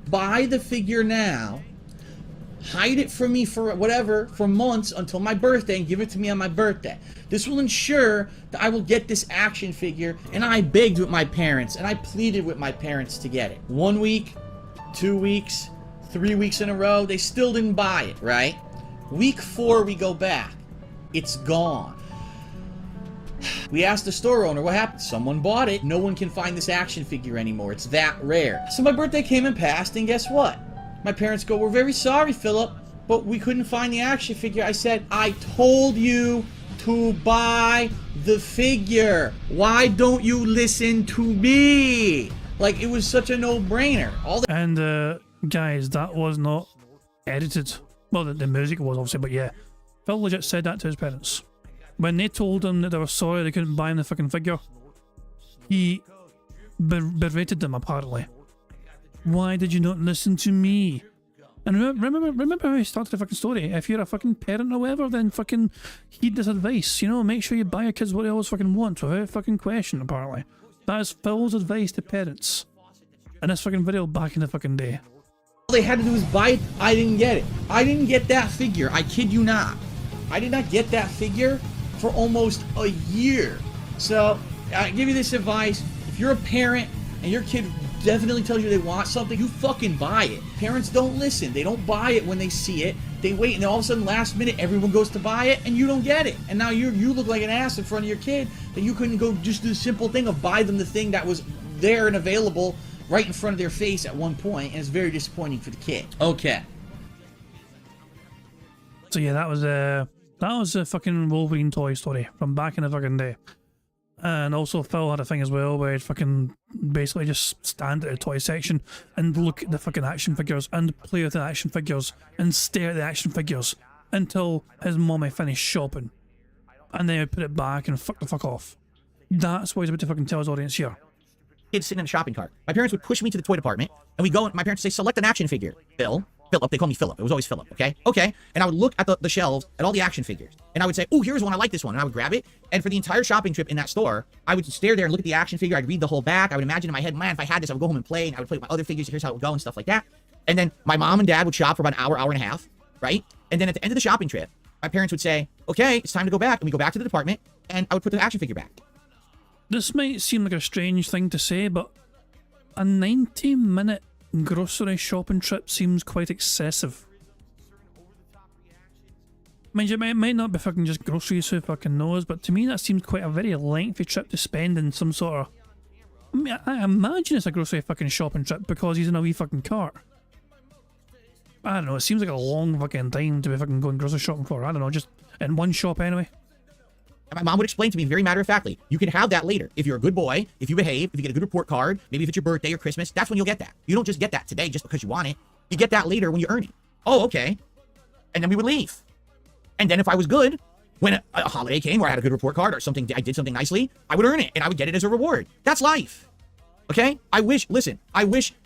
buy the figure now. Hide it from me for whatever, for months until my birthday and give it to me on my birthday. This will ensure that I will get this action figure. And I begged with my parents and I pleaded with my parents to get it. 1 week, 2 weeks, 3 weeks in a row, they still didn't buy it, right? Week 4 we go back. It's gone. We asked the store owner what happened. Someone bought it. No one can find this action figure anymore. It's that rare. So my birthday came and passed and guess what? My parents go, we're very sorry, Philip, but we couldn't find the action figure. I said, I told you to buy the figure. Why don't you listen to me? Like, it was such a no-brainer. And, guys, that was not edited. Well, the music was, obviously, but yeah. Phil legit said that to his parents. When they told him that they were sorry they couldn't buy him the fucking figure, he berated them, apparently. Why did you not listen to me? And remember how he started the fucking story. If you're a fucking parent or whatever, then fucking heed this advice. You know, make sure you buy your kids what they always fucking want without fucking question, apparently. That is Phil's advice to parents. In this fucking video back in the fucking day. All they had to do was buy it. I didn't get it. I didn't get that figure. I kid you not. I did not get that figure for almost a year. So, I give you this advice. If you're a parent and your kid definitely tells you they want something, you fucking buy it. Parents don't listen. They don't buy it when they see it. They wait, and then all of a sudden, last minute, everyone goes to buy it, and you don't get it. And now you look like an ass in front of your kid that you couldn't go just do the simple thing of buy them the thing that was there and available right in front of their face at one point, and it's very disappointing for the kid. Okay. So yeah, that was a fucking Wolverine toy story from back in the fucking day. And also Phil had a thing as well where he'd fucking basically just stand at the toy section and look at the fucking action figures and play with the action figures and stare at the action figures until his mommy finished shopping. And then he'd put it back and fuck the fuck off. That's what he's about to fucking tell his audience here. Kids sitting in a shopping cart. My parents would push me to the toy department and we go and my parents would say, select an action figure. Philip, they call me Philip. It was always Philip, okay? Okay. And I would look at the shelves at all the action figures. And I would say, oh, here's one. I like this one. And I would grab it. And for the entire shopping trip in that store, I would stare there and look at the action figure. I'd read the whole back. I would imagine in my head, man, if I had this, I would go home and play. And I would play with my other figures. Here's how it would go and stuff like that. And then my mom and dad would shop for about an hour, hour and a half, right? And then at the end of the shopping trip, my parents would say, okay, it's time to go back. And we go back to the department and I would put the action figure back. This might seem like a strange thing to say, but a 90-minute grocery shopping trip seems quite excessive. Mind you, it might not be fucking just groceries, who fucking knows, but to me that seems quite a very lengthy trip to spend in some sort of I mean, I imagine it's a grocery fucking shopping trip because he's in a wee fucking cart. I don't know, it seems like a long fucking time to be fucking going grocery shopping for. I don't know, just in one shop anyway. And my mom would explain to me very matter-of-factly, you can have that later. If you're a good boy, if you behave, if you get a good report card, maybe if it's your birthday or Christmas, that's when you'll get that. You don't just get that today just because you want it. You get that later when you earn it. Oh, okay. And then we would leave. And then if I was good, when a holiday came where I had a good report card or something, I did something nicely, I would earn it and I would get it as a reward. That's life. Okay? I wish that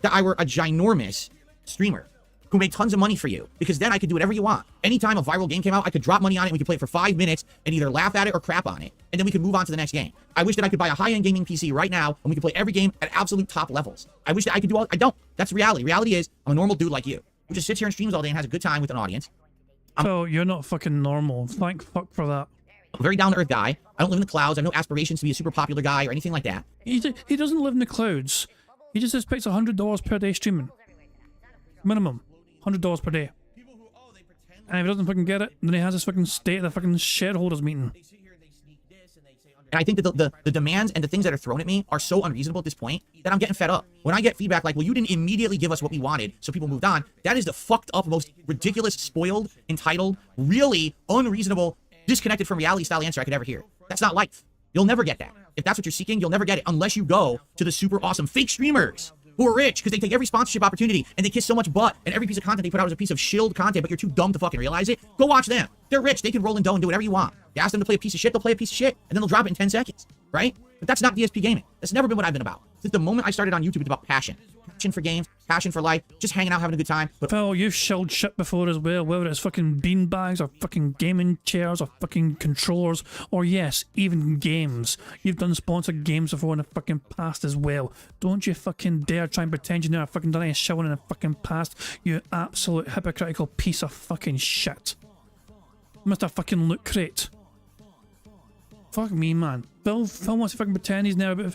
I were a ginormous streamer who made tons of money for you, because then I could do whatever you want. Anytime a viral game came out, I could drop money on it and we could play it for 5 minutes and either laugh at it or crap on it. And then we could move on to the next game. I wish that I could buy a high-end gaming PC right now and we could play every game at absolute top levels. I wish that I could do all, I don't. That's reality. Reality is I'm a normal dude like you who just sits here and streams all day and has a good time with an audience. So you're not fucking normal. Thank fuck for that. I'm a very down-to-earth guy. I don't live in the clouds. I have no aspirations to be a super popular guy or anything like that. He doesn't live in the clouds. He just expects $100 per day streaming. Minimum. $100 per day. And if he doesn't fucking get it, then he has this fucking state of the fucking shareholders meeting. And I think that the demands and the things that are thrown at me are so unreasonable at this point that I'm getting fed up. When I get feedback like, well, you didn't immediately give us what we wanted, so people moved on, that is the fucked up, most ridiculous, spoiled, entitled, really unreasonable, disconnected from reality style answer I could ever hear. That's not life. You'll never get that. If that's what you're seeking, you'll never get it unless you go to the super awesome fake streamers who are rich because they take every sponsorship opportunity and they kiss so much butt, and every piece of content they put out is a piece of shilled content, but you're too dumb to fucking realize it. Go watch them. They're rich. They can roll in dough and do whatever you want. You ask them to play a piece of shit, they'll play a piece of shit, and then they'll drop it in 10 seconds, right? But that's not DSP gaming. That's never been what I've been about. Since the moment I started on YouTube, it's about passion. Passion for games, passion for life, just hanging out, having a good time. But Phil, you've shelled shit before as well, whether it's fucking beanbags or fucking gaming chairs or fucking controllers, or yes, even games. You've done sponsored games before in the fucking past as well. Don't you fucking dare try and pretend you never fucking done any shilling in the fucking past, you absolute hypocritical piece of fucking shit. Mr. fucking Loot Crate. Fuck me, man. Phil wants to fucking pretend he's never...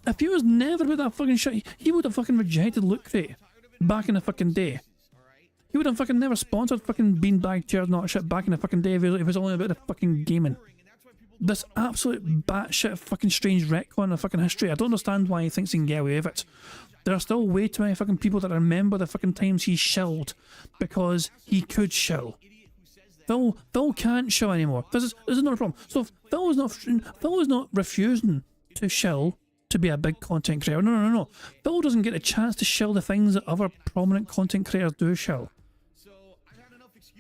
If he was never about that fucking shit, he would have fucking rejected Loot Crate back in the fucking day. He would have fucking never sponsored fucking beanbag chairs and all that shit back in the fucking day if it was only about the fucking gaming. This absolute batshit fucking strange retcon of fucking history. I don't understand why he thinks he can get away with it. There are still way too many fucking people that remember the fucking times he shilled because he could shill. Phil can't shill anymore. This is not a problem. So Phil is not refusing to shill to be a big content creator. No. Phil doesn't get a chance to shill the things that other prominent content creators do shill.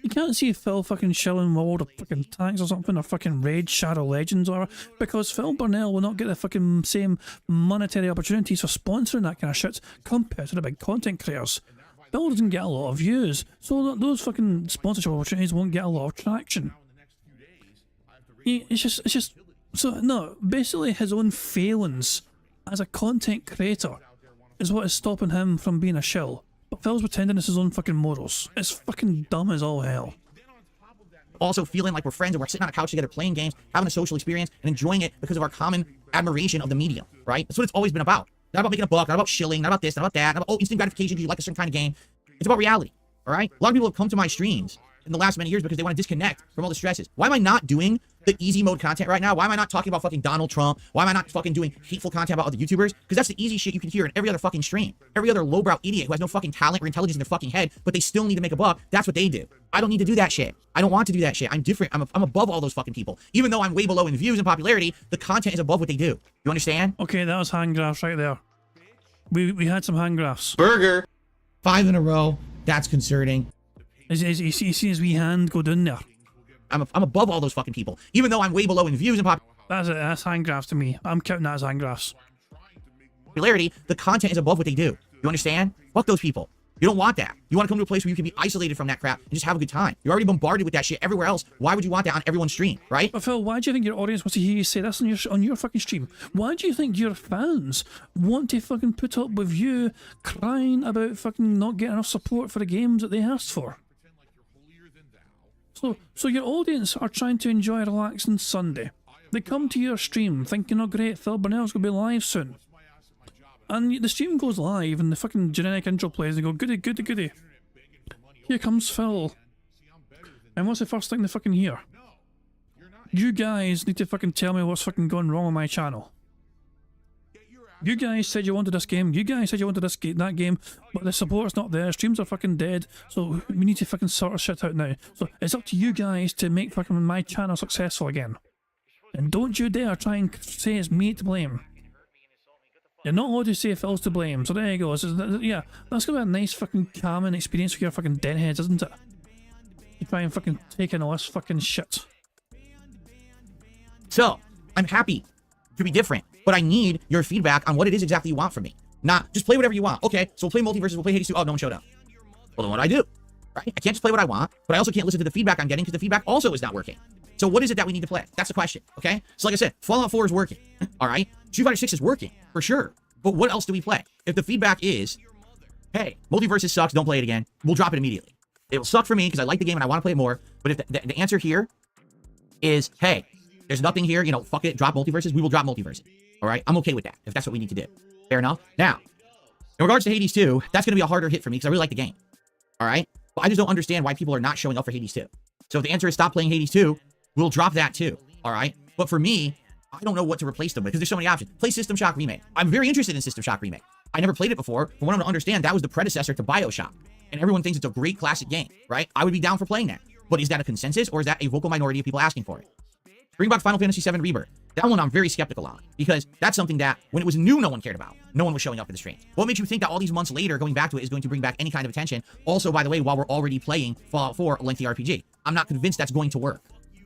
You can't see Phil fucking shilling World of fucking Tanks or something, or fucking Raid Shadow Legends, or because Phil Burnell will not get the fucking same monetary opportunities for sponsoring that kind of shit compared to the big content creators. Phil doesn't get a lot of views, so those fucking sponsorship opportunities won't get a lot of traction. It's just so no. Basically, his own failings as a content creator is what is stopping him from being a shill. But Phil's pretending it's his own fucking morals. It's fucking dumb as all hell. Also feeling like we're friends and we're sitting on a couch together playing games, having a social experience, and enjoying it because of our common admiration of the medium, right? That's what it's always been about. Not about making a buck, not about shilling, not about this, not about that, not about, instant gratification because you like a certain kind of game. It's about reality, all right? A lot of people have come to my streams in the last many years because they want to disconnect from all the stresses. Why am I not doing the easy mode content right now? Why am I not talking about fucking Donald Trump? Why am I not fucking doing hateful content about other YouTubers? Because that's the easy shit you can hear in every other fucking stream. Every other lowbrow idiot who has no fucking talent or intelligence in their fucking head, but they still need to make a buck. That's what they do. I don't need to do that shit. I don't want to do that shit. I'm different. I'm above all those fucking people. Even though I'm way below in views and popularity, the content is above what they do. You understand? Okay, that was hand graphs right there. We had some hand graphs. Burger. 5 in a row. That's concerning. You see his wee hand go down there. I'm above all those fucking people, even though I'm way below in views and That's hand graphs to me. I'm counting that as hand graphs. popularity. The content is above what they do. You understand? Fuck those people. You don't want that. You want to come to a place where you can be isolated from that crap and just have a good time. You're already bombarded with that shit everywhere else. Why would you want that on everyone's stream, right? But Phil, why do you think your audience wants to hear you say this on your fucking stream? Why do you think your fans want to fucking put up with you crying about fucking not getting enough support for the games that they asked for? So your audience are trying to enjoy a relaxing Sunday. They come to your stream thinking, oh great, Phil Burnell's going to be live soon. And the stream goes live and the fucking generic intro plays and they go, goody, goody, goody. Here comes Phil. And what's the first thing they fucking hear? You guys need to fucking tell me what's fucking going wrong with my channel. You guys said you wanted this game. You guys said you wanted that game, but the support's not there. Streams are fucking dead. So we need to fucking sort our shit out now. So it's up to you guys to make fucking my channel successful again. And don't you dare try and say it's me to blame. You're not allowed to say Phil's to blame. So there you go. Yeah, that's gonna be a nice fucking calming experience for your fucking deadheads, isn't it? You try and fucking take in all this fucking shit. So, I'm happy to be different, but I need your feedback on what it is exactly you want from me. Not just play whatever you want. Okay, so we'll play Multiverses, we'll play Hades 2. Oh, no one showed up. Well, then what do I do? Right? I can't just play what I want, but I also can't listen to the feedback I'm getting because the feedback also is not working. So what is it that we need to play? That's the question, okay? So like I said, Fallout 4 is working, all right? Street Fighter 6 is working, for sure. But what else do we play? If the feedback is, hey, Multiverses sucks, don't play it again, we'll drop it immediately. It will suck for me because I like the game and I want to play it more, but if the answer here is, hey, there's nothing here, you know, fuck it, drop Multiverses, we will drop Multiverses. All right, I'm okay with that, if that's what we need to do. Fair enough? Now, in regards to Hades 2, that's going to be a harder hit for me because I really like the game. All right? But I just don't understand why people are not showing up for Hades 2. So if the answer is stop playing Hades 2, we'll drop that too. All right? But for me, I don't know what to replace them with because there's so many options. Play System Shock Remake. I'm very interested in System Shock Remake. I never played it before, but what I'm to understand, that was the predecessor to BioShock. And everyone thinks it's a great classic game, right? I would be down for playing that. But is that a consensus or is that a vocal minority of people asking for it? Bring back Final Fantasy VII Rebirth. That one I'm very skeptical on because that's something that when it was new, no one cared about. No one was showing up in the streams. What makes you think that all these months later, going back to it is going to bring back any kind of attention? Also, by the way, while we're already playing Fallout 4, a lengthy RPG, I'm not convinced that's going to work.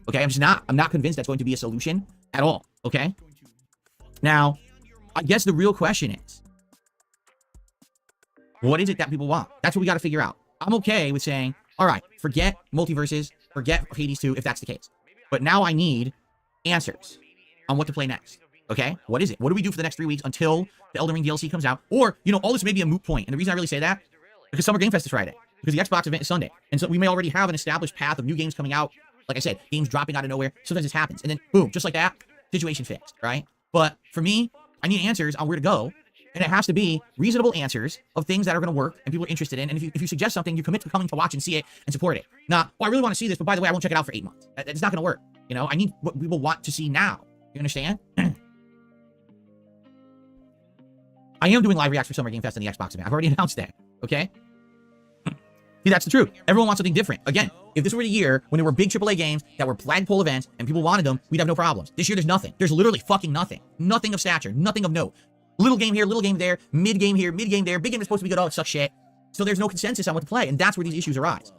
Okay, I'm not convinced that's going to be a solution at all. Okay. Now, I guess the real question is, what is it that people want? That's what we got to figure out. I'm okay with saying, all right, forget Multiverses, forget Hades 2 if that's the case. But now I need answers on what to play next. Okay? What is it? What do we do for the next 3 weeks until the Elden Ring DLC comes out? Or, you know, all this may be a moot point. And the reason I really say that, because Summer Game Fest is Friday. Because the Xbox event is Sunday. And so we may already have an established path of new games coming out. Like I said, games dropping out of nowhere. Sometimes this happens. And then, boom, just like that, situation fixed, right? But for me, I need answers on where to go. And it has to be reasonable answers of things that are going to work and people are interested in. And if you suggest something, you commit to coming to watch and see it and support it. Not, oh, I really want to see this, but by the way, I won't check it out for 8 months. It's not going to work. You know, I need what people want to see now. You understand? I am doing live reacts for Summer Game Fest in the Xbox event. I've already announced that. Okay? See, that's the truth. Everyone wants something different. Again, if this were the year when there were big AAA games that were flagpole events and people wanted them, we'd have no problems. This year, there's nothing. There's literally fucking nothing. Nothing of stature. Nothing of note. Little game here, little game there, mid game here, mid game there. Big game is supposed to be good. Oh, it sucks shit. So there's no consensus on what to play, and that's where these issues arise.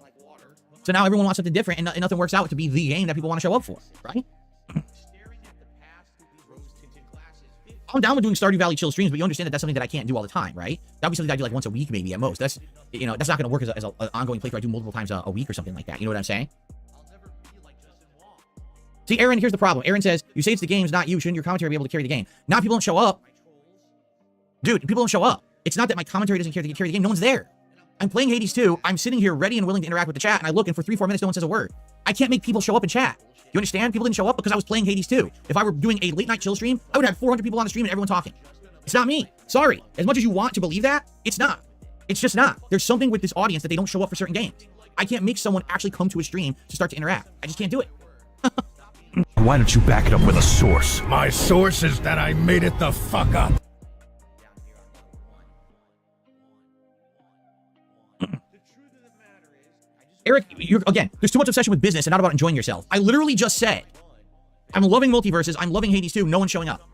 So now everyone wants something different, and nothing works out to be the game that people want to show up for, right? I'm down with doing Stardew Valley chill streams, but you understand that that's something that I can't do all the time, right? That would be something that I do like once a week, maybe at most. That's, you know, that's not going to work as an ongoing playthrough I do multiple times a week or something like that. You know what I'm saying? See, Aaron, here's the problem. Aaron says, you say it's the games, not you. Shouldn't your commentary be able to carry the game? Now people don't show up. Dude, people don't show up. It's not that my commentary doesn't carry the game. No one's there. I'm playing Hades 2. I'm sitting here ready and willing to interact with the chat, and I look, and for 3-4 minutes, no one says a word. I can't make people show up and chat. You understand? People didn't show up because I was playing Hades 2. If I were doing a late night chill stream, I would have 400 people on the stream and everyone talking. It's not me. Sorry. As much as you want to believe that, it's not. It's just not. There's something with this audience that they don't show up for certain games. I can't make someone actually come to a stream to start to interact. I just can't do it. Why don't you back it up with a source? My source is that I made it the fuck up. Eric, again, there's too much obsession with business and not about enjoying yourself. I literally just said, I'm loving Multiverses, I'm loving Hades 2, no one's showing up.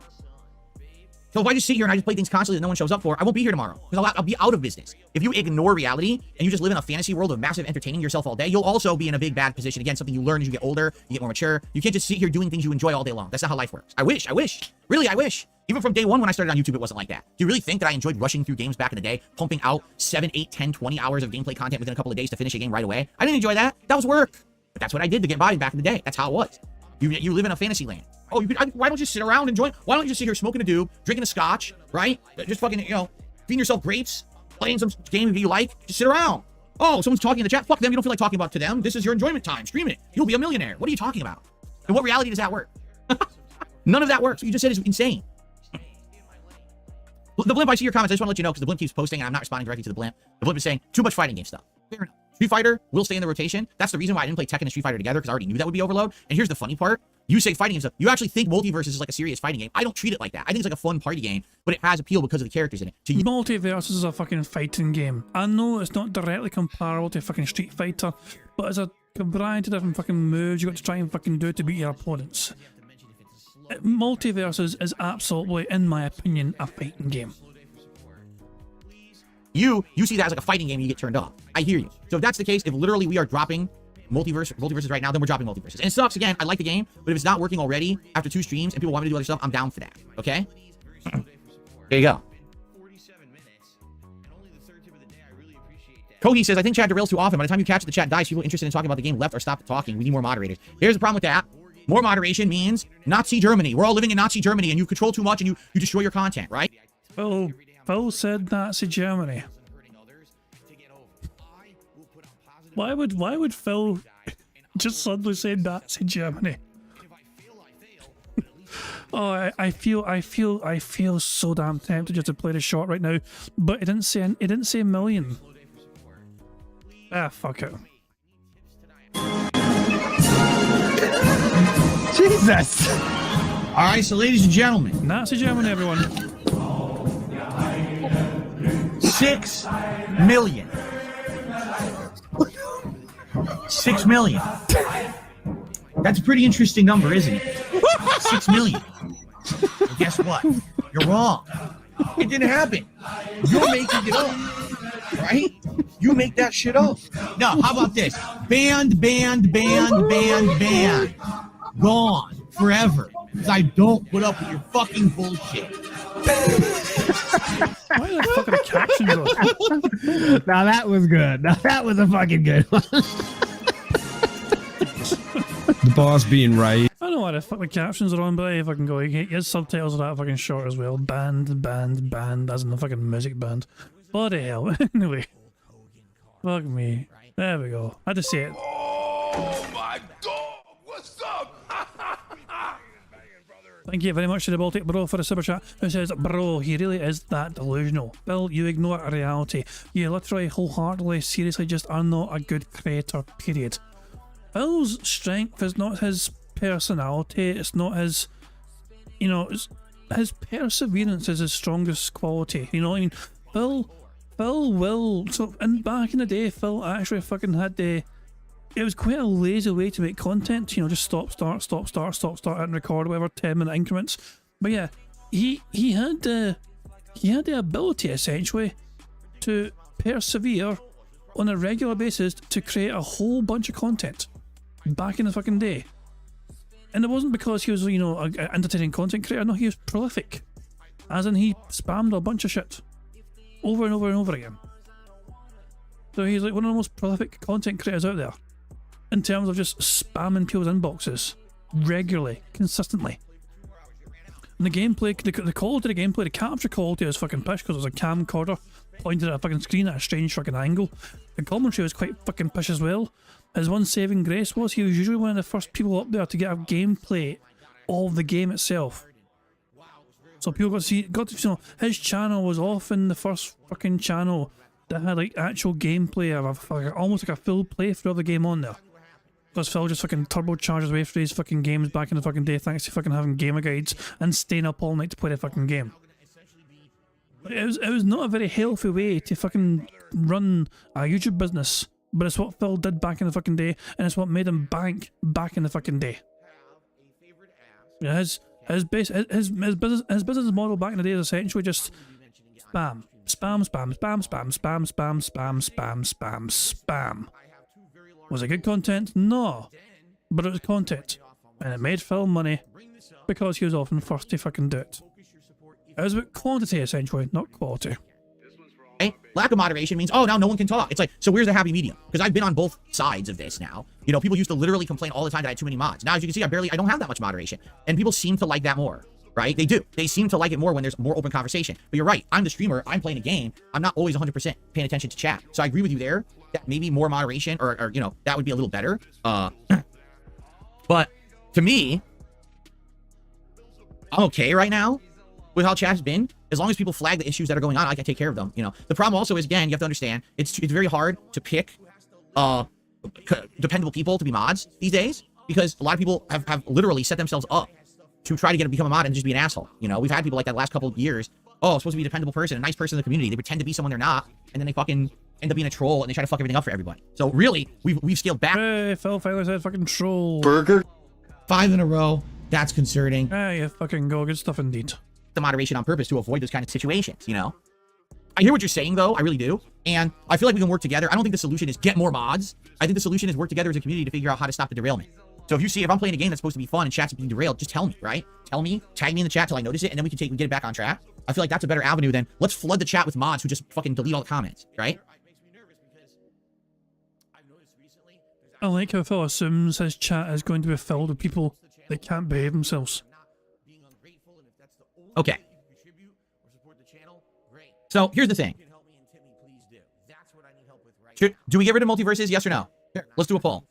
So if I just sit here and I just play things constantly that no one shows up for, I won't be here tomorrow, because I'll be out of business. If you ignore reality, and you just live in a fantasy world of massive entertaining yourself all day, you'll also be in a big bad position. Again, something you learn as you get older, you get more mature. You can't just sit here doing things you enjoy all day long. That's not how life works. I wish. Really, I wish. Even from day one when I started on YouTube, it wasn't like that. Do you really think that I enjoyed rushing through games back in the day, pumping out 7, 8, 10, 20 hours of gameplay content within a couple of days to finish a game right away? I didn't enjoy that. That was work. But that's what I did to get by back in the day. That's how it was. You live in a fantasy land. Oh, why don't you sit around and enjoy? Why don't you just sit here smoking a doob, drinking a scotch, right? Just fucking, you know, feeding yourself grapes, playing some game you like. Just sit around. Oh, someone's talking in the chat. Fuck them. You don't feel like talking about to them. This is your enjoyment time. Stream it. You'll be a millionaire. What are you talking about? In what reality does that work? None of that works. What you just said is insane. The Blimp, I see your comments. I just want to let you know because the Blimp keeps posting and I'm not responding directly to the Blimp. The Blimp is saying too much fighting game stuff. Fair enough. Street Fighter will stay in the rotation. That's the reason why I didn't play Tekken and Street Fighter together, because I already knew that would be overload. And here's the funny part. You say fighting game stuff. You actually think Multiverse is like a serious fighting game. I don't treat it like that. I think it's like a fun party game, but it has appeal because of the characters in it. To you, Multiverse is a fucking fighting game. I know it's not directly comparable to fucking Street Fighter, but it's a variety of different fucking moves you got to try and fucking do to beat your opponents. Multiverse is absolutely, in my opinion, a fighting game. you see that as like a fighting game and you get turned off. I hear you. So if that's the case, if literally we are dropping multiverses right now, then we're dropping multiverses. And it sucks, again, I like the game, but if it's not working already after 2 streams and people want me to do other stuff, I'm down for that, okay? There you go. Kogi says, I think chat derails too often. By the time you catch the chat dies, people interested in talking about the game left or stopped talking. We need more moderators. Here's the problem with that. More moderation means Nazi Germany. We're all living in Nazi Germany and you control too much and you destroy your content, right? Phil said Nazi Germany. Why would Phil just suddenly say Nazi Germany? Oh, I feel so damn tempted just to play the shot right now, but it didn't say million. Ah, fuck it. Jesus. All right, so ladies and gentlemen, Nazi Germany, everyone. 6 million. 6 million. That's a pretty interesting number, isn't it? 6 million. Well, guess what? You're wrong. It didn't happen. You're making it up, right? You make that shit up. No, how about this? Banned. Gone forever. Because I don't put up with your fucking bullshit. Why the fuck are the captions on? Now that was good. Now that was a fucking good one. The boss being right. I don't know why the fuck the captions are on, but if I can go, his subtitles are that fucking short as well. Band, as in the fucking music band. Bloody hell. Anyway. Fuck me. There we go. I had to say it. Oh my god! What's up? Thank you very much to the Baltic Bro for the super chat, who says, bro, he really is that delusional. Bill, you ignore reality. You literally, wholeheartedly, seriously just are not a good creator, period. Phil's strength is not his personality, it's not his, you know, his perseverance is his strongest quality, you know what I mean? Phil will, so, and back in the day, Phil actually fucking had the, it was quite a lazy way to make content, you know, just stop, start, and record, whatever, 10-minute increments. But yeah, he had the ability, essentially, to persevere on a regular basis to create a whole bunch of content back in the fucking day. And it wasn't because he was, you know, an entertaining content creator. No, he was prolific. As in, he spammed a bunch of shit over and over and over again. So he's like one of the most prolific content creators out there in terms of just spamming people's inboxes regularly, consistently. And the gameplay, the quality of the gameplay, the capture quality was fucking pish because it was a camcorder pointed at a fucking screen at a strange fucking angle. The commentary was quite fucking pish as well. His one saving grace was he was usually one of the first people up there to get a gameplay of the game itself. So people got to see, you know, his channel was often the first fucking channel that had like actual gameplay of almost like a full playthrough of the game on there. Because Phil just fucking turbocharged his way through these fucking games back in the fucking day thanks to fucking having gamer guides and staying up all night to play the fucking game. It was not a very healthy way to fucking run a YouTube business, but it's what Phil did back in the fucking day, and it's what made him bank back in the fucking day. Yeah, his business model back in the day is essentially just spam. Was it good content? No. But it was content. And it made Phil money because he was often first to fucking do it. It was about quantity, essentially, not quality. Right? Lack of moderation means, oh, now no one can talk. It's like, so where's the happy medium? Because I've been on both sides of this now. You know, people used to literally complain all the time that I had too many mods. Now, as you can see, I don't have that much moderation. And people seem to like that more, right? They do. They seem to like it more when there's more open conversation. But you're right. I'm the streamer. I'm playing a game. I'm not always 100% paying attention to chat. So I agree with you there. That maybe more moderation or you know, that would be a little better. But to me, I'm okay right now with how chat's been. as long as people flag the issues that are going on, I can take care of them. You know, the problem also is, again, you have to understand it's very hard to pick dependable people to be mods these days, because a lot of people have literally set themselves up to try to become a mod and just be an asshole. You know, we've had people like that last couple of years. Oh, I'm supposed to be a dependable person, a nice person in the community. They pretend to be someone they're not, and then they fucking end up being a troll, and they try to fuck everything up for everybody. So really, we've scaled back. Hey, Phil finally said fucking troll. Burger. 5 in a row. That's concerning. Hey, you fucking go. Good stuff indeed. The moderation on purpose to avoid those kind of situations, you know? I hear what you're saying, though. I really do. And I feel like we can work together. I don't think the solution is get more mods. I think the solution is work together as a community to figure out how to stop the derailment. So if I'm playing a game that's supposed to be fun and chat's being derailed, just tell me, right? Tell me, tag me in the chat till I notice it, and then we get it back on track. I feel like that's a better avenue than let's flood the chat with mods who just fucking delete all the comments, right? I like how Phil assumes his chat is going to be filled with people that can't behave themselves. Okay. So here's the thing. Do we get rid of multiverses? Yes or no? Here, let's do a poll.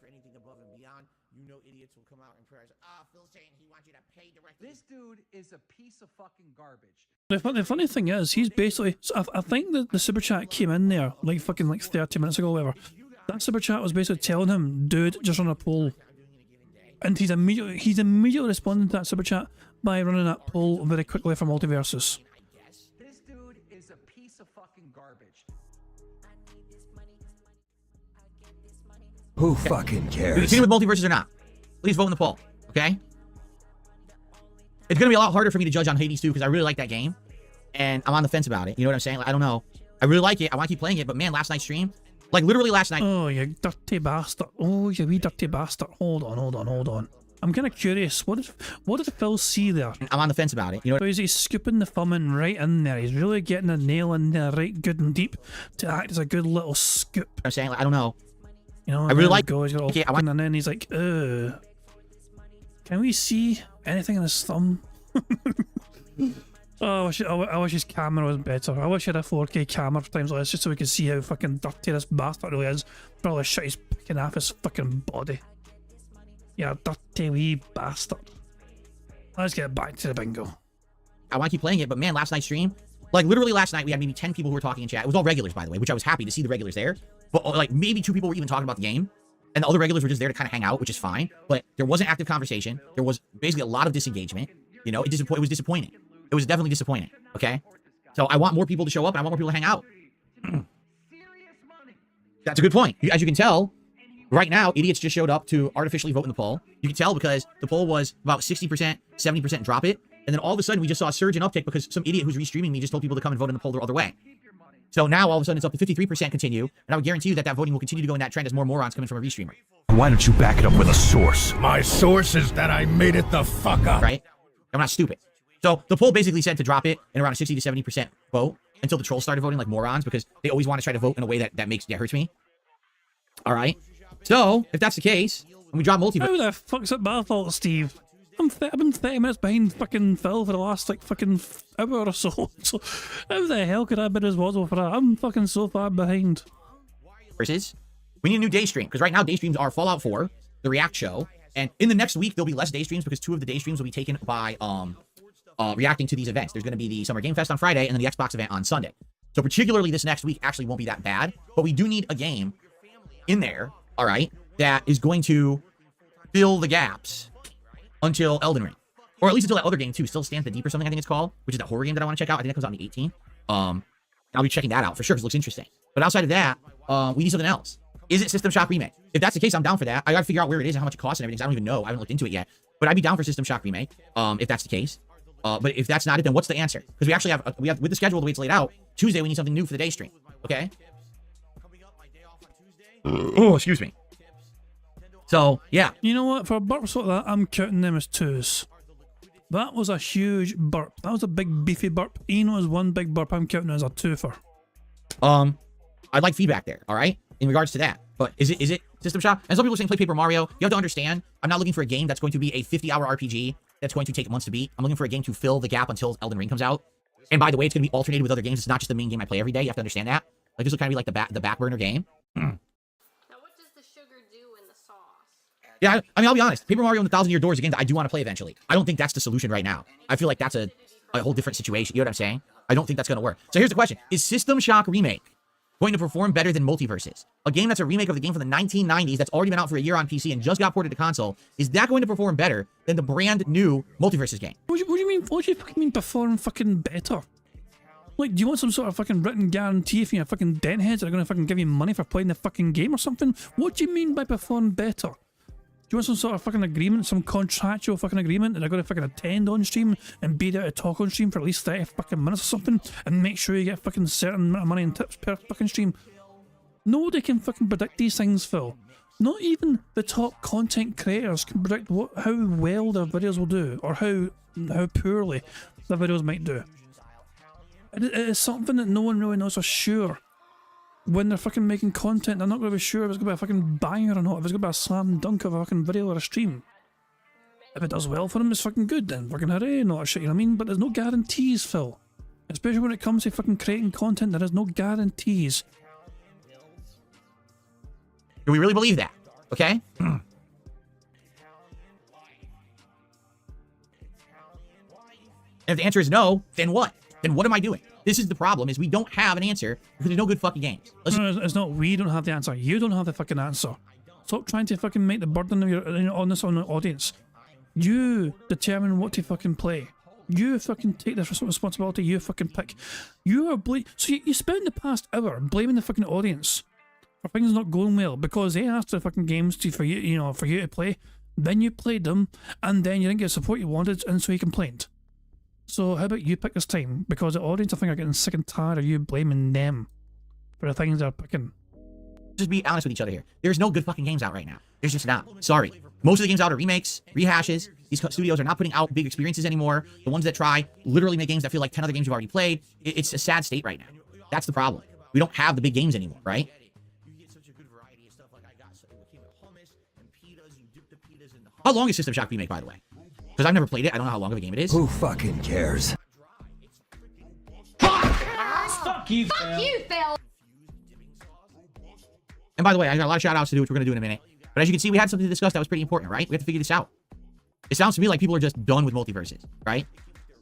This dude is a piece of fucking garbage. The funny thing is, he's basically... So I think that the super chat came in there like 30 minutes ago or whatever. That super chat was basically telling him, dude, just run a poll. And he's immediately responding to that super chat by running that poll very quickly for multiverses. This dude is a piece of fucking garbage. Who fucking Do we cares? continue with multiverses or not? Please vote in the poll, okay? It's going to be a lot harder for me to judge on Hades 2 because I really like that game. And I'm on the fence about it. You know what I'm saying? Like, I don't know. I really like it. I want to keep playing it. But man, last night's stream, like literally last night. Oh, you dirty bastard. Oh, you wee dirty bastard. Hold on. I'm kind of curious. What did Phil see there? I'm on the fence about it. You know, So is he scooping the thumb in right in there? He's really getting a nail in there right good and deep to act as a good little scoop. I'm saying? Like, I don't know. You know, I really like. He's got all Okay, I want. and then he's like, can we see anything in his thumb? Oh, I wish his camera was better. I wish he had a 4K camera for times like this just so we could see how fucking dirty this bastard really is. Probably shit he's picking off his fucking body. Yeah, dirty wee bastard. Let's get back to the bingo. I want to keep playing it, but man, last night's stream, like literally last night, we had maybe 10 people who were talking in chat. It was all regulars, by the way, which I was happy to see the regulars there. But like maybe 2 people were even talking about the game, and the other regulars were just there to kind of hang out, which is fine. But there wasn't active conversation. There was basically a lot of disengagement. You know, it was disappointing. It was definitely disappointing. Okay, so I want more people to show up, and I want more people to hang out. That's a good point. As you can tell, right now, idiots just showed up to artificially vote in the poll. You can tell because the poll was about 60%, 70% drop it. And then all of a sudden, we just saw a surge in uptick because some idiot who's restreaming me just told people to come and vote in the poll the other way. So now, all of a sudden, it's up to 53% continue. And I would guarantee you that voting will continue to go in that trend as more morons coming from a restreamer. Why don't you back it up with a source? My source is that I made it the fuck up. Right? I'm not stupid. So the poll basically said to drop it in around a 60 to 70% vote until the trolls started voting like morons because they always want to try to vote in a way that hurts me. All right? So, if that's the case, and we drop multiverse... How the fuck's it my fault, Steve? I've been 30 minutes behind fucking Phil for the last, like, fucking hour or so. So, how the hell could I be responsible for that? I'm fucking so far behind. Versus, we need a new day stream, because right now day streams are Fallout 4, the React show, and in the next week, there'll be less day streams because 2 of the day streams will be taken by reacting to these events. There's going to be the Summer Game Fest on Friday and then the Xbox event on Sunday. So particularly this next week actually won't be that bad, but we do need a game in there, all right, that is going to fill the gaps until Elden Ring. Or at least until that other game too, Still Stands the Deep or something I think it's called, which is that horror game that I want to check out. I think that comes out on the 18th. I'll be checking that out for sure because it looks interesting. But outside of that, we need something else. Is it System Shock Remake? If that's the case, I'm down for that. I gotta figure out where it is and how much it costs and everything. I don't even know. I haven't looked into it yet. But I'd be down for System Shock Remake, if that's the case. But if that's not it, then what's the answer? Because we actually have with the schedule the way it's laid out, Tuesday we need something new for the day stream. Okay? Oh, excuse me. So, yeah. You know what? For burps like that, I'm counting them as 2s. That was a huge burp. That was a big beefy burp. Ian was one big burp. I'm counting it as a 2-fer. I'd like feedback there, all right? In regards to that. But is it System Shock? And some people are saying play Paper Mario. You have to understand, I'm not looking for a game that's going to be a 50-hour RPG that's going to take months to beat. I'm looking for a game to fill the gap until Elden Ring comes out. And by the way, it's going to be alternated with other games. It's not just the main game I play every day. You have to understand that. Like, this will kind of be like the back burner game. Now, what does the sugar do in the sauce? Yeah, I mean, I'll be honest. Paper Mario and the Thousand Year Door is a game that I do want to play eventually. I don't think that's the solution right now. I feel like that's a whole different situation. You know what I'm saying? I don't think that's going to work. So here's the question. Is System Shock Remake going to perform better than Multiverses? A game that's a remake of the game from the 1990s that's already been out for a year on PC and just got ported to console. Is that going to perform better than the brand new Multiverses game? What do you mean? What do you fucking mean perform fucking better? Like, do you want some sort of fucking written guarantee from your fucking dent heads that are going to fucking give you money for playing the fucking game or something? What do you mean by perform better? Do you want some sort of fucking agreement, some contractual fucking agreement that they're going to fucking attend on stream and be there to talk on stream for at least 30 fucking minutes or something and make sure you get fucking certain amount of money and tips per fucking stream? Nobody can fucking predict these things, Phil. Not even the top content creators can predict how well their videos will do or how poorly their videos might do. It is something that no one really knows for sure. When they're fucking making content, they're not going to be sure if it's going to be a fucking banger or not, if it's going to be a slam dunk of a fucking video or a stream. If it does well for them, it's fucking good, then fucking hooray and all that shit, you know what I mean? But there's no guarantees, Phil. Especially when it comes to fucking creating content, there is no guarantees. Do we really believe that? Okay? If the answer is no, then what? Then what am I doing? This is the problem, is we don't have an answer because there's no good fucking games. No, it's not we don't have the answer. You don't have the fucking answer. Stop trying to fucking make the burden of your onus on the audience. You determine what to fucking play. You fucking take this responsibility. You fucking pick. You are so you spent the past hour blaming the fucking audience for things not going well because they asked the fucking games for you to play. Then you played them, and then you didn't get the support you wanted, and so you complained. So how about you pick this time? Because the audience, I think, are getting sick and tired of you blaming them for the things they're picking. Just be honest with each other here. There's no good fucking games out right now. There's just not. Sorry. Most of the games out are remakes, rehashes. These studios are not putting out big experiences anymore. The ones that try literally make games that feel like 10 other games you've already played. It's a sad state right now. That's the problem. We don't have the big games anymore, right? How long is System Shock Remake, by the way? Because I've never played it. I don't know how long of a game it is. Who fucking cares? Fuck you, Phil. Fuck you, Phil. And by the way, I got a lot of shout outs to do, which we're going to do in a minute. But as you can see, we had something to discuss that was pretty important, right? We have to figure this out. It sounds to me like people are just done with multiverses, right?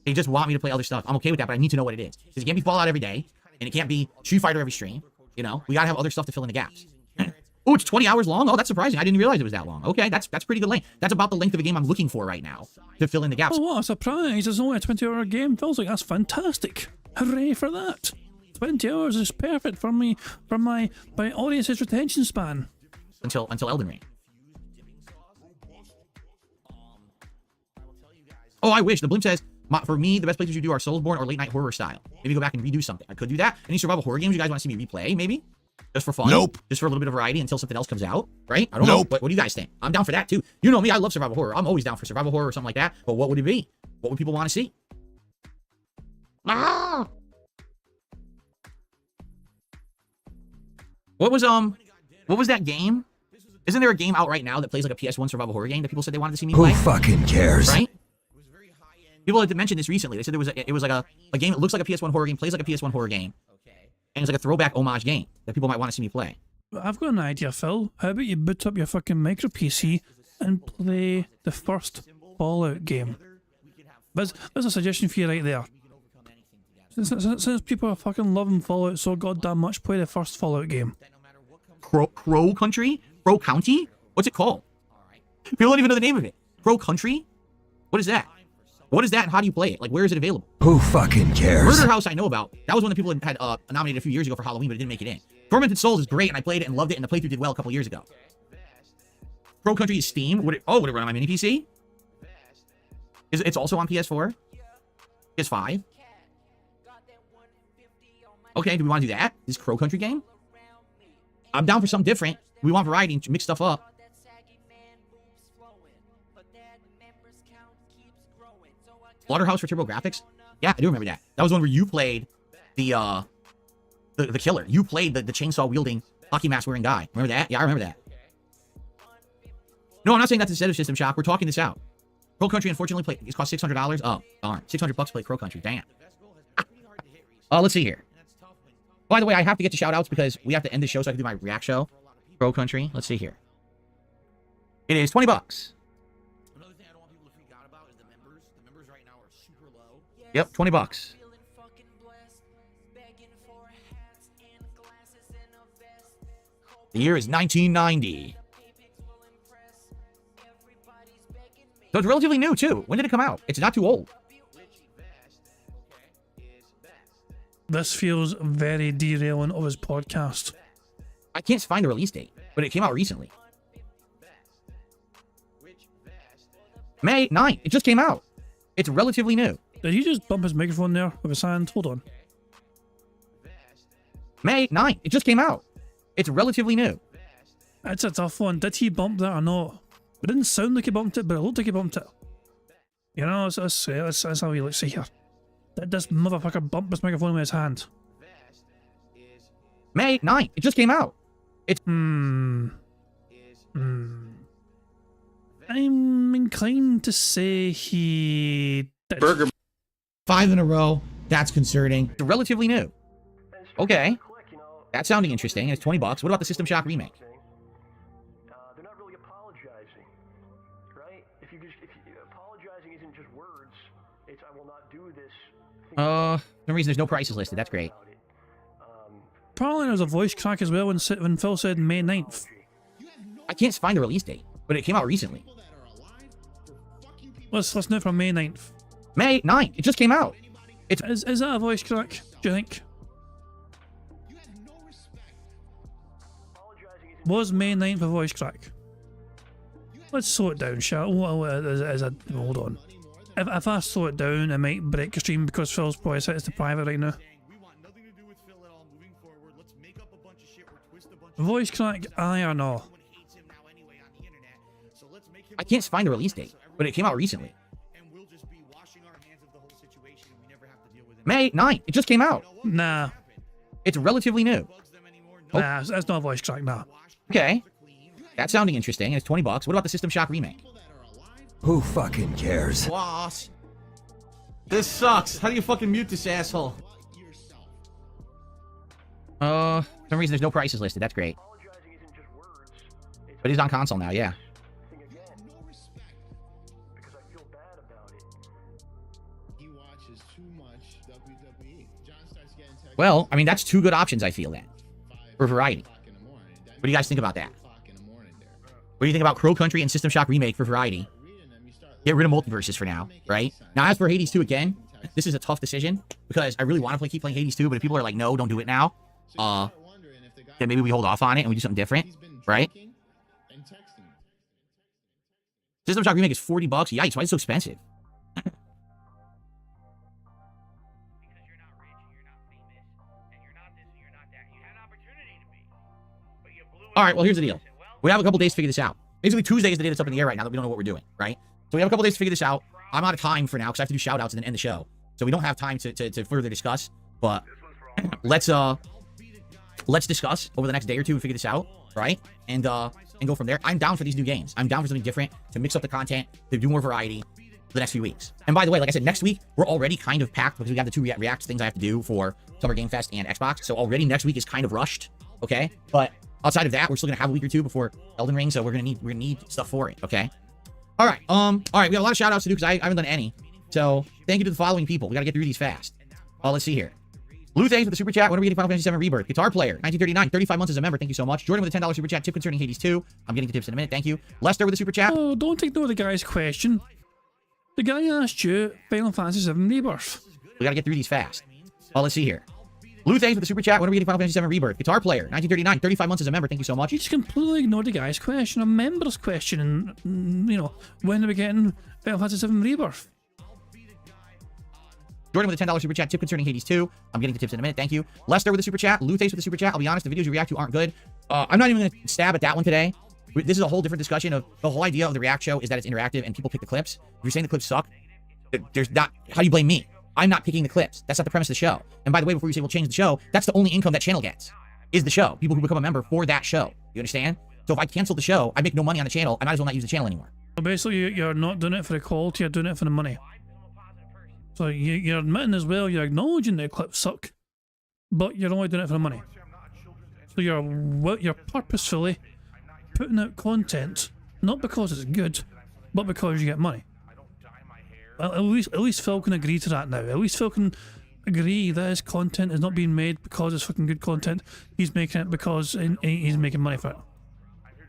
They just want me to play other stuff. I'm okay with that, but I need to know what it is. Because it can't be Fallout every day, and it can't be Street Fighter every stream. You know, we got to have other stuff to fill in the gaps. Oh, it's 20 hours long? Oh, that's surprising. I didn't realize it was that long. Okay, that's pretty good length. That's about the length of a game I'm looking for right now to fill in the gaps. Oh, what a surprise. It's only a 20-hour game. Feels like that's fantastic. Hooray for that. 20 hours is perfect for me, for my audience's retention span. Until Elden Ring. Oh, I wish. The Blimp says, for me, the best places you do are Soulsborne or late night horror style. Maybe go back and redo something. I could do that. Any survival horror games you guys want to see me replay, maybe? Just for fun? Nope. Just for a little bit of variety until something else comes out, right? I don't know. What do you guys think? I'm down for that too. You know me, I love survival horror. I'm always down for survival horror or something like that. But what would it be? What would people want to see? Ah! What was that game? Isn't there a game out right now that plays like a PS1 survival horror game that people said they wanted to see me play? Who fucking cares? Right? People had mentioned this recently. They said it was like a game that looks like a PS1 horror game, plays like a PS1 horror game. And it's like a throwback homage game that people might want to see me play. I've got an idea, Phil. How about you boot up your fucking micro PC and play the first Fallout game? There's a suggestion for you right there. Since people are fucking loving Fallout so goddamn much, play the first Fallout game. Crow Country? Crow County? What's it called? People don't even know the name of it. Crow Country? What is that? What is that and how do you play it? Like, where is it available? Who fucking cares? Murder House I know about. That was one that people had nominated a few years ago for Halloween, but it didn't make it in. Tormented Souls is great, and I played it and loved it, and the playthrough did well a couple years ago. Crow Country is Steam. Would it run on my mini PC? It's also on PS4? PS5? Okay, do we want to do that? This Crow Country game? I'm down for something different. We want variety and mix stuff up. Slaughterhouse for TurboGrafx? Yeah, I do remember that. That was one where you played the killer. You played the chainsaw wielding hockey mask wearing guy. Remember that? Yeah, I remember that. No, I'm not saying that's instead of System Shock. We're talking this out. Crow Country, unfortunately, it cost $600. Oh, darn. $600 to play Crow Country. Damn. Let's see here. By the way, I have to get to shout-outs because we have to end the show so I can do my react show. Crow Country. Let's see here. It is $20. Yep, $20. The year is 1990. So it's relatively new, too. When did it come out? It's not too old. This feels very derailing of his podcast. I can't find the release date, but it came out recently. May 9th. It just came out. It's relatively new. Did he just bump his microphone there with his hand? Hold on. May 9th. It just came out. It's relatively new. It's a tough one. Did he bump that or not? It didn't sound like he bumped it, but it looked like he bumped it. You know, that's how he looks here. Did this motherfucker bump his microphone with his hand? May 9th. It just came out. It's... I'm inclined to say he... did. Burger. 5 in a row. That's concerning. It's relatively new. Okay. That's sounding interesting. It's $20. What about the System Shock remake? They're not really apologizing, right? If apologizing isn't just words, it's I will not do this. For some reason there's no prices listed. That's great. Probably there's a voice crack as well when Phil said May 9th. I can't find the release date, but it came out recently. Let's listen it from May 9th. May 9th. It just came out. Is that a voice crack, do you think? Was May 9th a voice crack? Let's slow it down, shall we? Hold on. If I slow it down, it might break your stream because Phil's probably set it to private right now. Voice crack, aye or no? I can't find the release date, but it came out recently. May 9th. It just came out. Nah. It's relatively new. Nah, that's not a voice crack, nah. Okay. That's sounding interesting. It's $20. What about the System Shock remake? Who fucking cares? What? This sucks. How do you fucking mute this asshole? For some reason there's no prices listed. That's great. But he's on console now, yeah. Well, I mean, that's two good options, I feel, then. For variety. What do you guys think about that? What do you think about Crow Country and System Shock Remake for variety? Get rid of multiverses for now, right? Now, as for Hades 2, again, this is a tough decision, because I really want to keep playing Hades 2, but if people are like, no, don't do it now, then maybe we hold off on it and we do something different, right? System Shock Remake is $40. Yikes, why is it so expensive? All right, well, here's the deal. We have a couple days to figure this out. Basically, Tuesday is the day that's up in the air right now that we don't know what we're doing, right? So we have a couple days to figure this out. I'm out of time for now because I have to do shout-outs and then end the show. So we don't have time to further discuss, but let's discuss over the next day or two and figure this out, right? And go from there. I'm down for these new games. I'm down for something different, to mix up the content, to do more variety for the next few weeks. And by the way, like I said, next week, we're already kind of packed because we got the two React things I have to do for Summer Game Fest and Xbox. So already next week is kind of rushed, okay? But outside of that, we're still gonna have a week or two before Elden Ring, so we're gonna need stuff for it, okay? All right, we got a lot of shout-outs to do because I haven't done any. So thank you to the following people. We gotta get through these fast. Let's see here. Lou, thanks for the super chat. When are we getting Final Fantasy VII Rebirth? Guitar Player, 1939, 35 months as a member. Thank you so much. Jordan with a $10 super chat. Tip concerning Hades 2. I'm getting to tips in a minute. Thank you. Lester with a super chat. Oh, don't ignore the guy's question. The guy asked you Final Fantasy VII Rebirth. We gotta get through these fast. Let's see here. Lou, thanks for the super chat. When are we getting Final Fantasy VII Rebirth? Guitar Player, 1939, 35 months as a member. Thank you so much. You just completely ignored the guy's question, a member's question, and, you know, when are we getting Final Fantasy VII Rebirth? Jordan with a $10 super chat. Tip concerning Hades 2. I'm getting to tips in a minute. Thank you. Lester with a super chat. Lou, thanks for the super chat. I'll be honest, the videos you react to aren't good. I'm not even going to stab at that one today. This is a whole different discussion of the whole idea of the React show is that it's interactive and people pick the clips. If you're saying the clips suck, there's not, how do you blame me? I'm not picking the clips. That's not the premise of the show. And by the way, before you say we'll change the show, that's the only income that channel gets, is the show. People who become a member for that show. You understand? So if I cancel the show, I make no money on the channel. I might as well not use the channel anymore. So basically, you're not doing it for the quality, you're doing it for the money. So you're admitting as well, you're acknowledging the clips suck, but you're only doing it for the money. So you're purposefully putting out content, not because it's good, but because you get money. At least Phil can agree to that now. At least Phil can agree that his content is not being made because it's fucking good content. He's making it because he's making money for it.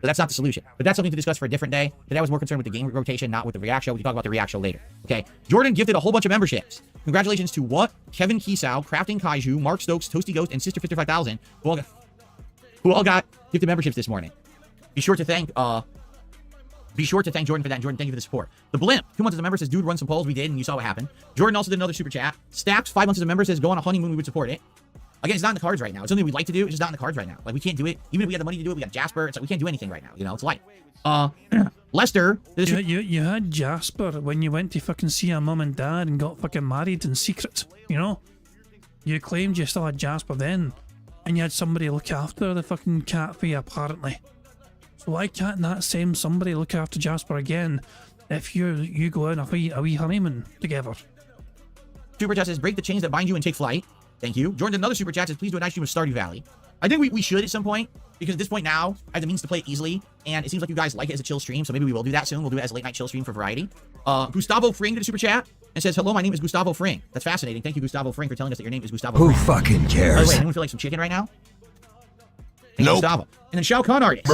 But that's not the solution. But that's something to discuss for a different day. Today I was more concerned with the game rotation, not with the React show. We can talk about the React show later. Okay. Jordan gifted a whole bunch of memberships. Congratulations to what? Kevin Kiesau, Crafting Kaiju, Mark Stokes, Toasty Ghost, and Sister 55000, who all got gifted memberships this morning. Be sure to thank Jordan for that. And Jordan, thank you for the support. The Blimp, 2 months as a member, says, dude, run some polls. We did, and you saw what happened. Jordan also did another super chat. Staps, 5 months as a member, says, go on a honeymoon, we would support it. Again, it's not in the cards right now. It's something we'd like to do. It's just not in the cards right now. Like, we can't do it. Even if we had the money to do it, we got Jasper. It's like, we can't do anything right now. You know, it's light. Lester. You had Jasper when you went to fucking see your mum and dad and got fucking married in secret, you know? You claimed you still had Jasper then, and you had somebody look after the fucking cat for you, apparently. So why can't that same somebody look after Jasper again if you go on a wee honeymoon together? Super chat says, break the chains that bind you and take flight. Thank you. Jordan did another super chat says, please do a nice stream with Stardew Valley. I think we should at some point, because at this point now, I have the means to play it easily, and it seems like you guys like it as a chill stream, so maybe we will do that soon. We'll do it as a late night chill stream for variety. Gustavo Fring did a super chat and says, hello, my name is Gustavo Fring. That's fascinating. Thank you, Gustavo Fring, for telling us that your name is Gustavo Fring. Who fucking cares? By the way, anyone feel like some chicken right now? Thank you, Gustavo. And then Shao Kahn Artist.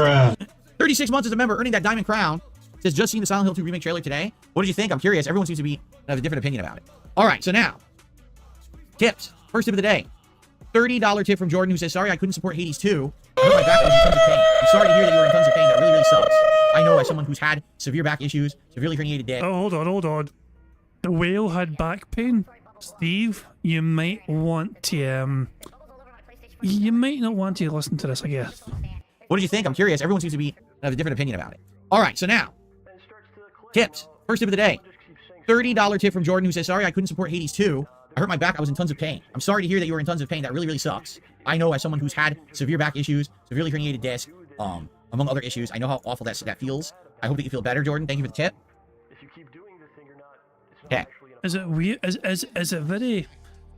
36 months as a member, earning that diamond crown. Says, just seen the Silent Hill 2 remake trailer today. What did you think? I'm curious. Everyone seems to have a different opinion about it. All right, so now, tips. First tip of the day. $30 tip from Jordan, who says, sorry, I couldn't support Hades 2. I hurt my back. I was in tons of pain. I'm sorry to hear that you were in tons of pain. That really, really sucks. I know, as someone who's had severe back issues, severely herniated disc. Oh, hold on. The whale had back pain. Steve, you might want to, you might not want to listen to this, I guess. What did you think? I'm curious. Everyone seems to have a different opinion about it. All right, so now, tips. First tip of the day. $30 tip from Jordan, who says, sorry, I couldn't support Hades 2. I hurt my back. I was in tons of pain. I'm sorry to hear that you were in tons of pain. That really, really sucks. I know, as someone who's had severe back issues, severely herniated disc, among other issues, I know how awful that feels. I hope that you feel better, Jordan. Thank you for the tip. Okay. Is it weird? Is it very...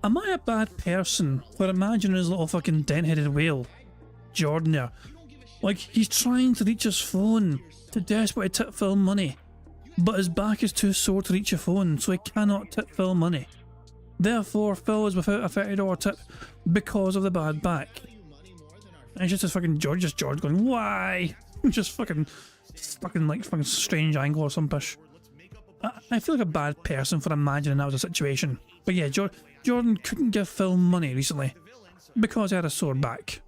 Am I a bad person for imagining his little fucking dent-headed whale, Jordan there? Like, he's trying to reach his phone to desperately tip Phil money, but his back is too sore to reach a phone, so he cannot tip Phil money. Therefore, Phil is without a $30 tip because of the bad back. And it's just fucking George going, why? Just fucking stuck in like fucking strange angle or some pish. I feel like a bad person for imagining that was a situation. But yeah, Jordan couldn't give Phil money recently because he had a sore back.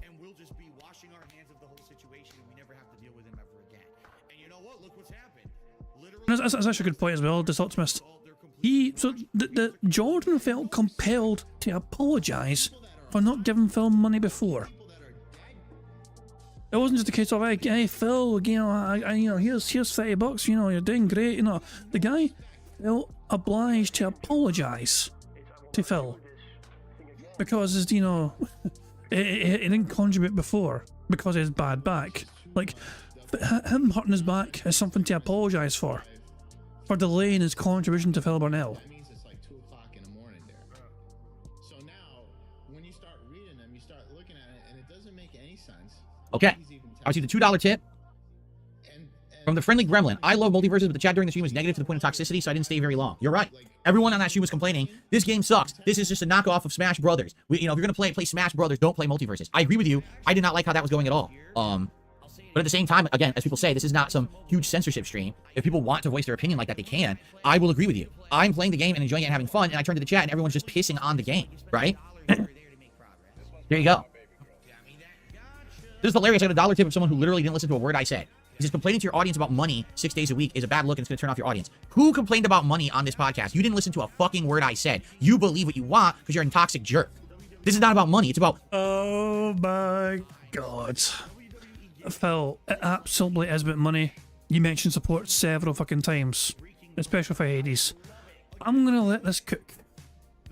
And that's actually a good point as well, this optimist. Jordan felt compelled to apologise for not giving Phil money before. It wasn't just a case of, hey Phil, you know, here's $30, you know, you're doing great, you know. The guy felt obliged to apologise to Phil because, you know, he didn't contribute before because of his bad back. Like, him hurting his back is something to apologise for delaying his contribution to Phil Burnell. Okay. I see the $2 tip from the friendly gremlin. I love multiverses, but the chat during the stream was negative to the point of toxicity, so I didn't stay very long. You're right. Everyone on that stream was complaining, this game sucks. This is just a knockoff of Smash Brothers. You know, if you're gonna play Smash Brothers, don't play multiverses. I agree with you. I did not like how that was going at all. But at the same time, again, as people say, this is not some huge censorship stream. If people want to voice their opinion like that, they can. I will agree with you. I'm playing the game and enjoying it and having fun, and I turn to the chat and everyone's just pissing on the game, right? There you go. This is hilarious. I got a $1 tip of someone who literally didn't listen to a word I said. He says, complaining to your audience about money 6 days a week is a bad look and it's going to turn off your audience. Who complained about money on this podcast? You didn't listen to a fucking word I said. You believe what you want because you're a toxic jerk. This is not about money. It's about... Oh my God. Phil, it absolutely is about money. You mentioned support several fucking times, especially for Hades. I'm going to let this cook.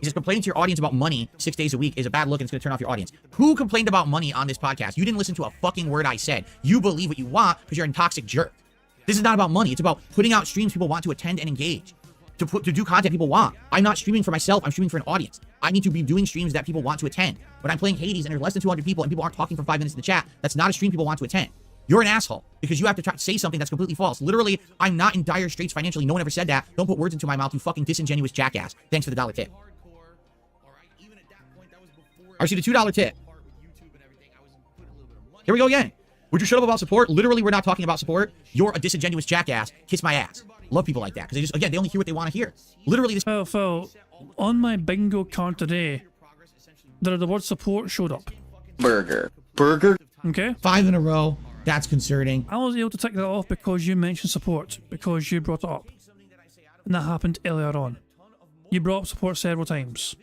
He says, complaining to your audience about money 6 days a week is a bad look and it's going to turn off your audience. Who complained about money on this podcast? You didn't listen to a fucking word I said. You believe what you want because you're a toxic jerk. This is not about money. It's about putting out streams people want to attend and engage. To do content people want. I'm not streaming for myself. I'm streaming for an audience. I need to be doing streams that people want to attend. When I'm playing Hades and there's less than 200 people and people aren't talking for 5 minutes in the chat, that's not a stream people want to attend. You're an asshole because you have to try to say something that's completely false. Literally, I'm not in dire straits financially. No one ever said that. Don't put words into my mouth, you fucking disingenuous jackass. Thanks for the $1 tip. received a $2 tip. Here we go again. Would you shut up about support? Literally, we're not talking about support. You're a disingenuous jackass. Kiss my ass. Love people like that because they just, again, they only hear what they want to hear. Literally, this. Phil, on my bingo card today, the word support showed up. Burger. Okay. 5 in a row. That's concerning. I was able to tick that off because you mentioned support, because you brought it up. And that happened earlier on. You brought up support several times.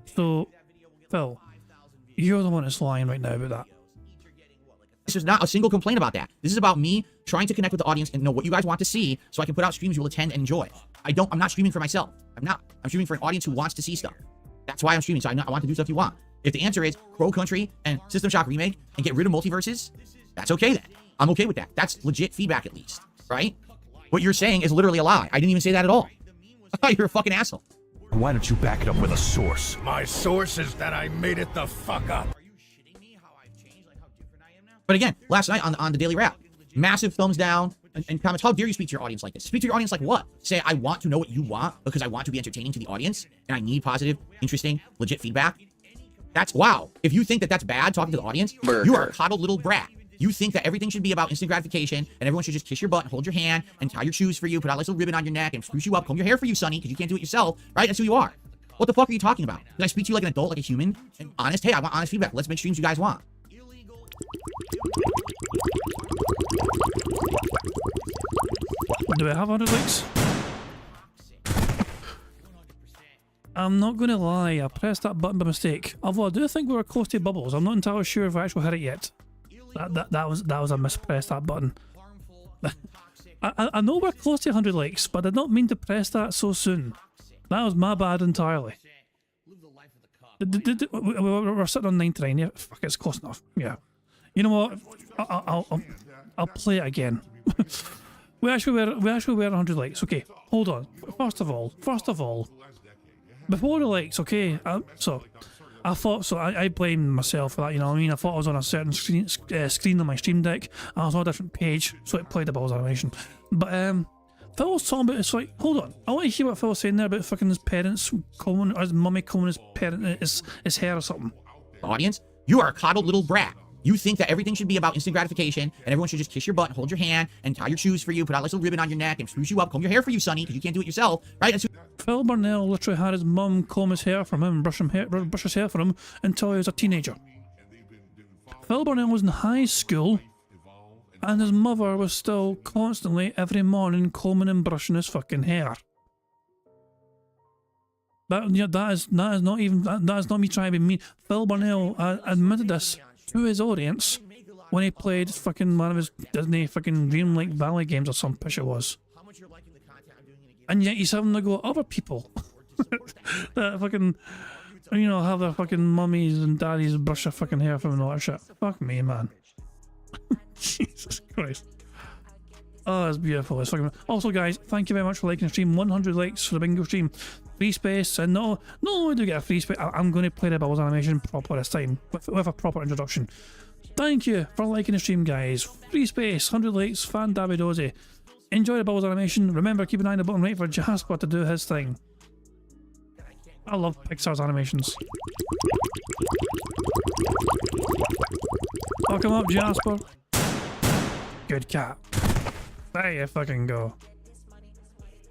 So, Phil, you're the one that's lying right now about that. This is not a single complaint about that. This is about me trying to connect with the audience and know what you guys want to see so I can put out streams you will attend and enjoy. I'm not streaming for myself. I'm streaming for an audience who wants to see stuff. That's why I'm streaming. So I want to do stuff you want. If the answer is Crow Country and System Shock Remake and get rid of multiverses, that's okay then. I'm okay with that. That's legit feedback at least, right? What you're saying is literally a lie. I didn't even say that at all. You're a fucking asshole. Why don't you back it up with a source? My source is that I made it the fuck up. But again, last night on the Daily Wrap, massive thumbs down and comments. How dare you speak to your audience like this? Speak to your audience like what? Say, I want to know what you want because I want to be entertaining to the audience and I need positive, interesting, legit feedback. That's wow. If you think that that's bad talking to the audience, you are a coddled little brat. You think that everything should be about instant gratification and everyone should just kiss your butt and hold your hand and tie your shoes for you, put out a nice little ribbon on your neck and spruce you up, comb your hair for you, Sonny, because you can't do it yourself, right? That's who you are. What the fuck are you talking about? Did I speak to you like an adult, like a human? And honest? Hey, I want honest feedback. Let's make streams you guys want. Do I have 100 likes? I'm not going to lie, I pressed that button by mistake. Although I do think we were close to bubbles. I'm not entirely sure if I actually hit it yet. That was a mispress, that button. I know we're close to 100 likes, but I did not mean to press that so soon. That was my bad entirely. We're sitting on 99. Yeah, fuck, it's close enough. Yeah. You know what? I'll play it again. we actually were 100 likes. Okay, hold on. First of all, before the likes, okay. I thought so. I blamed myself for that. You know what I mean? I thought I was on a certain screen on my Stream Deck. I was on a different page, so it played the balls animation. But Phil was talking about, it's like, hold on. I want to hear what Phil was saying there about fucking his parents combing, or his mummy combing his hair or something. Audience, you are a coddled little brat. You think that everything should be about instant gratification and everyone should just kiss your butt and hold your hand and tie your shoes for you, put out a little ribbon on your neck and spruce you up, comb your hair for you, Sonny, because you can't do it yourself, right? That's Phil Burnell literally had his mum comb his hair from him and brush his hair for him until he was a teenager. Phil Burnell was in high school and his mother was still constantly every morning combing and brushing his fucking hair. That is not me trying to be mean. Phil Burnell admitted this to his audience when he played fucking one of his Disney fucking Dreamlike Valley games or some pish it was. And yet he's having to go at other people that fucking, you know, have their fucking mummies and daddies brush their fucking hair from and all that shit. Fuck me, man. Jesus Christ. Oh, it's beautiful. It's fucking... Also, guys, thank you very much for liking the stream. 100 likes for the bingo stream. Free space, and no only do I get a free space, I'm going to play the Bubbles animation proper this time, with a proper introduction. Thank you for liking the stream, guys. Free space, 100 likes, fan Davidozi. Enjoy the Bubbles animation. Remember, keep an eye on the bottom right for Jasper to do his thing. I love Pixar's animations. Fuck him up, Jasper. Good cat. There you fucking go.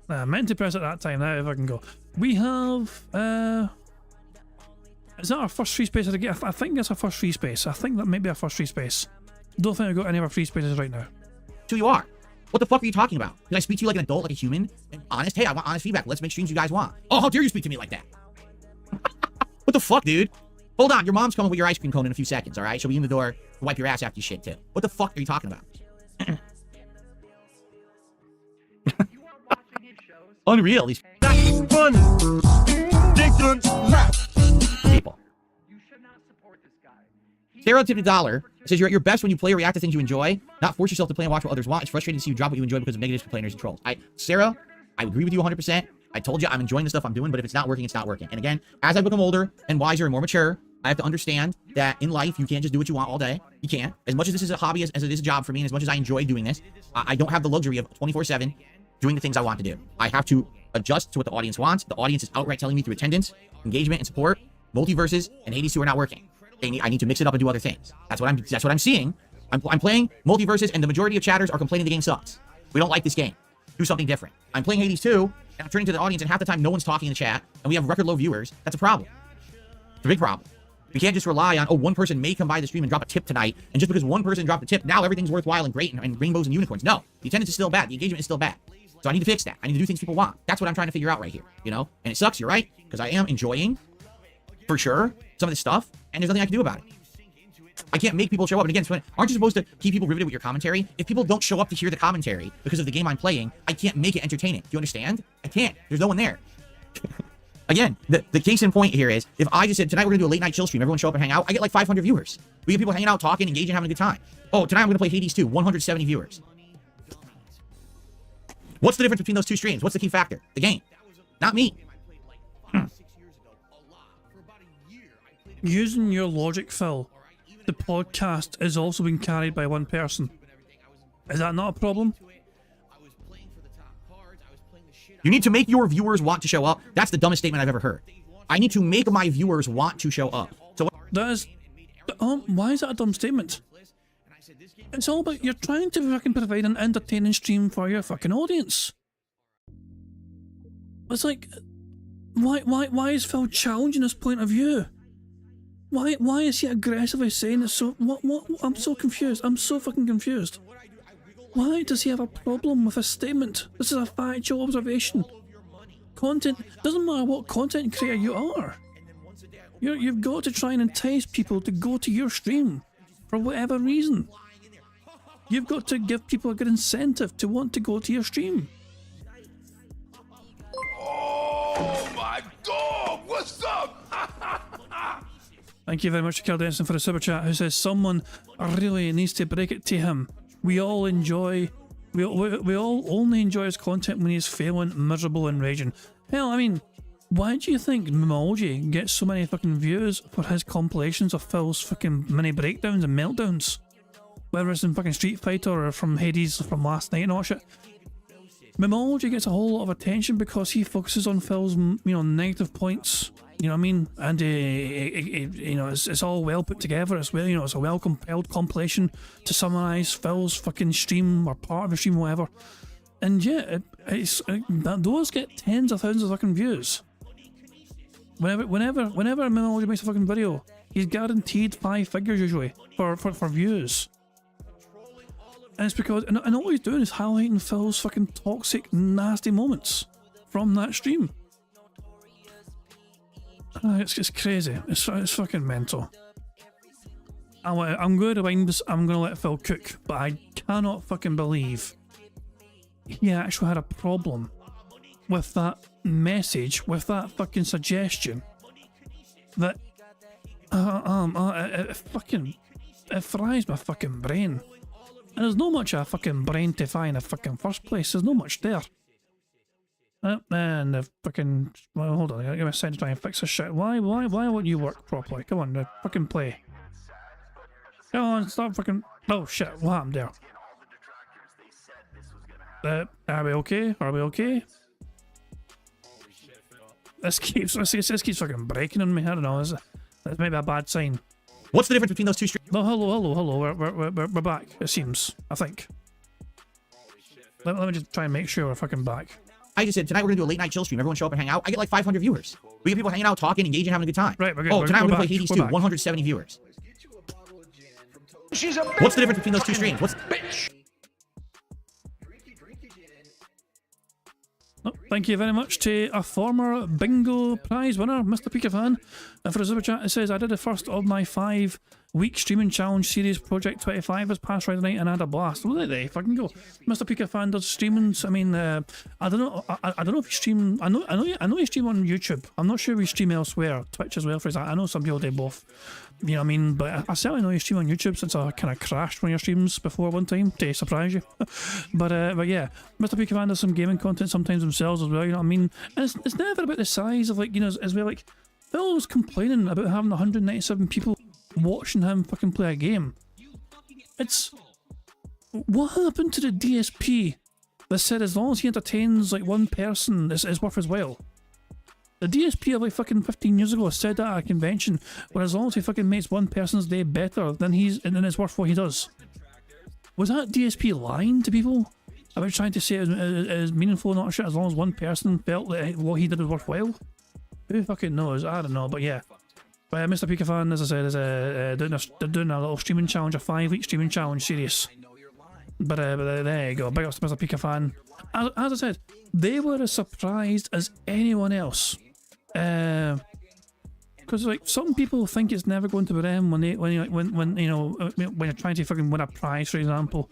I meant to press it that time, now if I can go. We have, is that our first free space of the game? I think that's our first free space. I think that might be our first free space. Don't think I've got any of our free spaces right now. Who you are. What the fuck are you talking about? Did I speak to you like an adult, like a human? And honest? Hey, I want honest feedback. Let's make streams you guys want. Oh, how dare you speak to me like that? What the fuck, dude? Hold on, your mom's coming with your ice cream cone in a few seconds, alright? She'll be in the door to wipe your ass after you shit, too. What the fuck are you talking about? Unreal, these fun people. Sarah tipped $1. Says you're at your best when you play or react to things you enjoy, not force yourself to play and watch what others want. It's frustrating to see you drop what you enjoy because of negative complainers and trolls. Sarah, I agree with you 100%. I told you I'm enjoying the stuff I'm doing, but if it's not working, it's not working. And again, as I become older and wiser and more mature, I have to understand that in life, you can't just do what you want all day. You can't. As much as this is a hobby, as it is a job for me, and as much as I enjoy doing this, I don't have the luxury of 24/7 doing the things I want to do. I have to adjust to what the audience wants. The audience is outright telling me through attendance, engagement, and support Multiverses and Hades 2 are not working. I need to mix it up and do other things. That's what I'm seeing. I'm playing Multiverses, and the majority of chatters are complaining the game sucks. We don't like this game. Do something different. I'm playing Hades 2, and I'm turning to the audience, and half the time no one's talking in the chat, and we have record low viewers. That's a problem. It's a big problem. We can't just rely on, oh, one person may come by the stream and drop a tip tonight, and just because one person dropped a tip, now everything's worthwhile and great and rainbows and unicorns. No, the attendance is still bad. The engagement is still bad. So I need to fix that. I need to do things people want. That's what I'm trying to figure out right here, you know? And it sucks, you're right, because I am enjoying, for sure, some of this stuff, and there's nothing I can do about it. I can't make people show up. And again, aren't you supposed to keep people riveted with your commentary? If people don't show up to hear the commentary because of the game I'm playing, I can't make it entertaining. Do you understand? I can't. There's no one there. Again, the case in point here is, if I just said, tonight we're going to do a late night chill stream, everyone show up and hang out, I get like 500 viewers. We get people hanging out, talking, engaging, having a good time. Oh, tonight I'm going to play Hades 2, 170 viewers. What's the difference between those two streams? What's the key factor? The game. Not me. Using your logic, Phil, the podcast is also being carried by one person. Is that not a problem? You need to make your viewers want to show up. That's the dumbest statement I've ever heard. I need to make my viewers want to show up. So that is... why is that a dumb statement? It's all about you're trying to fucking provide an entertaining stream for your fucking audience. It's like... Why is Phil challenging this point of view? Why is he aggressively saying it so... What? I'm so confused. I'm so fucking confused. Why does he have a problem with a statement? This is a factual observation. Content... Doesn't matter what content creator you are. You've got to try and entice people to go to your stream. For whatever reason. You've got to give people a good incentive to want to go to your stream. Oh my god, what's up? Thank you very much to Kill Denson for the super chat, who says someone really needs to break it to him. We all only enjoy his content when he's failing, miserable and raging. Hell, I mean, why do you think Mimology gets so many fucking views for his compilations of Phil's fucking mini breakdowns and meltdowns? Whether it's in fucking Street Fighter or from Hades from last night and all shit. Mimology gets a whole lot of attention because he focuses on Phil's, negative points. You know what I mean? And it's all well put together. It's well, it's a well compiled compilation to summarise Phil's fucking stream or part of the stream, or whatever. And yeah, those get tens of thousands of fucking views. Whenever Mimology makes a fucking video, he's guaranteed 5 figures usually for views. And it's because, and all he's doing is highlighting Phil's fucking toxic, nasty moments from that stream. It's crazy. It's fucking mental. I'm going to rewind this. I'm going to let Phil cook, but I cannot fucking believe he actually had a problem with that message, with that fucking suggestion. That it fries my fucking brain. And there's no much of a fucking brain to fry in the fucking first place. There's no much there. And the fucking... Well, hold on. I gotta give me a second to try and fix this shit. Why won't you work properly? Come on, fucking play. Come on, stop fucking... Oh shit, what happened there? Are we okay? Are we okay? This keeps fucking breaking on me. I don't know. That's maybe a bad sign. What's the difference between those two streams? No, hello. We're back, it seems. I think. Let me just try and make sure we're fucking back. I just said, tonight we're going to do a late night chill stream. Everyone show up and hang out. I get like 500 viewers. We get people hanging out, talking, engaging, having a good time. Right, we're good. Oh, tonight we're going to play Hades 2, 170 viewers. What's the difference between those two streams? Thank you very much to a former bingo prize winner, Mr. Pika Fan. And for a super chat, it says, I did the first of my 5-week streaming challenge series. Project 25 this past Friday night and I had a blast. Well, there you fucking go. Mr. Pika Fan does streamings. I mean, I don't know. I don't know if you stream. I know you stream on YouTube. I'm not sure if you stream elsewhere. Twitch as well, for example. I know some people do both. You know what I mean? But I certainly know you stream on YouTube, since I kind of crashed one of your streams before one time to surprise you. but yeah, Mr. Pika Fan does some gaming content sometimes themselves as well. You know what I mean? And it's never about the size of, like, as well. Like, Phil was complaining about having 197 people watching him fucking play a game. It's... What happened to the DSP that said as long as he entertains like one person, it's worth his while? The DSP of like fucking 15 years ago said that at a convention, where as long as he fucking makes one person's day better, then it's worth what he does. Was that DSP lying to people about trying to say it is meaningful or not shit as long as one person felt that what he did was worthwhile? Who fucking knows? I don't know, but yeah. But Mr. Pika-fan, as I said, is they're doing a little streaming challenge, a 5-week streaming challenge series. But there you go. Big ups to Mr. Pika-fan. As I said, they were as surprised as anyone else. Because like some people think it's never going to be them when you're trying to fucking win a prize, for example.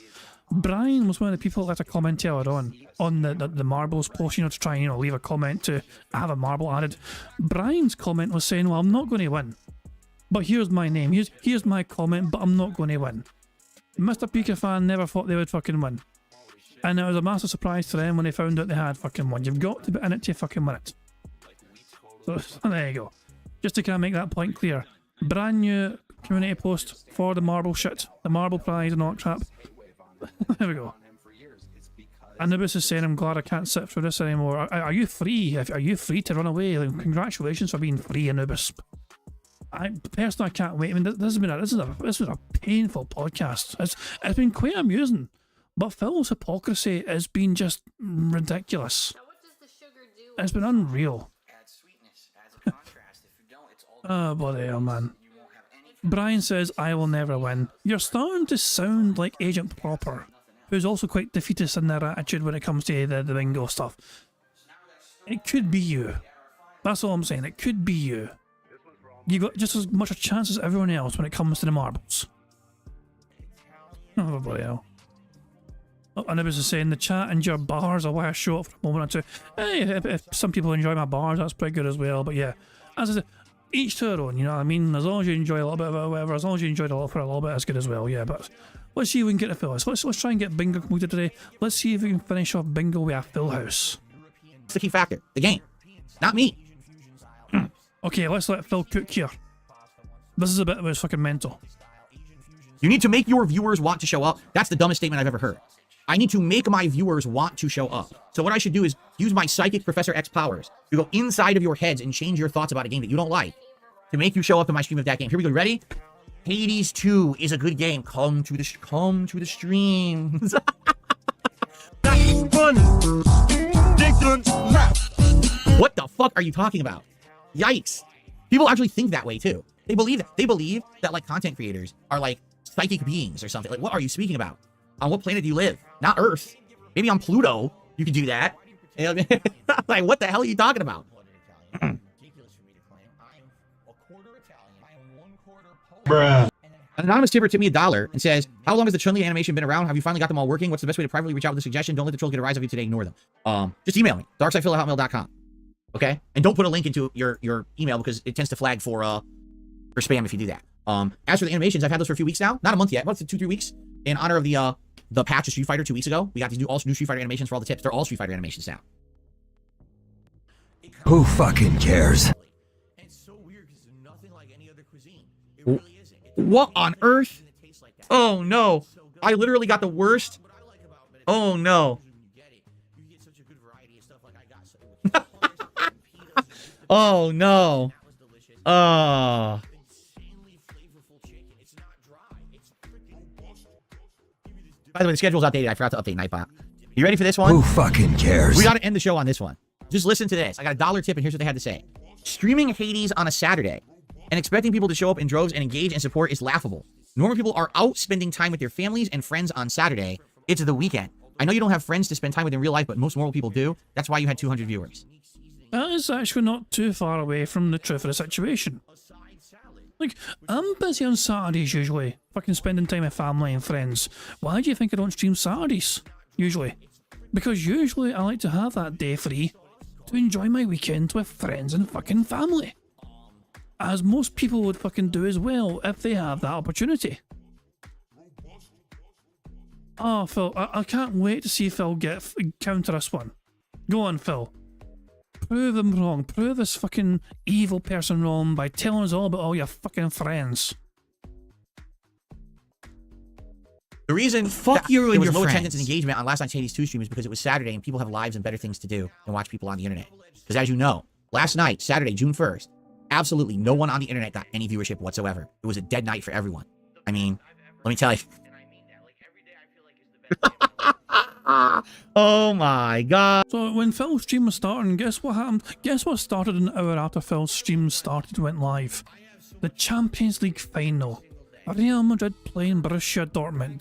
Brian was one of the people that left a comment earlier on the marbles post, to try and leave a comment to have a marble added. Brian's comment was saying, well, I'm not going to win, but here's my name, here's my comment, but I'm not going to win. Mr. Pika-fan never thought they would fucking win, and it was a massive surprise to them when they found out they had fucking won. You've got to be in it to fucking win it. So there you go. Just to kind of make that point clear. Brand new community post for the marble shit, the marble prize and all that crap. There we go. Anubis is saying, I'm glad I can't sit through this anymore. Are you free? Are you free to run away? Like, congratulations for being free, Anubis. Personally, I can't wait. I mean, this has been a painful podcast. It's been quite amusing, but Phil's hypocrisy has been just ridiculous. It's been unreal. Oh, bloody hell, man. Brian says, I will never win. You're starting to sound like Agent Proper, who's also quite defeatist in their attitude when it comes to the bingo stuff. It could be you. That's all I'm saying. It could be you. You've got just as much a chance as everyone else when it comes to the marbles. Oh, bloody hell. Oh, Anubis is saying, the chat and your bars are why I show up for a moment or two. Hey, if some people enjoy my bars, that's pretty good as well. But yeah, as I said, each to their own, you know what I mean? As long as you enjoy a little bit of it or whatever, as long as you enjoyed a lot for a little bit, that's good as well, yeah. But let's see if we can get to Full House. Let's try and get Bingo completed today. Let's see if we can finish off Bingo with a Full House. It's the key factor. The game. Not me. Okay, let's let Phil cook here. This is a bit of fucking mental. You need to make your viewers want to show up. That's the dumbest statement I've ever heard. I need to make my viewers want to show up. So what I should do is use my psychic Professor X powers to go inside of your heads and change your thoughts about a game that you don't like to make you show up to my stream of that game. Here we go. Ready? Hades 2 is a good game. Come to the streams. What the fuck are you talking about? Yikes. People actually think that way too. They believe that. They believe that like content creators are like psychic beings or something. Like, what are you speaking about? On what planet do you live? Not Earth. Maybe on Pluto you can do that. Like, what the hell are you talking about? Bruh. An anonymous tipper tipped me $1 and says, how long has the Chun-Li animation been around? Have you finally got them all working? What's the best way to privately reach out with a suggestion? Don't let the trolls get a rise of you today. Ignore them. Just email me. darksidefil@hotmail.com. Okay? And don't put a link into your email because it tends to flag for spam if you do that. As for the animations, I've had those for a few weeks now. Not a month yet, about 2-3 weeks. In honor of the patch of Street Fighter 2 weeks ago, we got these all new Street Fighter animations for all the tips. They're all Street Fighter animations now. Who fucking cares? What on earth? Oh no. I literally got the worst. Oh no. Oh no. By the way, the schedule's outdated. I forgot to update Nightbot. You ready for this one? Who fucking cares? We gotta end the show on this one. Just listen to this. I got $1 tip and here's what they had to say. Streaming Hades on a Saturday and expecting people to show up in droves and engage and support is laughable. Normal people are out spending time with their families and friends on Saturday. It's the weekend. I know you don't have friends to spend time with in real life, but most normal people do. That's why you had 200 viewers. That is actually not too far away from the truth of the situation. Like, I'm busy on Saturdays usually, fucking spending time with family and friends. Why do you think I don't stream Saturdays? Usually. Because usually I like to have that day free to enjoy my weekend with friends and fucking family. As most people would fucking do as well if they have that opportunity. Oh, Phil, I can't wait to see Phil counter this one. Go on, Phil. Prove them wrong. Prove this fucking evil person wrong by telling us all about all your fucking friends. The reason Fuck you and there was your low friends. attendance and engagement on last night's Hades 2 stream is because it was Saturday and people have lives and better things to do than watch people on the internet. Because as you know, Last night, Saturday, June 1st, absolutely no one on the internet got any viewership whatsoever. It was a dead night for everyone. I mean, let me tell you. Oh my god. So when Phil's stream was starting, guess what happened? Guess what started an hour after Phil's stream started went live? The Champions League final. Real Madrid playing Borussia Dortmund,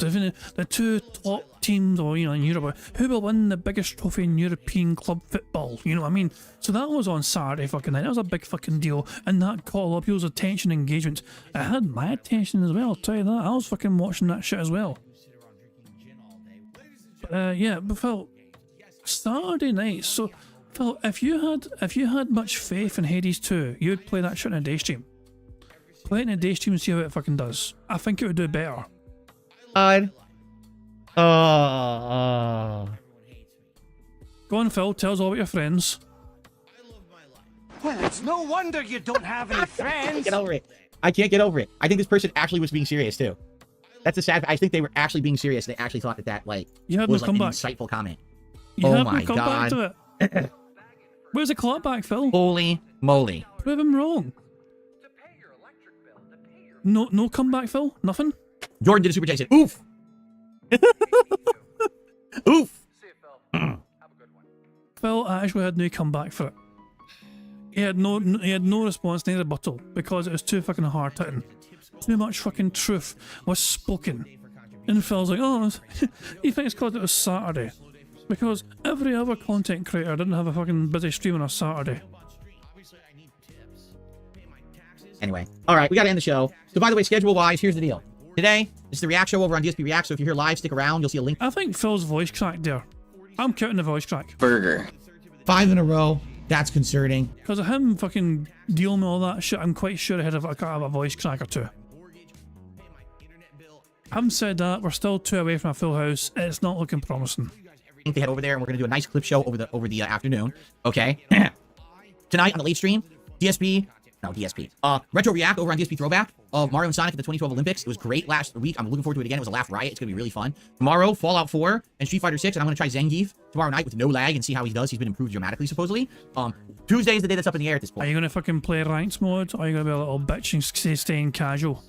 the two top teams, or in Europe, who will win the biggest trophy in European club football. You know what I mean? So that was on Saturday fucking night. That was a big fucking deal, and that caught a lot of people's attention and engagement. It had my attention as well. I'll tell you that. I was fucking watching that shit as well. Yeah, but Phil, Saturday night. So Phil, if you had much faith in Hades 2, you would play that shit in a day stream. Play it in a day stream and see how it fucking does. I think it would do better. God. Go on, Phil, tell us all about your friends. Well, it's no wonder you don't have any friends. Get over it. I can't get over it. I think this person actually was being serious too. That's a sad. I think they were actually being serious. They actually thought that was like an insightful comment. Oh my god. To it. Where's the clapback, Phil? Holy moly. Prove him wrong. No comeback, Phil? Nothing? Jordan did a super chat. He said, oof. Oof. Phil actually had no comeback for it. He had no response, no rebuttal, because it was too fucking hard hitting. Too much fucking truth was spoken. And Phil's like, oh, he thinks because it was Saturday. Because every other content creator didn't have a fucking busy stream on a Saturday. Anyway, all right, we got to end the show. So, by the way, schedule-wise, here's the deal. Today, it's the React show over on DSP React, so if you're here live, stick around. You'll see a link. I think Phil's voice cracked there. I'm counting the voice crack. Burger. 5 in a row. That's concerning. Because of him fucking dealing with all that shit, I'm quite sure I had a voice crack or two. Having said that, we're still 2 away from a full house. It's not looking promising. They head over there, and we're going to do a nice clip show over the afternoon. Okay? Tonight on the late stream, DSP... Retro React over on DSP Throwback of Mario and Sonic at the 2012 Olympics. It was great last week. I'm looking forward to it again. It was a laugh riot. It's going to be really fun. Tomorrow, Fallout 4 and Street Fighter 6, and I'm going to try Zangief tomorrow night with no lag and see how he does. He's been improved dramatically, supposedly. Tuesday is the day that's up in the air at this point. Are you going to fucking play ranked mode, or are you going to be a little bitch and staying casual?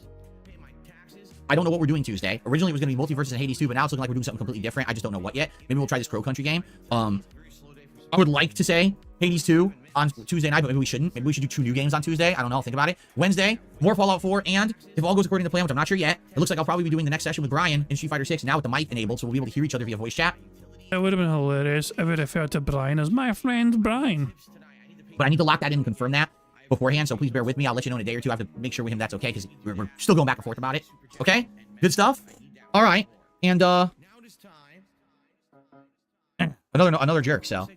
I don't know what we're doing Tuesday. Originally, it was going to be Multiverses and Hades 2, but now it's looking like we're doing something completely different. I just don't know what yet. Maybe we'll try this Crow Country game. I would like to say Hades 2 on Tuesday night, but maybe we shouldn't. Maybe we should do 2 new games on Tuesday. I don't know. I'll think about it. Wednesday, more Fallout 4, and if all goes according to plan, which I'm not sure yet, it looks like I'll probably be doing the next session with Brian in Street Fighter 6 now with the mic enabled, so we'll be able to hear each other via voice chat. It would have been hilarious if it referred to Brian as my friend Brian. But I need to lock that in and confirm that beforehand, so please bear with me. I'll let you know in a day or two. I have to make sure with him that's okay, because we're still going back and forth about it. Okay? Good stuff? All right. And, another jerk, so...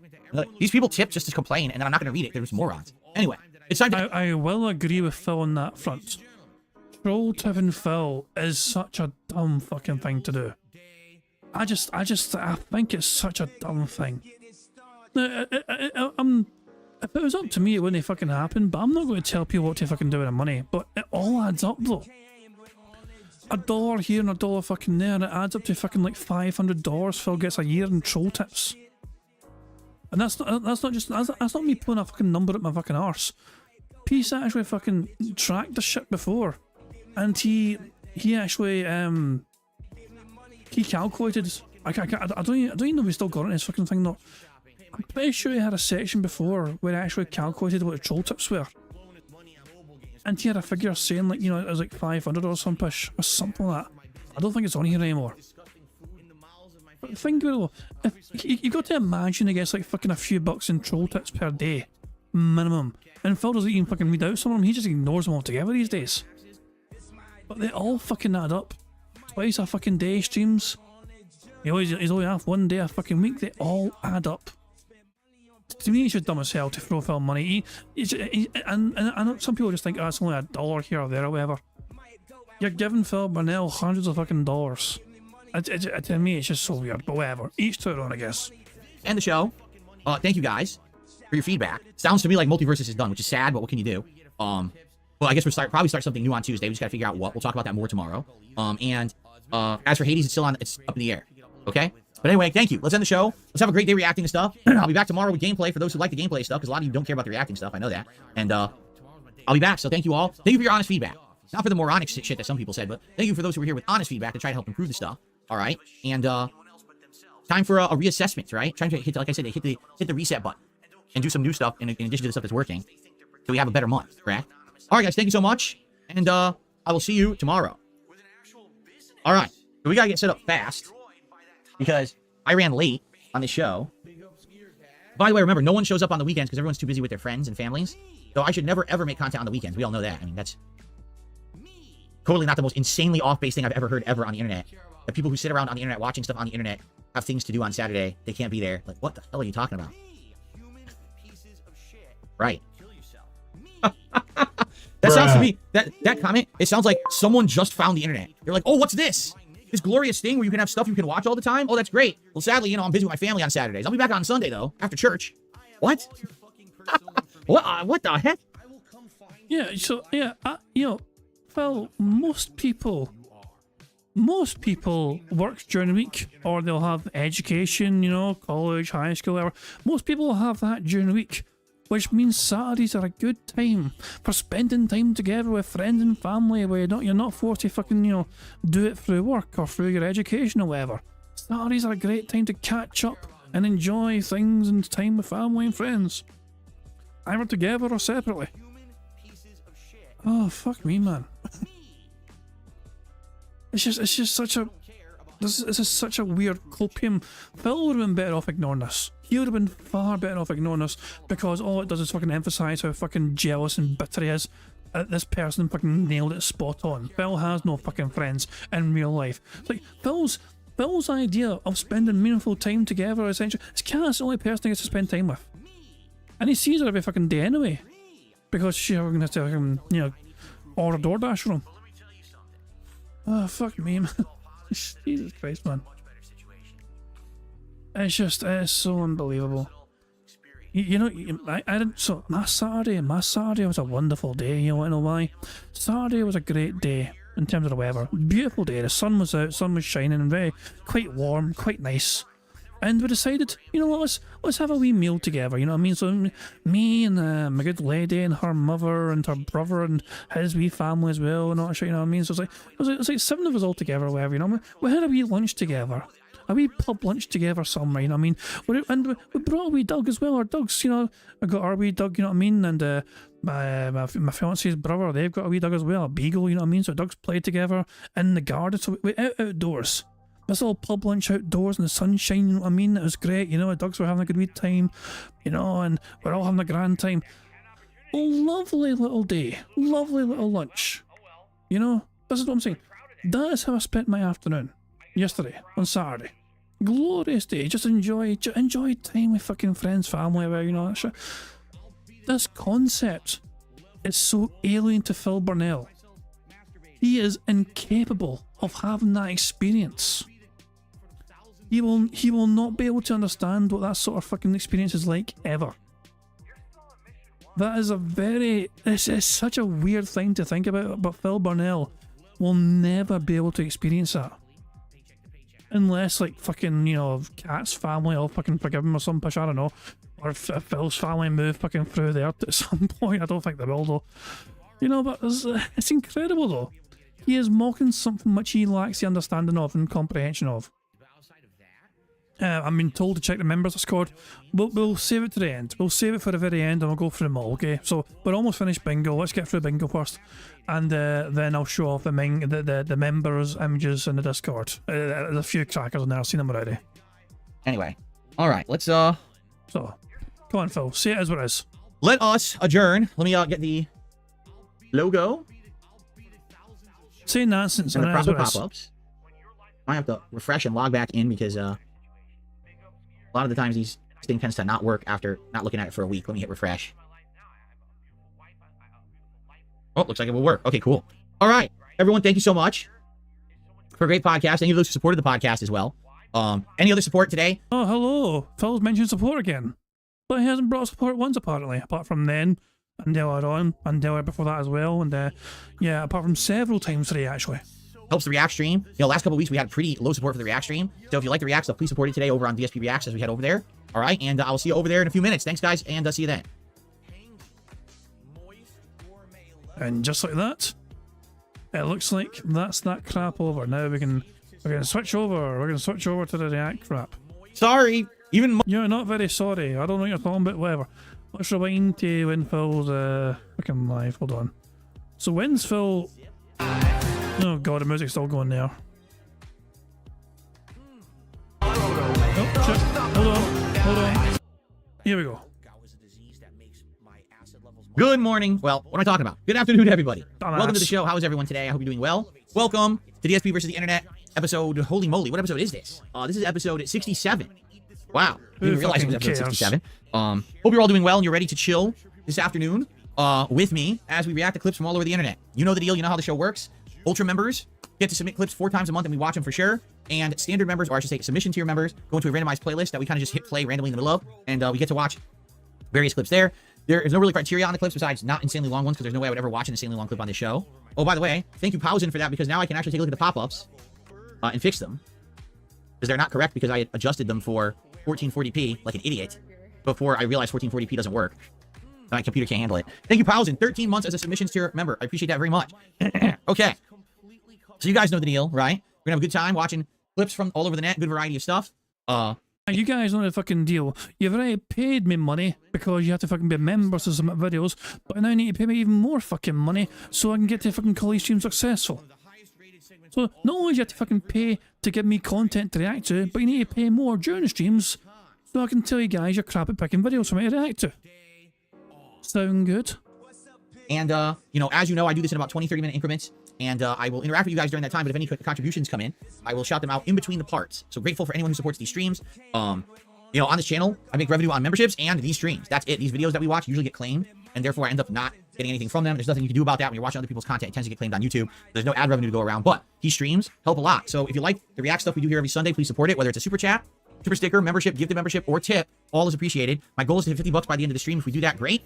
These people tip just to complain, and then I'm not going to read it. They're just morons. Anyway, it's time to... I will agree with Phil on that front. Troll tipping Phil is such a dumb fucking thing to do. I think it's such a dumb thing. If it was up to me, it wouldn't fucking happen, but I'm not going to tell people what to fucking do with their money. But it all adds up, though. $1 here and $1 fucking there, and it adds up to fucking like $500 Phil gets a year in troll tips. And that's not me pulling a fucking number at my fucking arse. Peace actually fucking tracked the shit before, and he actually he calculated. I don't even know if we still got it in his fucking thing. Not. I'm pretty sure he had a section before where he actually calculated what the troll tips were, and he had a figure saying like, you know, it was like 500 or something or something like that. I don't think it's on here anymore. But think about it, if you got to imagine he gets like fucking a few bucks in troll tips per day, minimum, and Phil doesn't even fucking read out some of them, he just ignores them altogether these days. But they all fucking add up. Twice a fucking day streams. He's only half 1 day a fucking week, they all add up. To me, it's just dumb as hell to throw Phil money. And I know some people just think, oh, it's only $1 here or there or whatever. You're giving Phil Burnell hundreds of fucking dollars. To me, it's just so weird, but whatever. Each to their own, I guess. End the show. Thank you guys for your feedback. Sounds to me like Multiverses is done, which is sad, but what can you do? Well, I guess we'll probably start something new on Tuesday. We just gotta figure out what. We'll talk about that more tomorrow. As for Hades, it's up in the air. Okay? But anyway, thank you. Let's end the show. Let's have a great day reacting to stuff. I'll be back tomorrow with gameplay for those who like the gameplay stuff, because a lot of you don't care about the reacting stuff. I know that. And I'll be back. So thank you all. Thank you for your honest feedback. Not for the moronic shit that some people said, but thank you for those who were here with honest feedback to try to help improve the stuff. All right? And time for a reassessment, right? Trying to hit, like I said, hit the reset button and do some new stuff in addition to the stuff that's working, so we have a better month, correct? All right, guys, thank you so much, and I will see you tomorrow. All right, so we gotta get set up fast because I ran late on the show. By the way, remember, no one shows up on the weekends because everyone's too busy with their friends and families. So I should never, ever make content on the weekends. We all know that. I mean, that's totally not the most insanely off-base thing I've ever heard ever on the internet. The people who sit around on the internet watching stuff on the internet have things to do on Saturday. They can't be there. Like, what the hell are you talking about? Right. That sounds to me, that comment, it sounds like someone just found the internet. They're like, oh, what's this? This glorious thing where you can have stuff you can watch all the time? Oh, that's great. Well, sadly, you know, I'm busy with my family on Saturdays. I'll be back on Sunday, though, after church. What? What the heck? Yeah, so, yeah, you know, well, most people work during the week, or they'll have education, you know, college, high school, whatever. Most people will have that during the week, which means Saturdays are a good time for spending time together with friends and family, where you're not forced to fucking, you know, do it through work or through your education or whatever. Saturdays are a great time to catch up and enjoy things and time with family and friends, either together or separately. Oh, fuck me, man. It's just such a... This is such a weird copium. Phil would have been better off ignoring this. He would have been far better off ignoring this, because all it does is fucking emphasise how fucking jealous and bitter he is. This person fucking nailed it spot on. Phil has no fucking friends in real life. It's like, Phil's idea of spending meaningful time together, essentially, is Cass the only person he gets to spend time with. And he sees her every fucking day anyway, because she's going to have to, you know, order DoorDash for him. Oh, fuck me, man. Jesus Christ, man. It's so unbelievable. You know, I didn't, so my Saturday was a wonderful day, you know why? Saturday was a great day in terms of the weather. Beautiful day, the sun was out, sun was shining, and quite warm, quite nice. And we decided, you know what, let's have a wee meal together, you know what I mean? So me and my good lady and her mother and her brother and his wee family as well, and all that shit, you know what I mean? So it's like 7 of us all together or whatever, you know? We had a wee lunch together. A wee pub lunch together somewhere, you know what I mean? And we brought a wee dog as well. Our dogs, you know, I got our wee dog, you know what I mean? And my fiance's brother, they've got a wee dog as well, a beagle, you know what I mean? So dogs played together in the garden, so we're outdoors. This little pub lunch outdoors in the sunshine, you know what I mean? It was great, you know, the dogs were having a good wee time, you know, and we're all having a grand time. Lovely little day, lovely little lunch, you know? This is what I'm saying. That is how I spent my afternoon yesterday, on Saturday. Glorious day, just enjoy time with fucking friends, family, where, you know, that shit. This concept is so alien to Phil Burnell. He is incapable of having that experience. He will not be able to understand what that sort of fucking experience is like, ever. That is it's such a weird thing to think about, but Phil Burnell will never be able to experience that. Unless, like, fucking, you know, Cat's family will fucking forgive him or some push, I don't know. Or if Phil's family move fucking through there at some point. I don't think they will, though. You know, but it's incredible, though. He is mocking something which he lacks the understanding of and comprehension of. I'm being told to check the members Discord. We'll save it to the end. We'll save it for the very end and we'll go through them all, okay? So, we're almost finished bingo. Let's get through bingo first. And then I'll show off the members' images in the Discord. There's a few crackers in there. I've seen them already. Anyway. Alright, let's, So, come on, Phil. Say it as what it is. Let us adjourn. Let me get the logo. Say nonsense. And the proper pop-ups. I have to refresh and log back in because, a lot of the times these thing tends to not work after not looking at it for a week. Let me hit refresh. Oh, looks like it will work. Okay, cool. All right, everyone, thank you so much for a great podcast. Any of those who supported the podcast as well. Any other support today? Oh, hello. Phil's mentioned support again. But he hasn't brought support once, apparently, apart from then, and earlier on, and earlier before that as well, and yeah, apart from several times today, actually. helps the React stream. You know, last couple of weeks we had pretty low support for the React stream. So if you like the React stuff, please support it today over on DSP Reacts as we head over there. All right, and I'll see you over there in a few minutes. Thanks, guys, and see you then. And just like that, it looks like that's that crap over. Now we're gonna switch over. We're gonna switch over to the React crap. Sorry, even you're not very sorry. I don't know what you're talking about. Whatever. Let's rewind to when Phil's fucking live. Hold on. So when's Phil? Oh god, the music's still going there. Oh shit! Hold on. Here we go. Good morning. Well, what am I talking about? Good afternoon, everybody. Welcome to the show. How is everyone today? I hope you're doing well. Welcome to DSP versus the Internet episode. Holy moly, what episode is this? This is episode 67. Wow, I didn't realize it was episode 67. Hope you're all doing well and you're ready to chill this afternoon with me as we react to clips from all over the internet. You know the deal. You know how the show works. Ultra members get to submit clips 4 times a month and we watch them for sure. And standard members, or I should say submission tier members, go into a randomized playlist that we kind of just hit play randomly in the middle of, and we get to watch various clips there. There is no really criteria on the clips besides not insanely long ones, because there's no way I would ever watch an insanely long clip on this show. Oh, by the way, thank you, Pausin, for that, because now I can actually take a look at the pop-ups and fix them. Because they're not correct, because I had adjusted them for 1440p like an idiot before I realized 1440p doesn't work. My computer can't handle it. Thank you, Pausin. 13 months as a submissions tier member. I appreciate that very much. Okay. So you guys know the deal, right? We're going to have a good time watching clips from all over the net, good variety of stuff. You guys know the fucking deal. You've already paid me money because you have to fucking be members to submit videos, but now you need to pay me even more fucking money so I can get to fucking call these streams successful. So not only do you have to fucking pay to give me content to react to, but you need to pay more during the streams so I can tell you guys you're crap at picking videos for me to react to. Sound good? And, you know, as you know, I do this in about 20-30 minute increments. And I will interact with you guys during that time, but if any contributions come in, I will shout them out in between the parts. So grateful for anyone who supports these streams. You know, on this channel, I make revenue on memberships and these streams. That's it. These videos that we watch usually get claimed, and therefore I end up not getting anything from them. There's nothing you can do about that when you're watching other people's content. It tends to get claimed on YouTube. There's no ad revenue to go around, but these streams help a lot. So if you like the React stuff we do here every Sunday, please support it, whether it's a super chat, super sticker, membership, gifted membership, or tip. All is appreciated. My goal is to hit 50 bucks by the end of the stream. If we do that, great.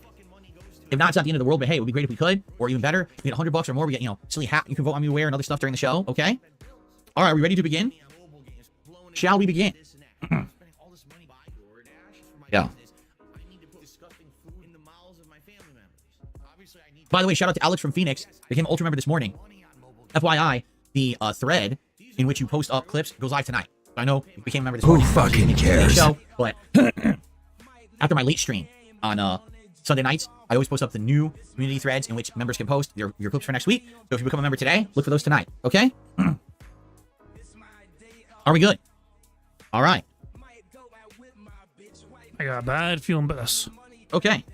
If not, it's not the end of the world, but hey, it would be great if we could, or even better, if we get 100 bucks or more, we get, you know, silly hat you can vote on me wear and other stuff during the show, okay? All right, are we ready to begin? Shall we begin? Yeah. By the way, shout out to Alex from Phoenix. Became an Ultra member this morning. FYI, the thread in which you post up clips goes live tonight. I know you became a member this morning. Who fucking cares? Show, but after my late stream on Sunday nights, I always post up the new community threads in which members can post your clips for next week. So if you become a member today, look for those tonight, okay? Are we good? All right. I got a bad feeling about this. Okay.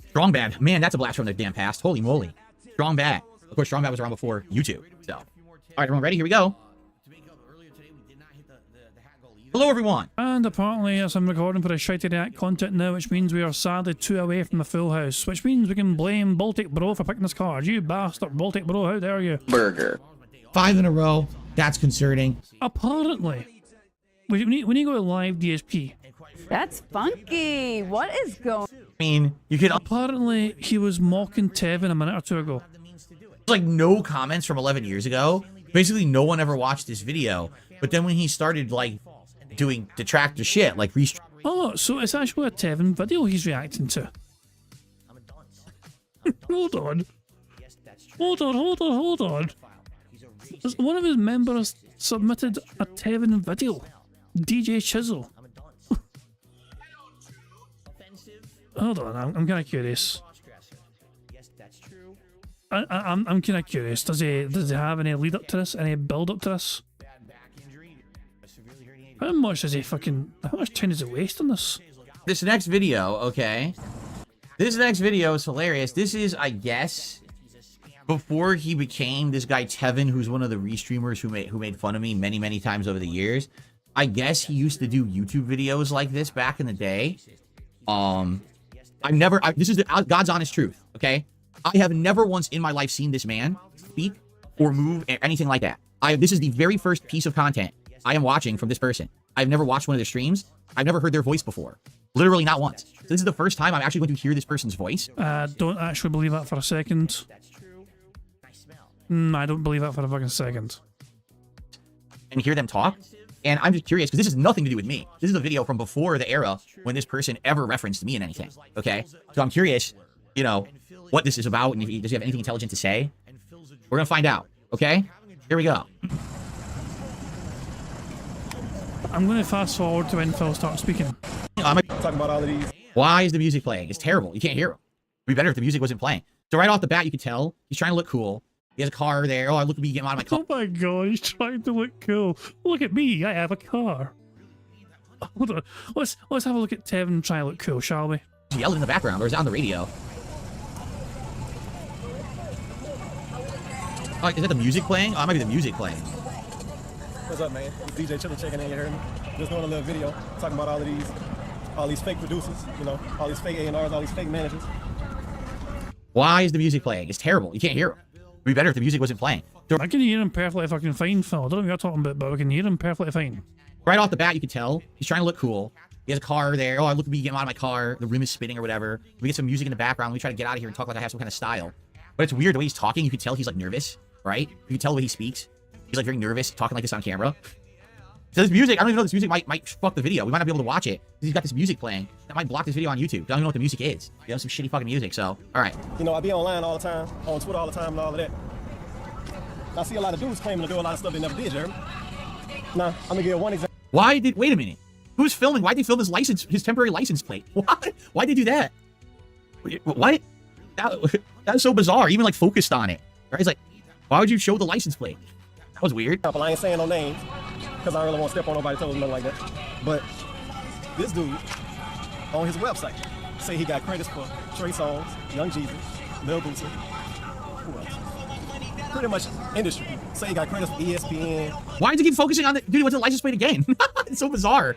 Strong Bad. Man, that's a blast from the damn past. Holy moly. Strong Bad. Of course, Strong Bad was around before YouTube. So, all right, everyone ready? Here we go. Hello, everyone. And apparently, as I'm recording for the Shitty React content now, which means we are sadly 2 away from the full house, which means we can blame Baltic Bro for picking this card. You bastard, Baltic Bro, how dare you? Burger. 5 in a row. That's concerning. Apparently, when you go to live DSP. That's funky. What is going? I mean, you could. Apparently, he was mocking Tevin a minute or 2 ago. There's like no comments from 11 years ago. Basically, no one ever watched this video. But then when he started like doing detractor shit, like oh, so it's actually a Tevin video he's reacting to. Hold on. Hold on. One of his members submitted a Tevin video. DJ Chisel. Hold on, I'm kind of curious. I'm kind of curious. Does he have any lead up to this? Any build up to this? How much time does he waste on this? This next video, okay. This next video is hilarious. This is, I guess, before he became this guy Tevin, who's one of the restreamers who made fun of me many times over the years. I guess he used to do YouTube videos like this back in the day. This is the God's honest truth, okay? I have never once in my life seen this man speak or move or anything like that. This is the very first piece of content I am watching from this person. I've never watched one of their streams. I've never heard their voice before. Literally not once. So this is the first time I'm actually going to hear this person's voice. Don't actually believe that for a second. I don't believe that for a fucking second. And hear them talk. And I'm just curious, because this has nothing to do with me. This is a video from before the era when this person ever referenced me in anything, okay? So I'm curious, you know, what this is about, and does he have anything intelligent to say? We're going to find out, okay? Here we go. I'm going to fast forward to when Phil starts speaking. Talking about all of these. Why is the music playing? It's terrible. You can't hear him. It'd be better if the music wasn't playing. So right off the bat, you can tell he's trying to look cool. He has a car there. Oh, look at me getting out of my car. Oh my god, he's trying to look cool. Look at me, I have a car. Hold on. Let's have a look at Tevin trying to look cool, shall we? He yelled in the background, or is it on the radio? Oh, is that the music playing? Oh, it might be the music playing. What's up, man? It's DJ Chiller checking in. You heard me? Just doing a little video talking about all these fake producers. You know, all these fake A&Rs, all these fake managers. Why is the music playing? It's terrible. You can't hear him. It'd be better if the music wasn't playing. I can hear him perfectly fucking fine, Phil. I don't know what you're talking about, but I can hear him perfectly fine. Right off the bat, you can tell he's trying to look cool. He has a car there. Oh, look at me getting out of my car. The room is spinning or whatever. We get some music in the background. We try to get out of here and talk like I have some kind of style. But it's weird the way he's talking. You can tell he's like nervous, right? You can tell the way he speaks. He's like very nervous talking like this on camera. So this music, I don't even know, this music might fuck the video. We might not be able to watch it. He's got this music playing. That might block this video on YouTube. I don't even know what the music is. You know, some shitty fucking music, so, all right. You know, I be online all the time, on Twitter all the time and all of that. I see a lot of dudes claiming to do a lot of stuff they never did, Jeremy. Now, I'm gonna give one example. Wait a minute. Who's filming? Why'd they film his temporary license plate? Why'd they do that? What? That's so bizarre. Even like focused on it. Right? It's like, why would you show the license plate? That was weird. I ain't saying no names, because I don't really want to step on nobody's toes or nothing like that. But this dude, on his website, say he got credits for Trey Songz, Young Jeezy, Lil Boosie. Who else? Pretty much industry people. Say he got credits for ESPN. Why does he keep focusing on the dude? What's the license plate again? It's so bizarre.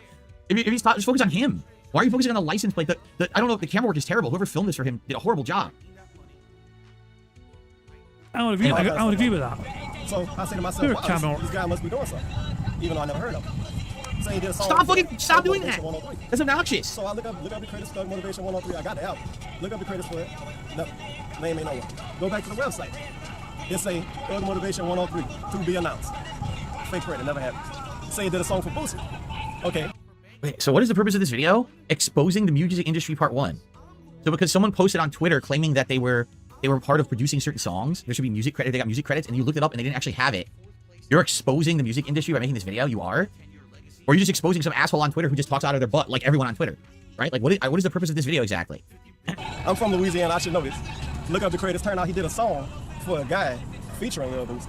If he's just focused on him, why are you focusing on the license plate? I don't know. The camera work is terrible. Whoever filmed this for him did a horrible job. I would agree with that. So I say to myself, wow, this guy must be doing something, even though I never heard of him. Say he did a song. Stop doing that. That's obnoxious. So I look up the credits for Motivation 103. I got the album. Look up the credits for it. No, name ain't nowhere. Go back to the website. It say Thug Motivation 103 to be announced. Fake credit, never happened. Say he did a song for Boosie. Okay. Wait, so what is the purpose of this video? Exposing the music industry part 1. So because someone posted on Twitter claiming that they were part of producing certain songs, there should be music credit. They got music credits, and you looked it up and they didn't actually have it. You're exposing the music industry by making this video. You are, or you're just exposing some asshole on Twitter who just talks out of their butt like everyone on Twitter, right? Like what is the purpose of this video exactly? I'm from Louisiana. I should know this. Look up the credits. Turn out he did a song for a guy featuring Lil Boosie,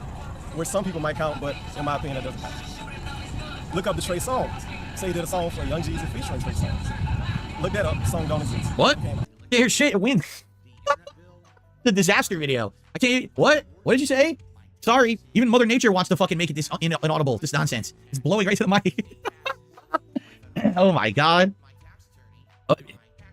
which some people might count, but in my opinion, it doesn't count. Look up the Trey Songz. Say he did a song for Young Jeezy featuring Trey Songz. Look that up. The song don't exist. What? Yeah, hear shit. Win. The disaster video. I can't. What? What did you say? Sorry. Even Mother Nature wants to fucking make it this inaudible. This nonsense. It's blowing right to the mic. Oh my god.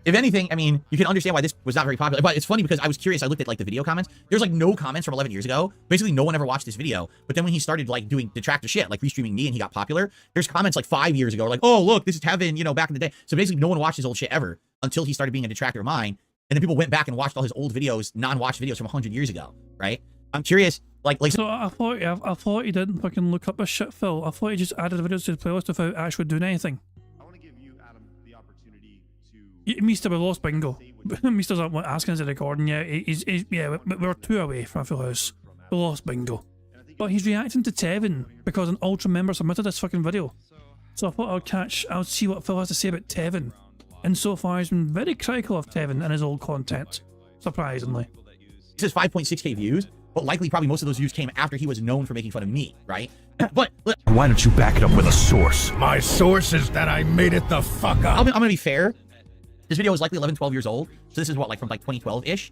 If anything, I mean, you can understand why this was not very popular. But it's funny because I was curious. I looked at like the video comments. There's like no comments from 11 years ago. Basically, no one ever watched this video. But then when he started like doing detractor shit, like restreaming me, and he got popular, there's comments like 5 years ago, like, oh look, this is heaven, you know, back in the day. So basically, no one watched his old shit ever until he started being a detractor of mine. And then people went back and watched all his old videos, non-watched videos from 100 years ago, right? I'm curious, like. So I thought he didn't fucking look up a shit, Phil. I thought he just added the videos to the playlist without actually doing anything. I want to give you, Adam, the opportunity to. Mister, we lost Bingo. Mister's asking us to recording. Yeah, yeah, we're 2 away from Full House. We lost Bingo, but he's reacting to Tevin because an Ultra member submitted this fucking video. So I thought I'll see what Phil has to say about Tevin. And so far, he's been very critical of Tevin and his old content, surprisingly. This is 5.6k views, but likely probably most of those views came after he was known for making fun of me, right? But why don't you back it up with a source? My source is that I made it the fuck up. I'm gonna be fair. This video was likely 11, 12 years old. So this is what, like from like 2012-ish?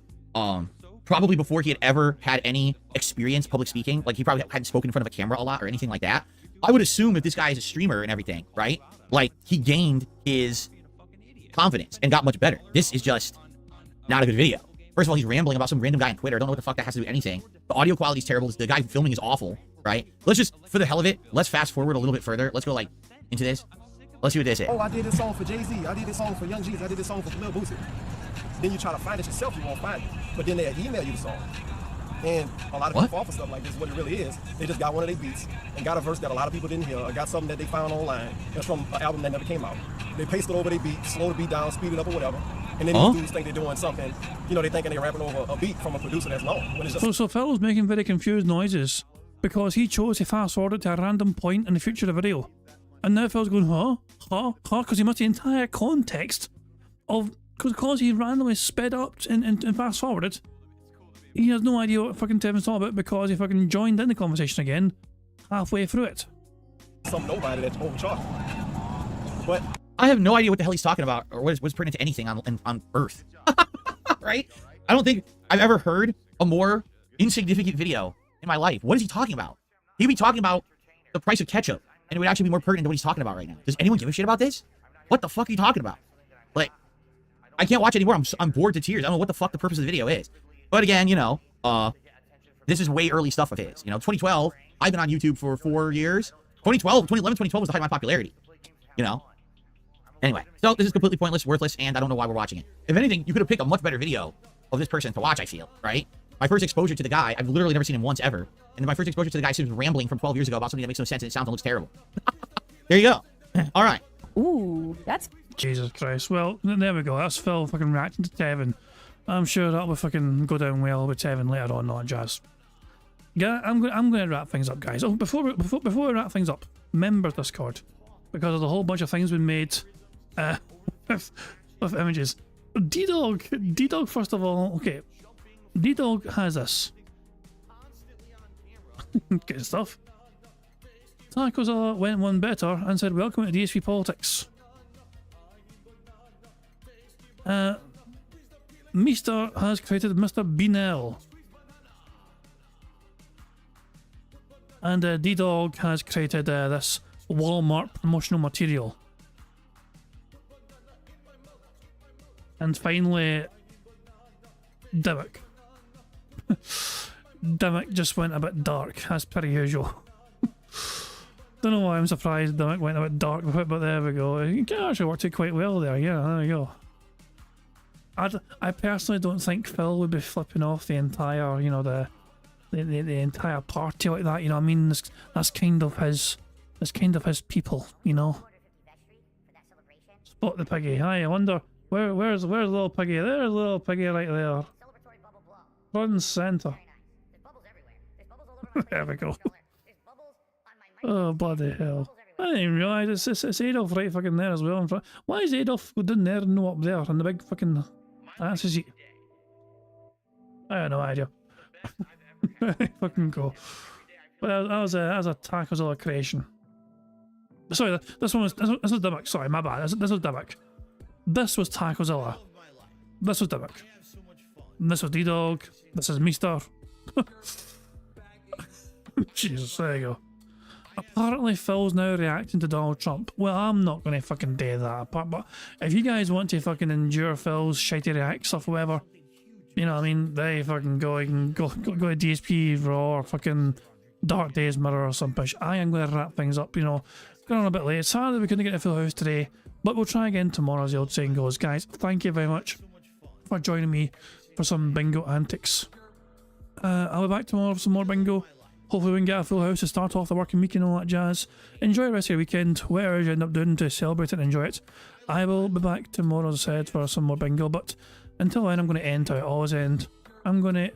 Probably before he had ever had any experience public speaking. Like he probably hadn't spoken in front of a camera a lot or anything like that. I would assume if this guy is a streamer and everything, right? Like he gained his confidence and got much better. This is just not a good video. First of all, he's rambling about some random guy on Twitter. I don't know what the fuck that has to do with anything. The audio quality is terrible. The guy filming is awful, right? Let's just, for the hell of it, let's fast forward a little bit further. Let's go like into this. Let's see what this is. Oh, I did this song for Jay-Z. I did this song for Young Jeezy. I did this song for Lil Boosie. Then you try to find it yourself, you won't find it. But then they'll email you the song. And a lot of people fall for stuff like this. What it really is, they just got one of their beats and got a verse that a lot of people didn't hear, or got something that they found online that's from an album that never came out. They paste it over their beat, slow the beat down, speed it up or whatever. And then these dudes think they're doing something, you know, they thinking they're rapping over a beat from a producer that's known. When it's just So Phil was making very confused noises because he chose to fast forward it to a random point in the future of the video. And now Phil's going, huh? Because he missed the entire context of, because he randomly sped up and fast forwarded. He has no idea what fucking Tevin's talking about because he fucking joined in the conversation again halfway through it. some nobody that's overcharged. But I have no idea what the hell he's talking about or what's pertinent to anything on Earth. Right? I don't think I've ever heard a more insignificant video in my life. What is he talking about? He'd be talking about the price of ketchup, and it would actually be more pertinent to what he's talking about right now. Does anyone give a shit about this? What the fuck are you talking about? Like, I can't watch anymore. I'm bored to tears. I don't know what the fuck the purpose of the video is. But again, you know, this is way early stuff of his. You know, 2012, I've been on YouTube for 4 years. 2011, 2012 was the height of my popularity. You know? Anyway, so this is completely pointless, worthless, and I don't know why we're watching it. If anything, you could have picked a much better video of this person to watch, I feel, right? My first exposure to the guy, I've literally never seen him once ever. And my first exposure to the guy seems rambling from 12 years ago about something that makes no sense and it sounds and looks terrible. There you go. All right. Ooh, that's... Jesus Christ. Well, there we go. That's Phil fucking reacting to Tevin. I'm sure that will fucking go down well with Tevin later on, not jazz. Yeah, I'm going to wrap things up, guys. Oh, before we wrap things up, member Discord, because there's a whole bunch of things been made with images. D-Dog, first of all, okay. D-Dog has this. Good stuff. Tacos went one better and said, welcome to DSP Politics. Meester has created Mr. Beanell. And D-Dog has created this Walmart promotional material. And finally, Dimmick. Dimmick just went a bit dark, as per usual. Don't know why I'm surprised Dimmick went a bit dark with it, but there we go. It actually worked out quite well there, yeah, there you go. I personally don't think Phil would be flipping off the entire, you know, the entire party like that, you know what I mean? That's kind of his people, you know. Spot the piggy. Hi, I wonder where's little piggy? There's little piggy right there. Front and center. There we go. Oh bloody hell! I didn't even realise it's Adolf right fucking there as well in front. Why is Adolf down there and no up there in the big fucking asses seat? I have no idea. Fucking go. But that was a Tacozilla creation. Sorry, this was Dimmick. Sorry, my bad. This was Dimmick. This was Tacozilla. This was Dimmick. This was D-Dog. This is Meester. Jesus, there you go. Apparently Phil's now reacting to Donald Trump. Well, I'm not going to fucking do that. But if you guys want to fucking endure Phil's shitty react stuff or whatever, you know what I mean, they fucking go to DSP Raw or fucking Dark Days Mirror or some push. I am going to wrap things up, you know. Going on a bit late. Sadly we couldn't get a full house today, but we'll try again tomorrow as the old saying goes. Guys, thank you very much for joining me for some bingo antics. I'll be back tomorrow for some more bingo. Hopefully we can get a full house to start off the working week and all that jazz. Enjoy the rest of your weekend, whatever you end up doing to celebrate it and enjoy it. I will be back tomorrow, as I said, for some more bingo, but until then I'm going to end how I always end. I'm going to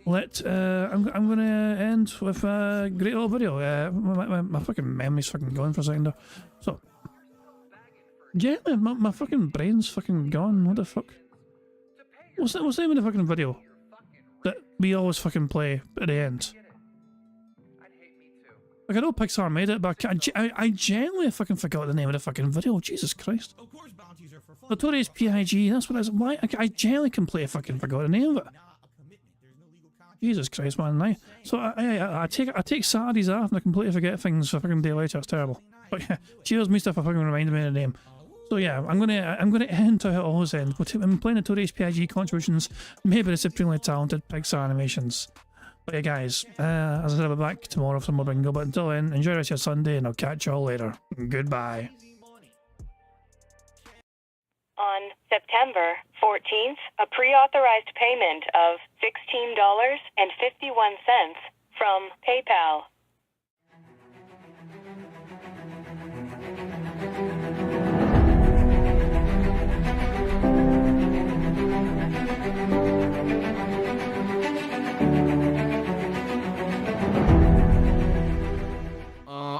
I'm going to end with a great little video. My fucking memory's fucking gone for a second there. So, yeah, my fucking brain's fucking gone. What the fuck? What's the name of the fucking video that we always fucking play at the end? Like, I know Pixar made it, but I genuinely fucking forgot the name of the fucking video. Jesus Christ. Notorious P.I.G. That's what I was. Why? I genuinely completely fucking forgot the name of it. Jesus Christ, man. So I take Saturdays off and I completely forget things for fucking day later. It's terrible. But yeah, cheers, Meester, for fucking reminding me of the name. So yeah, I'm gonna end how it always ends. I'm playing Notorious P.I.G. contributions, maybe the supremely talented Pixar animations. But yeah, guys, as I said, I'll be back tomorrow for some more bingo. But until then, enjoy the rest of your Sunday, and I'll catch you all later. Goodbye. On September 14th, a pre-authorized payment of $16.51 from PayPal.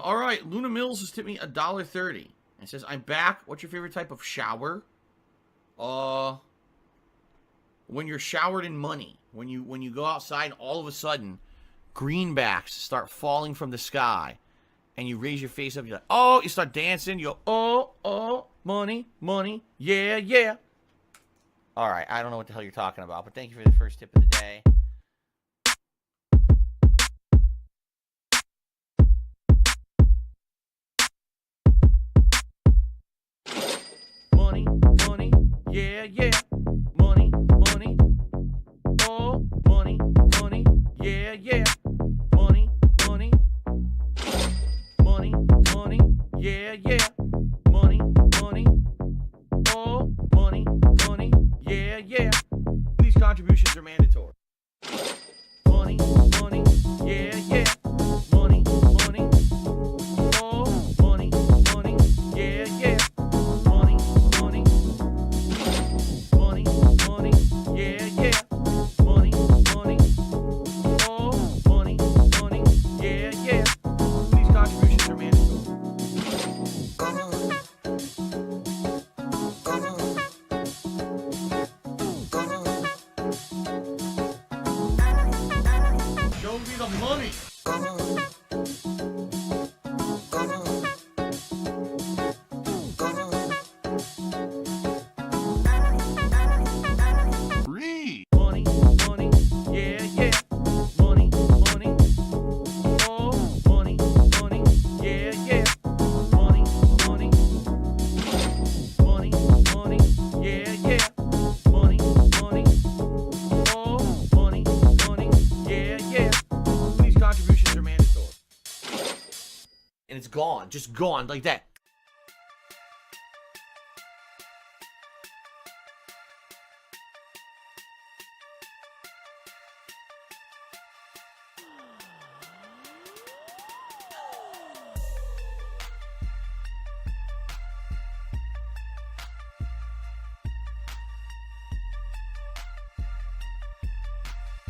All right, Luna Mills has tipped me $1.30. It says, I'm back. What's your favorite type of shower? When you're showered in money. When you go outside and all of a sudden, greenbacks start falling from the sky. And you raise your face up, you're like, oh, you start dancing, you go, oh, money, money, yeah, yeah. All right, I don't know what the hell you're talking about, but thank you for the first tip of the day. Money, money, yeah, yeah. Money, money, oh, money, money, yeah, yeah. Money, money, money, money, yeah, yeah. Money, money, oh, money, money, yeah, yeah. These contributions are mandatory. Money, money, yeah, yeah. Money, money, oh, money, money, yeah, yeah. Money, money, money, money, yeah, yeah. Money, money, oh, money, money, yeah, yeah. These contributions are mandatory. Show me the money. Free. Money, money, yeah, yeah. Money, money, oh, money, money, yeah, yeah. Money, money, money, money, yeah, yeah. Money, money, oh, money, money, yeah, yeah. These contributions are mandatory. And it's gone, just gone like that.